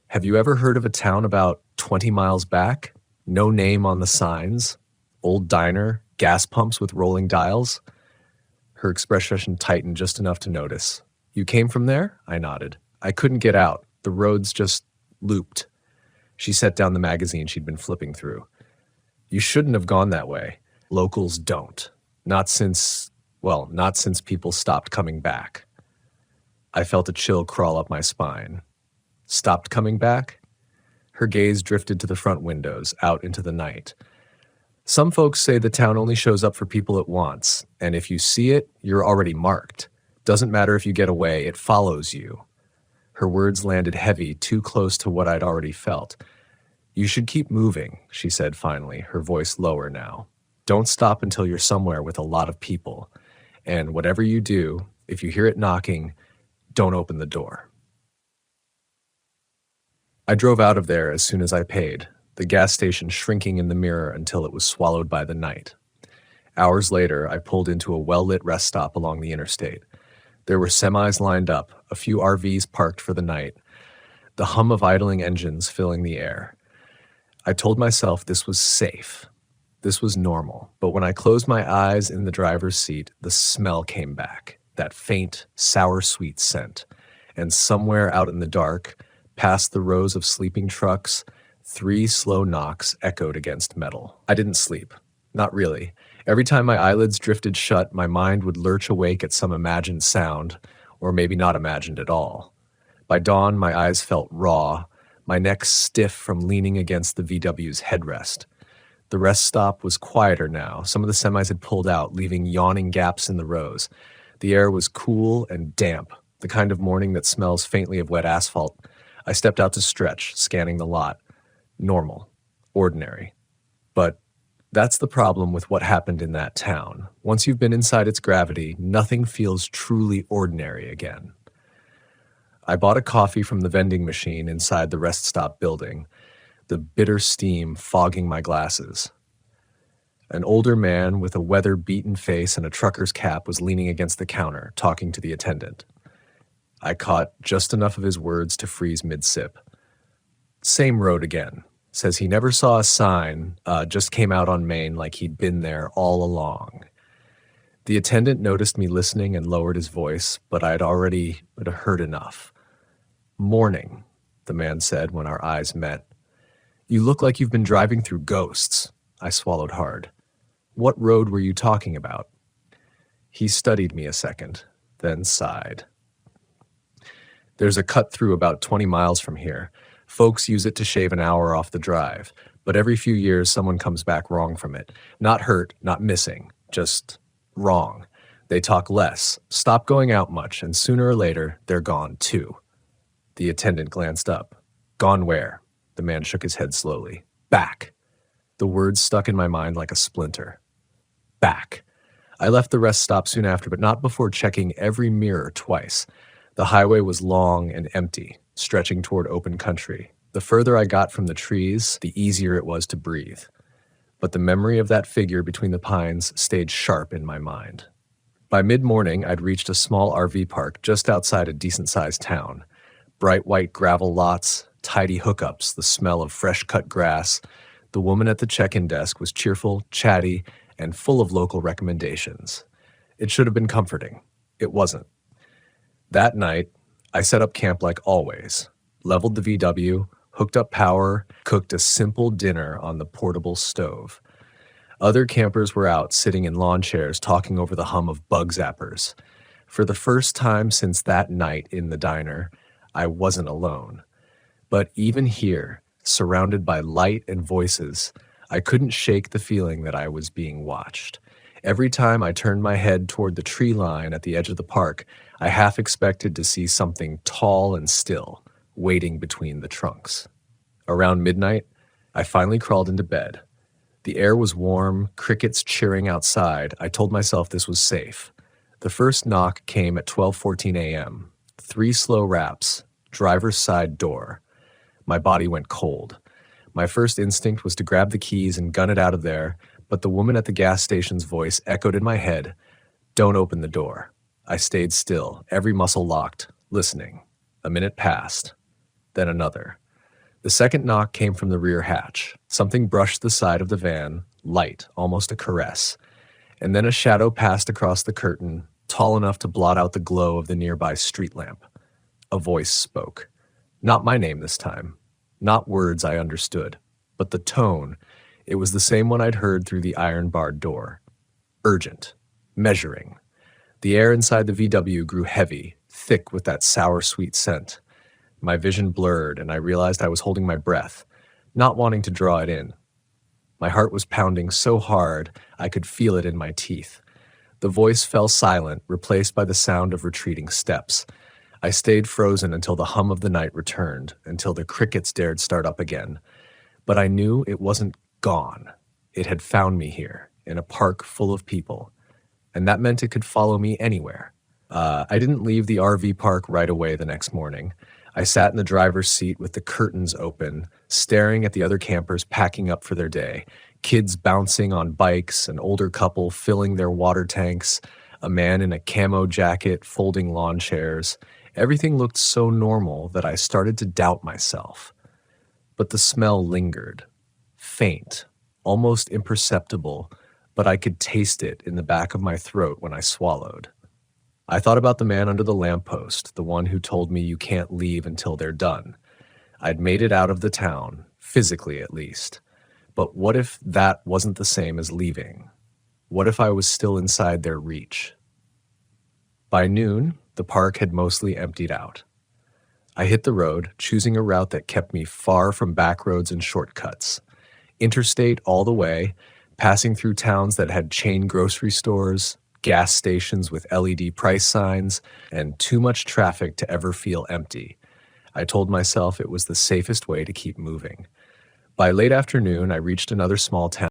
"Have you ever heard of a town about 20 miles back? No name on the signs? Old diner, gas pumps with rolling dials?" Her expression tightened just enough to notice. You came from there? I nodded. I couldn't get out. The roads just looped. She set down the magazine she'd been flipping through. You shouldn't have gone that way. Locals don't. Not since people stopped coming back. I felt a chill crawl up my spine. Stopped coming back? Her gaze drifted to the front windows, out into the night. Some folks say the town only shows up for people it wants, and if you see it, you're already marked. Doesn't matter if you get away, it follows you. Her words landed heavy, too close to what I'd already felt. You should keep moving, she said finally, her voice lower now. Don't stop until you're somewhere with a lot of people. And whatever you do, if you hear it knocking, don't open the door. I drove out of there as soon as I paid, the gas station shrinking in the mirror until it was swallowed by the night. Hours later, I pulled into a well-lit rest stop along the interstate. There were semis lined up, a few RVs parked for the night, the hum of idling engines filling the air. I told myself this was safe. This was normal. But when I closed my eyes in the driver's seat, the smell came back, that faint, sour-sweet scent. And somewhere out in the dark, past the rows of sleeping trucks, 3 slow knocks echoed against metal. I didn't sleep. Not really. Every time my eyelids drifted shut, my mind would lurch awake at some imagined sound, or maybe not imagined at all. By dawn, my eyes felt raw, my neck stiff from leaning against the VW's headrest. The rest stop was quieter now. Some of the semis had pulled out, leaving yawning gaps in the rows. The air was cool and damp, the kind of morning that smells faintly of wet asphalt. I stepped out to stretch, scanning the lot. Normal. Ordinary. But that's the problem with what happened in that town. Once you've been inside its gravity, nothing feels truly ordinary again. I bought a coffee from the vending machine inside the rest stop building, the bitter steam fogging my glasses. An older man with a weather-beaten face and a trucker's cap was leaning against the counter, talking to the attendant. I caught just enough of his words to freeze mid-sip. Same road again. Says he never saw a sign, just came out on Main like he'd been there all along. The attendant noticed me listening and lowered his voice, but I'd heard enough. Morning, the man said when our eyes met. You look like you've been driving through ghosts. I swallowed hard. What road were you talking about? He studied me a second, then sighed. There's a cut through about 20 miles from here. Folks use it to shave an hour off the drive, but every few years someone comes back wrong from it. Not hurt, not missing, just wrong. They talk less, stop going out much, and sooner or later, they're gone too. The attendant glanced up. Gone where? The man shook his head slowly. Back. The words stuck in my mind like a splinter. Back. I left the rest stop soon after, but not before checking every mirror twice. The highway was long and empty, stretching toward open country. The further I got from the trees, the easier it was to breathe. But the memory of that figure between the pines stayed sharp in my mind. By mid-morning, I'd reached a small RV park just outside a decent-sized town. Bright white gravel lots, tidy hookups, the smell of fresh-cut grass. The woman at the check-in desk was cheerful, chatty, and full of local recommendations. It should have been comforting. It wasn't. That night, I set up camp like always, leveled the VW, hooked up power, cooked a simple dinner on the portable stove. Other campers were out sitting in lawn chairs talking over the hum of bug zappers. For the first time since that night in the diner, I wasn't alone. But even here, surrounded by light and voices, I couldn't shake the feeling that I was being watched. Every time I turned my head toward the tree line at the edge of the park, I half expected to see something tall and still, waiting between the trunks. Around midnight, I finally crawled into bed. The air was warm, crickets chirring outside. I told myself this was safe. The first knock came at 12:14 a.m. 3 slow raps, driver's side door. My body went cold. My first instinct was to grab the keys and gun it out of there, but the woman at the gas station's voice echoed in my head, "Don't open the door." I stayed still, every muscle locked, listening. A minute passed, then another. The second knock came from the rear hatch. Something brushed the side of the van, light, almost a caress. And then a shadow passed across the curtain, tall enough to blot out the glow of the nearby street lamp. A voice spoke. Not my name this time. Not words I understood, but the tone. It was the same one I'd heard through the iron-barred door. Urgent. Measuring. The air inside the VW grew heavy, thick with that sour, sweet scent. My vision blurred, and I realized I was holding my breath, not wanting to draw it in. My heart was pounding so hard I could feel it in my teeth. The voice fell silent, replaced by the sound of retreating steps. I stayed frozen until the hum of the night returned, until the crickets dared start up again. But I knew it wasn't gone. It had found me here, in a park full of people. And that meant it could follow me anywhere. I didn't leave the RV park right away the next morning. I sat in the driver's seat with the curtains open, staring at the other campers packing up for their day. Kids bouncing on bikes, an older couple filling their water tanks, a man in a camo jacket folding lawn chairs. Everything looked so normal that I started to doubt myself. But the smell lingered. Faint, almost imperceptible, but I could taste it in the back of my throat when I swallowed. I thought about the man under the lamppost, the one who told me you can't leave until they're done. I'd made it out of the town, physically at least. But what if that wasn't the same as leaving? What if I was still inside their reach? By noon, the park had mostly emptied out. I hit the road, choosing a route that kept me far from back roads and shortcuts. Interstate all the way, passing through towns that had chain grocery stores, gas stations with LED price signs, and too much traffic to ever feel empty. I told myself it was the safest way to keep moving. By late afternoon, I reached another small town.